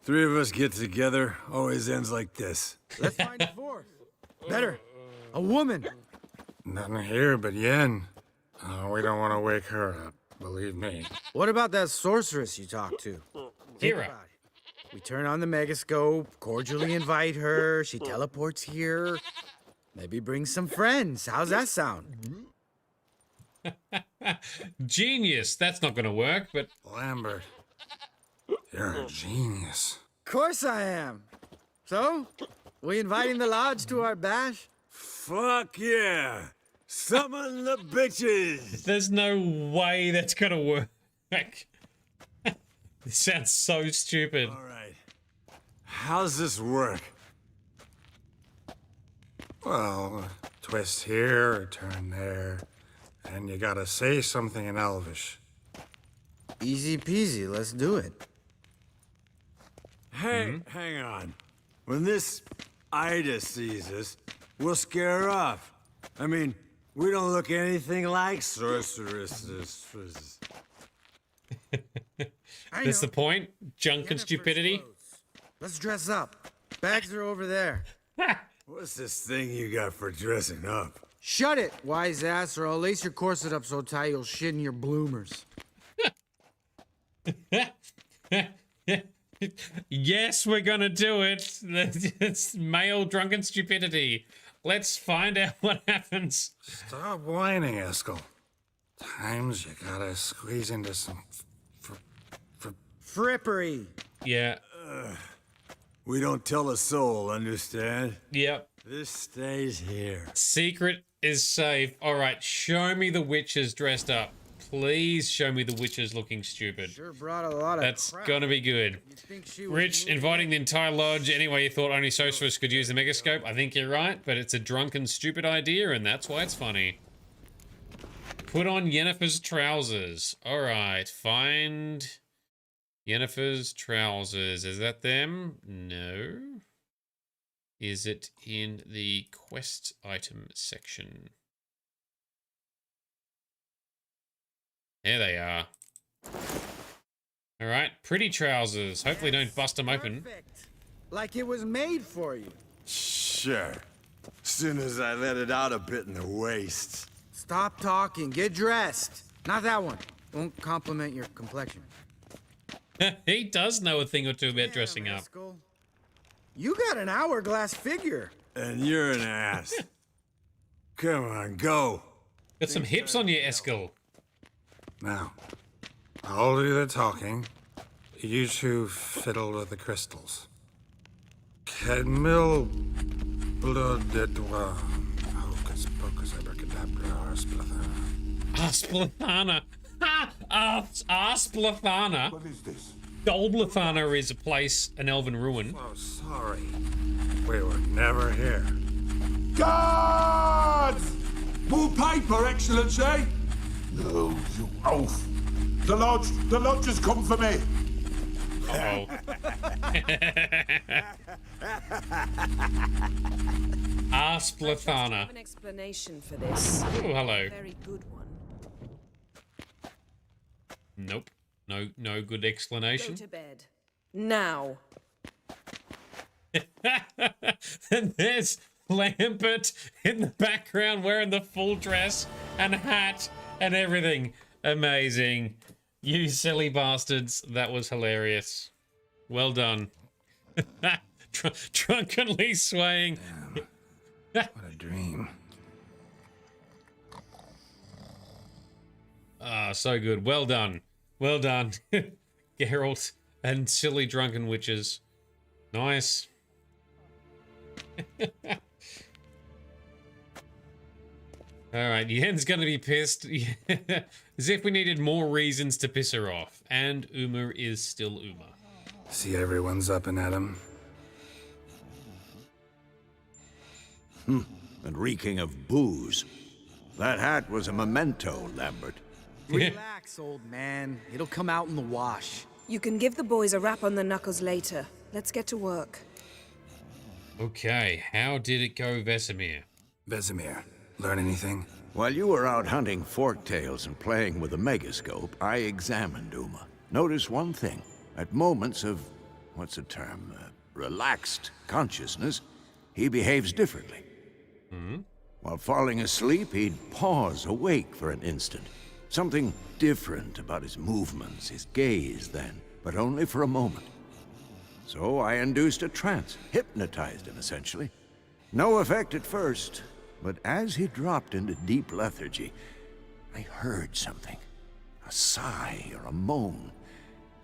Three of us get together, always ends like this. Let's find a fourth. Better. A woman. Nothing here but Yen. We don't want to wake her up, believe me. What about that sorceress you talked to? Think about it. We turn on the megascope, cordially invite her, she teleports here. Maybe bring some friends. How's that sound? Genius. That's not going to work, but... Lambert, you're a genius. Of course I am. So, we inviting the lodge to our bash? Fuck yeah! Summon the bitches! There's no way that's going to work. This sounds so stupid. All right. How's this work? Well, twist here or turn there, and you gotta say something in Elvish. Easy peasy, let's do it. Hey, hang on. When this Ida sees us, we'll scare her off. I mean, we don't look anything like sorceresses. That's the point? Junk and stupidity? Let's dress up. Bags are over there. What's this thing you got for dressing up? Shut it, wise ass, or I'll lace your corset up so tight you'll shit in your bloomers. Yes, we're gonna do it. It's male drunken stupidity. Let's find out what happens. Stop whining, Eskel. Times you gotta squeeze into some frippery. Yeah. We don't tell a soul, understand? Yep. This stays here. Secret is safe. All right, show me the witches dressed up. Please show me the witches looking stupid. Sure brought a lot of That's crap. gonna be good. Think she was Rich, inviting the entire lodge anyway you thought only sorcerers could use the megascope. I think you're right, but it's a drunken stupid idea and that's why it's funny. Put on Yennefer's trousers. Alright, find Yennefer's trousers. Is that them? No. Is it in the quest item section? There they are. Alright, pretty trousers. Hopefully don't bust them open. Like it was made for you. Sure. Soon as I let it out a bit in the waist. Stop talking, get dressed. Not that one. Won't compliment your complexion. He does know a thing or two about dressing up. You got an hourglass figure. And you're an ass. Come on, go. Got some hips on you, Eskel. Now, I'll do the talking. You two fiddle with the crystals. Cadmil blood de doigt. Hocus pocus abracadabra Asplathana. arsplatha. Asplathana. What is this? Dolblathana is a place, an elven ruin. Oh, sorry. We were never here. Guards! More paper, Excellency! No, you oaf. The lodge has come for me. Uh-oh. Asplathana. I have an explanation for this. Oh, hello. A very good one. Nope. No good explanation. Go to bed. Now. And there's Lambert in the background wearing the full dress and hat and everything. Amazing. You silly bastards. That was hilarious. Well done. Drunkenly swaying. What a dream. Ah, so good. Well done. Well done. Geralt and silly drunken witches. Nice. Alright, Yen's gonna be pissed. As if we needed more reasons to piss her off. And Uma is still Uma. See everyone's up and at 'em. And reeking of booze. That hat was a memento, Lambert. Relax, old man. It'll come out in the wash. You can give the boys a rap on the knuckles later. Let's get to work. Okay, how did it go, Vesemir? Vesemir, learn anything? While you were out hunting forktails and playing with a megascope, I examined Uma. Notice one thing. At moments of, what's the term, relaxed consciousness, he behaves differently. While falling asleep, he'd pause awake for an instant. Something different about his movements, his gaze then, but only for a moment. So I induced a trance, hypnotized him essentially. No effect at first, but as he dropped into deep lethargy, I heard something. A sigh or a moan,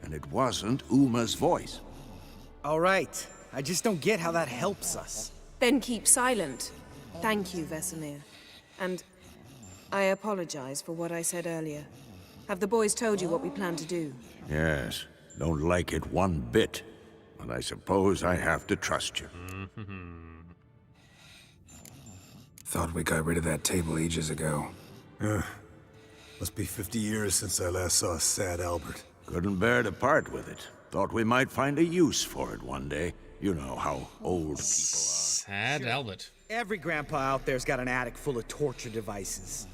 and it wasn't Uma's voice. All right. I just don't get how that helps us. Then keep silent. Thank you, Vesemir. And I apologize for what I said earlier. Have the boys told you what we plan to do? Yes, don't like it one bit, but I suppose I have to trust you. Thought we got rid of that table ages ago. Must be 50 years since I last saw sad Albert. Couldn't bear to part with it. Thought we might find a use for it one day. You know how old people are. Sad Albert. Every grandpa out there's got an attic full of torture devices.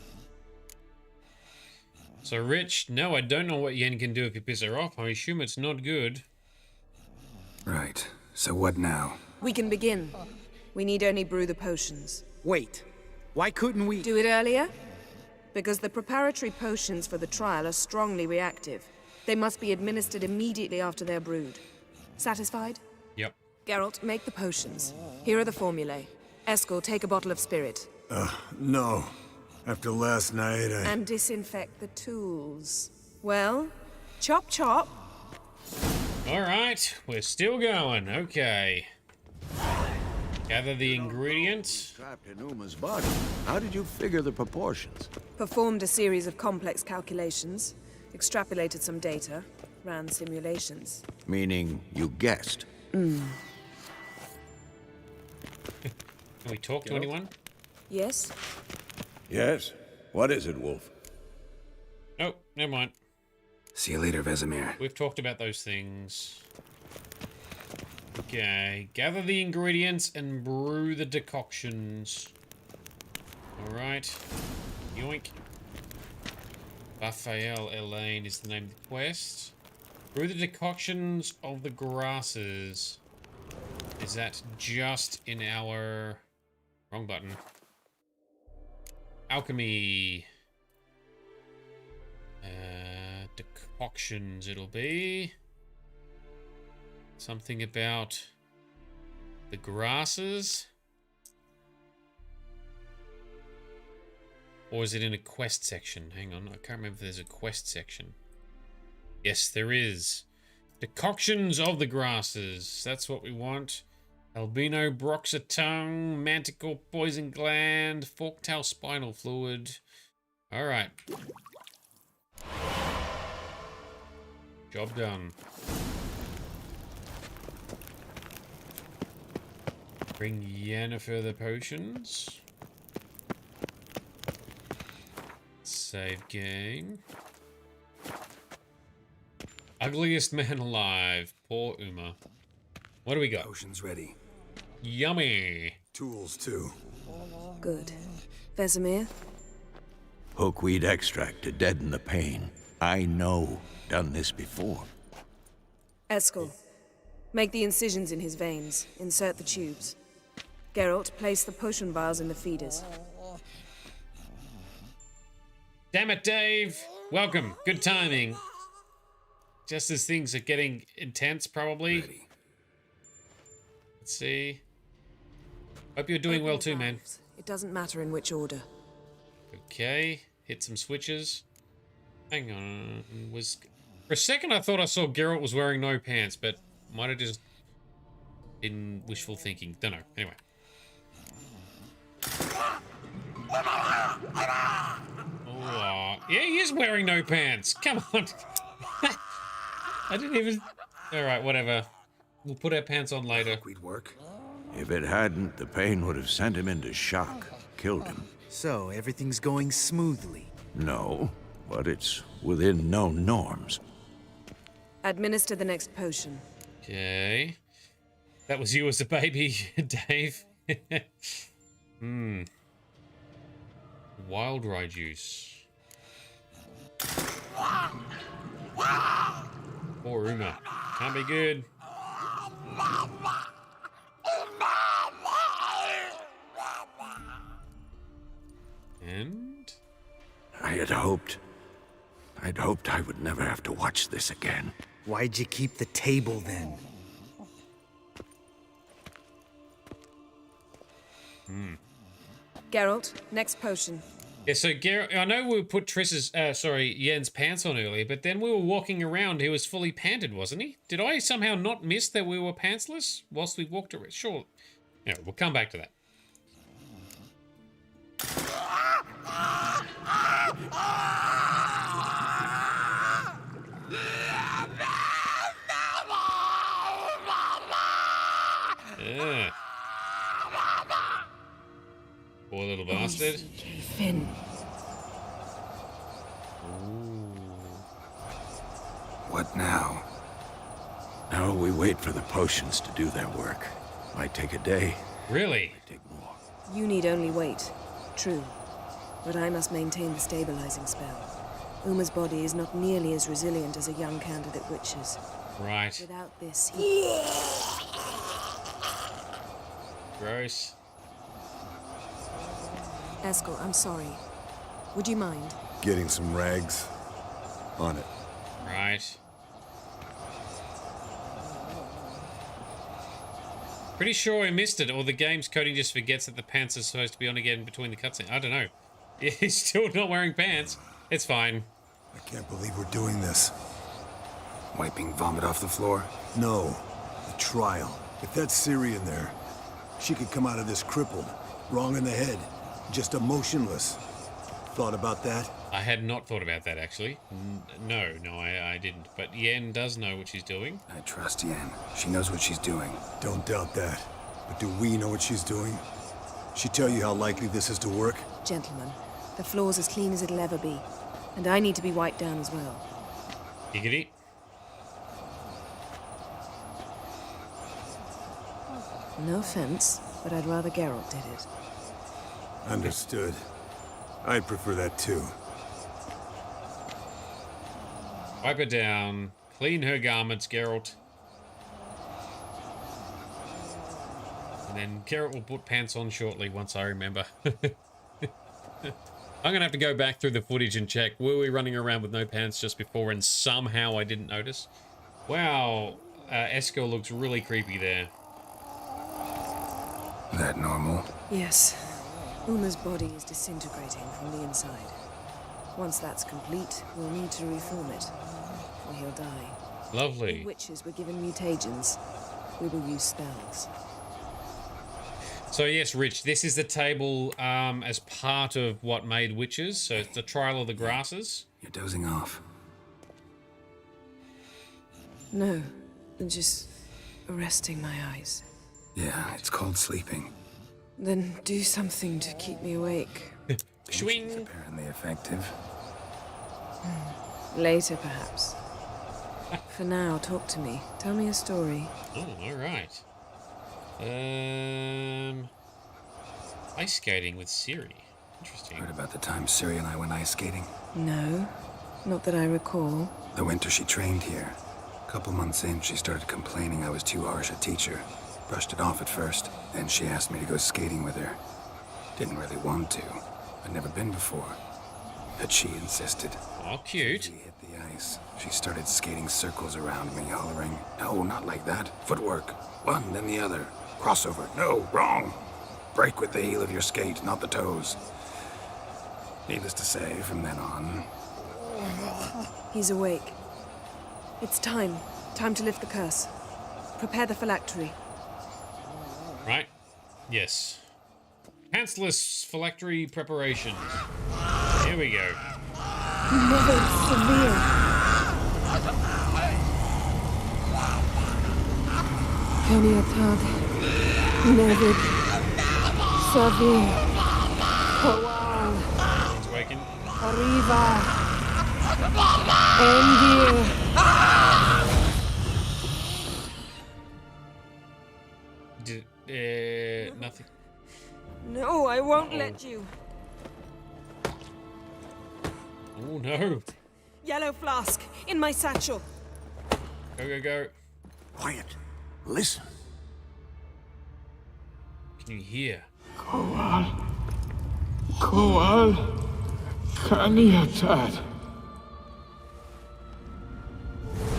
So, Rich, no, I don't know what Yen can do if you piss her off. I assume it's not good. Right. So what now? We can begin. We need only brew the potions. Wait. Why couldn't we do it earlier? Because the preparatory potions for the trial are strongly reactive. They must be administered immediately after they're brewed. Satisfied? Yep. Geralt, make the potions. Here are the formulae. Eskel, take a bottle of spirit. No. After last night, And disinfect the tools. Well, chop chop. Alright, we're still going. Okay. Gather the ingredients. Trapped in Uma's body. How did you figure the proportions? Performed a series of complex calculations. Extrapolated some data. Ran simulations. Meaning you guessed. Can we talk to anyone? Yes? Yes? What is it, Wolf? Oh, never mind. See you later, Vesemir. We've talked about those things. Okay, gather the ingredients and brew the decoctions. Alright. Yoink. Raphael Elaine is the name of the quest. Brew the decoctions of the grasses. Is that just in our... Wrong button. Alchemy. Decoctions it'll be. Something about the grasses. Or is it in a quest section? Hang on, I can't remember if there's a quest section. Yes, there is. Decoctions of the grasses. That's what we want. Albino broxa tongue, manticore poison gland, forktail spinal fluid. Alright. Job done. Bring Yennefer the potions. Save game. Ugliest man alive. Poor Uma. What do we got? Potions ready. Yummy. Tools, too. Good. Vesemir? Hookweed extract to deaden the pain. I know. Done this before. Eskel, make the incisions in his veins. Insert the tubes. Geralt, place the potion vials in the feeders. Damn it, Dave! Welcome. Good timing. Just as things are getting intense, probably. Ready. Let's see. Hope you're doing well too, man. It doesn't matter in which order. Okay. Hit some switches. Hang on. For a second I thought I saw Geralt was wearing no pants, but might have just been wishful thinking. Don't know. Anyway. Oh, yeah, he is wearing no pants. Come on. I didn't even... Alright, whatever. We'll put our pants on later. We'd work. If it hadn't, the pain would have sent him into shock. Killed him. So, everything's going smoothly? No, but it's within known norms. Administer the next potion. Okay. That was you as a baby, Dave. Wild rye juice. Poor Uma. Can't be good. And? I'd hoped I would never have to watch this again. Why'd you keep the table then? Geralt, next potion. Yeah, so Geralt, I know we put Yen's pants on earlier, but then we were walking around, he was fully panted, wasn't he? Did I somehow not miss that we were pantsless whilst we walked around? Sure. Anyway, we'll come back to that. Poor little bastard. Finn. What now? Now we wait for the potions to do their work. Might take a day. Really? Might take more. You need only wait. True. But I must maintain the stabilizing spell. Uma's body is not nearly as resilient as a young candidate witch's. Right. Without this, Gross. Eskel, I'm sorry. Would you mind? Getting some rags. On it. Right. Pretty sure I missed it, or the game's coding just forgets that the pants are supposed to be on again between the cutscenes. I don't know. He's still not wearing pants. It's fine. I can't believe we're doing this. Wiping vomit off the floor? No. The trial. If that's Ciri in there, she could come out of this crippled, wrong in the head, just emotionless. Thought about that? I had not thought about that, actually. No, I didn't. But Yen does know what she's doing. I trust Yen. She knows what she's doing. Don't doubt that. But do we know what she's doing? She tell you how likely this is to work? Gentlemen, the floor's as clean as it'll ever be. And I need to be wiped down as well. Giggity. No offense, but I'd rather Geralt did it. Understood. I'd prefer that too. Wipe her down. Clean her garments, Geralt. And then Geralt will put pants on shortly once I remember. I'm going to have to go back through the footage and check. Were we running around with no pants just before and somehow I didn't notice? Wow. Eskel looks really creepy there. That normal? Yes. Uma's body is disintegrating from the inside. Once that's complete, we'll need to reform it, or he'll die. Lovely. If witches were given mutagens, we will use spells. So yes, Rich, this is the table as part of what made witches. So it's the trial of the grasses. You're dozing off. No, just resting my eyes. Yeah, it's called sleeping. Then do something to keep me awake. Swing. Apparently effective. Later, perhaps. For now, talk to me. Tell me a story. Oh, all right. Ice skating with Ciri. Interesting. Heard about the time Ciri and I went ice skating? No, not that I recall. The winter she trained here. A couple months in, she started complaining I was too harsh a teacher. Brushed it off at first. Then she asked me to go skating with her. Didn't really want to. I'd never been before. But she insisted. Oh, cute. She hit the ice. She started skating circles around me, hollering, "No, not like that. Footwork. One, then the other. Crossover. No, wrong. Break with the heel of your skate, not the toes." Needless to say, from then on... He's awake. It's time. Time to lift the curse. Prepare the phylactery. Right. Yes. Pantsless phylactery preparations. Here we go. Mother severe. Kaniatad. Nevid. Severe. Kowal. He's waking. Arriva. Endir. Nothing. No, I won't let you. Oh no. Yellow flask in my satchel. Go, go, go. Quiet. Listen. Can you hear? Kowal. Kaniatad.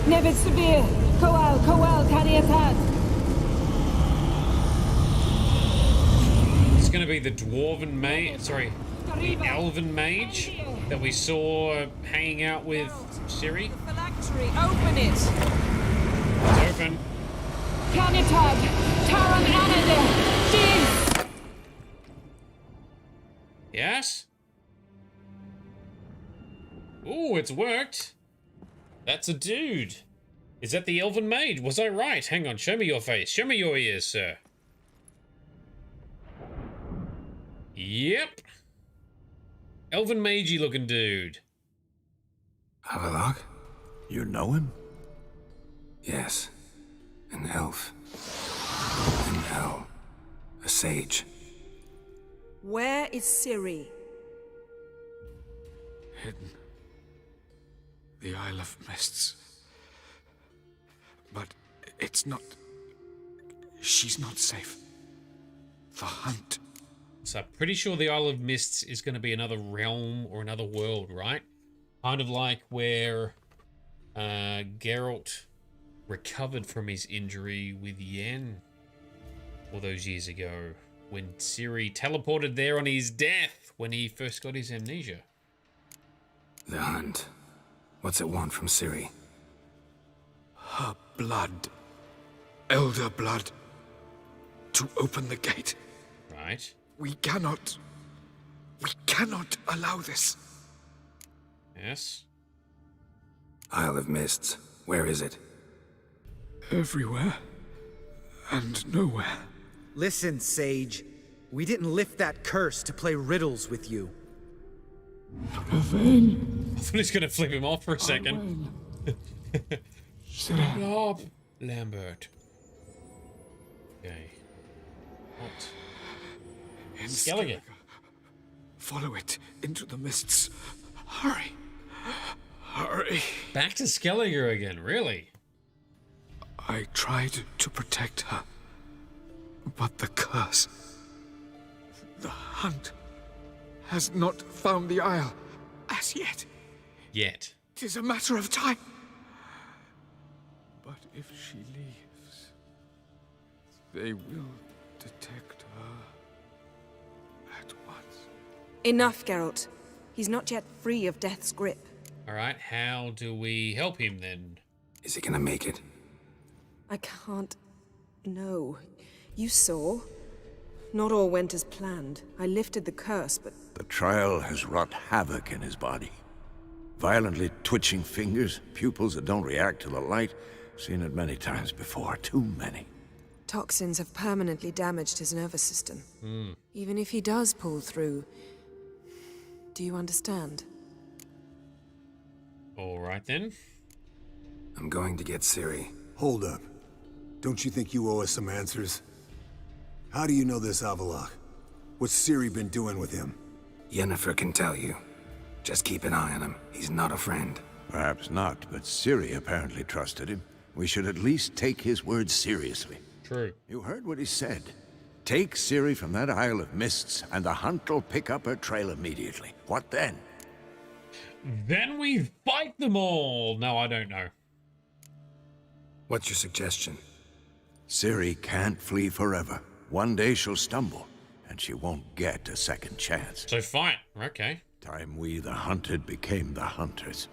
Nevid severe. Kowal, Kaniatad. It's going to be the dwarven mage, sorry, the elven mage that we saw hanging out with Ciri. The phylactery, open it. It's open. Kaniatad. Taran Anadir. Jeez. Yes? Ooh, it's worked. That's a dude. Is that the elven mage? Was I right? Hang on, show me your face. Show me your ears, sir. Yep. Elven magey looking dude. Avalok? You know him? Yes. An elf. An elf. A sage. Where is Ciri? Hidden. The Isle of Mists. But it's not... She's not safe. The hunt. So I'm pretty sure the Isle of Mists is going to be another realm or another world, right? Kind of like where Geralt recovered from his injury with Yen all those years ago, when Ciri teleported there on his death when he first got his amnesia. The hunt. What's it want from Ciri? Her blood. Elder blood. To open the gate. Right. We cannot allow this. Yes. Isle of Mists. Where is it? Everywhere. And nowhere. Listen, Sage. We didn't lift that curse to play riddles with you. I thought he was going to flip him off for a second. Stop, Lambert. Okay. What? In Skellige. Follow it into the mists. Hurry. Hurry. Back to Skellige again, really? I tried to protect her. But the curse... The hunt has not found the Isle as yet. Yet. It is a matter of time. But if she leaves, they will detect her at once. Enough, Geralt. He's not yet free of death's grip. Alright, how do we help him then? Is he gonna make it? I can't... No. You saw. Not all went as planned. I lifted the curse, but... The trial has wrought havoc in his body. Violently twitching fingers, pupils that don't react to the light. Seen it many times before, too many. Toxins have permanently damaged his nervous system. Hmm. Even if he does pull through... Do you understand? Alright then. I'm going to get Ciri. Hold up. Don't you think you owe us some answers? How do you know this Avalok? What's Ciri been doing with him? Yennefer can tell you. Just keep an eye on him. He's not a friend. Perhaps not, but Ciri apparently trusted him. We should at least take his words seriously. True. You heard what he said. Take Ciri from that Isle of Mists, and the hunt will pick up her trail immediately. What then? Then we fight them all! No, I don't know. What's your suggestion? Ciri can't flee forever. One day she'll stumble, and she won't get a second chance. So fight, okay. Time we, the hunted, became the hunters.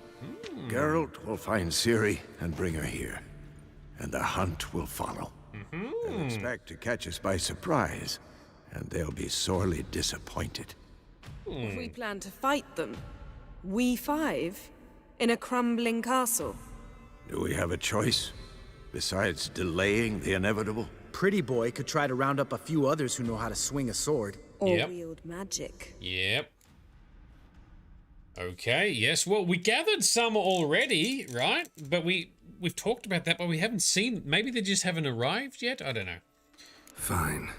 Geralt will find Ciri and bring her here, and the hunt will follow. They'll expect to catch us by surprise, and they'll be sorely disappointed. We plan to fight them. We five? In a crumbling castle? Do we have a choice? Besides delaying the inevitable? Pretty Boy could try to round up a few others who know how to swing a sword. Or wield magic. Yep. Okay, yes. Well, we gathered some already, right? But we've talked about that, but we haven't seen... Maybe they just haven't arrived yet? I don't know. Fine.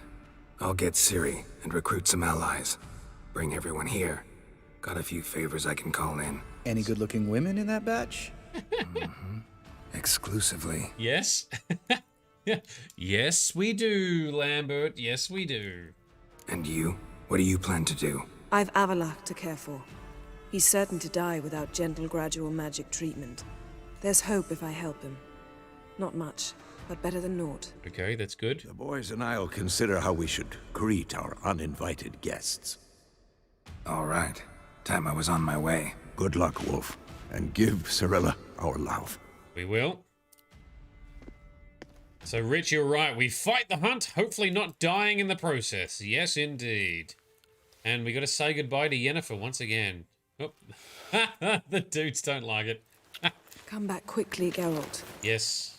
I'll get Ciri and recruit some allies. Bring everyone here. Got a few favors I can call in. Any good-looking women in that batch? Exclusively. Yes. Yes, we do, Lambert. Yes, we do. And you? What do you plan to do? I've Avalok to care for. He's certain to die without gentle, gradual magic treatment. There's hope if I help him. Not much, but better than naught. Okay, that's good. The boys and I'll consider how we should greet our uninvited guests. All right. Time I was on my way. Good luck, Wolf. And give Cirilla our love. We will. So, Rich, you're right. We fight the hunt, hopefully not dying in the process. Yes, indeed. And we got to say goodbye to Yennefer once again. Oh. The dudes don't like it. Come back quickly, Geralt. Yes.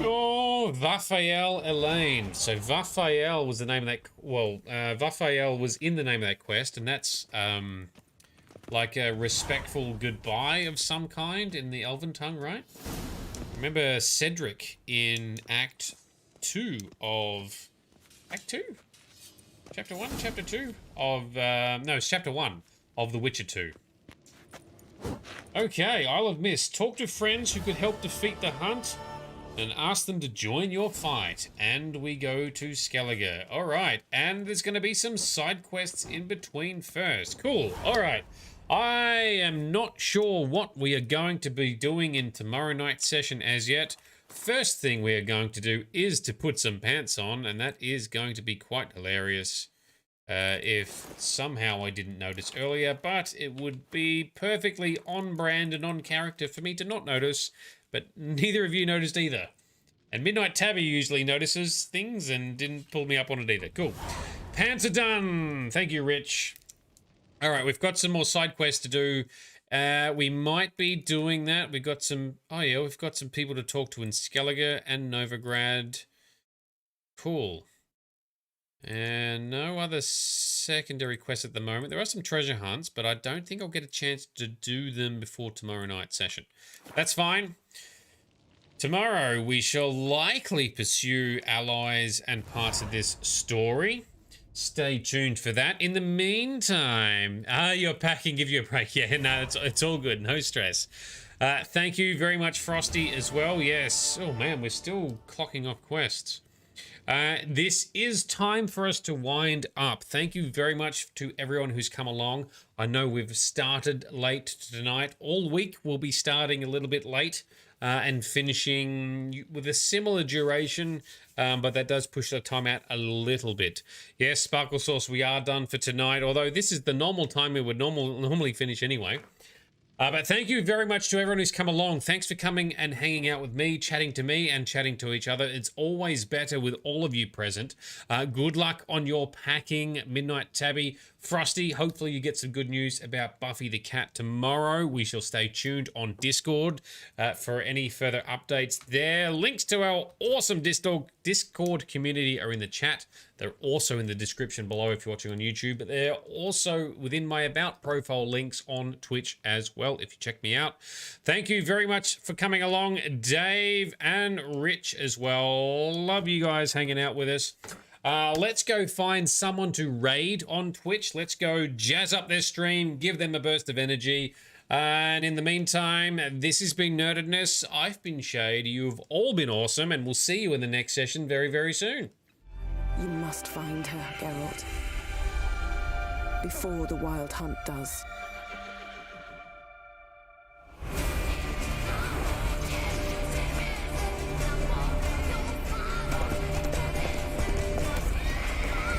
Oh, Oh, Raphael Elaine. So Raphael was the name of that. Well, Raphael was in the name of that quest, and that's like a respectful goodbye of some kind in the Elven tongue, right? Remember Cedric in Act 2 of Chapter 1, Chapter 2 of no, it's Chapter 1 of The Witcher 2. Okay, Isle of Mist. Talk to friends who could help defeat the hunt and ask them to join your fight. And we go to Skellige. Alright, and there's going to be some side quests in between first. Cool, alright. I am not sure what we are going to be doing in tomorrow night's session as yet. First thing we are going to do is to put some pants on, and that is going to be quite hilarious. If somehow I didn't notice earlier, but it would be perfectly on brand and on character for me to not notice, but neither of you noticed either. And Midnight Tabby usually notices things and didn't pull me up on it either. Cool. Pants are done. Thank you, Rich. All right, we've got some more side quests to do. We might be doing that. We've got some... Oh, yeah, we've got some people to talk to in Skellige and Novigrad. Cool. And no other secondary quests at the moment. There are some treasure hunts, but I don't think I'll get a chance to do them before tomorrow night's session. That's fine. Tomorrow, we shall likely pursue allies and parts of this story. Stay tuned for that. In the meantime, you're packing, give you a break. Yeah, no, it's all good. No stress. Thank you very much, Frosty, as well. Yes. Oh, man, we're still clocking off quests. This is time for us to wind up. Thank you very much to everyone who's come along. I know we've started late tonight. All week we'll be starting a little bit late and finishing with a similar duration, but that does push the time out a little bit. Yes, Sparkle Sauce, we are done for tonight, although this is the normal time we would normally finish anyway. But thank you very much to everyone who's come along. Thanks for coming and hanging out with me, chatting to me and chatting to each other. It's always better with all of you present. Good luck on your packing, Midnight Tabby. Frosty, hopefully you get some good news about Buffy the Cat tomorrow. We shall stay tuned on Discord for any further updates there. Links to our awesome Discord community are in the chat. They're also in the description below if you're watching on YouTube, but they're also within my About profile links on Twitch as well if you check me out. Thank you very much for coming along, Dave and Rich as well. Love you guys hanging out with us. Let's go find someone to raid on Twitch. Let's go jazz up their stream, give them a burst of energy. And in the meantime, this has been Nerdedness. I've been Shade. You've all been awesome, and we'll see you in the next session very, very soon. You must find her, Geralt. Before the Wild Hunt does.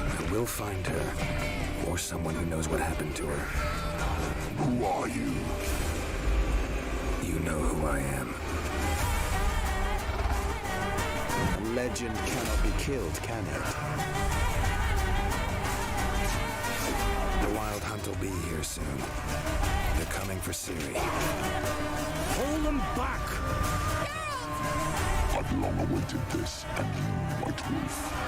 I will find her, or someone who knows what happened to her. Who are you? You know who I am. A legend cannot be killed, can it? The Wild Hunt will be here soon. They're coming for Ciri. Hold them back! I've long awaited this, and you, White Wolf,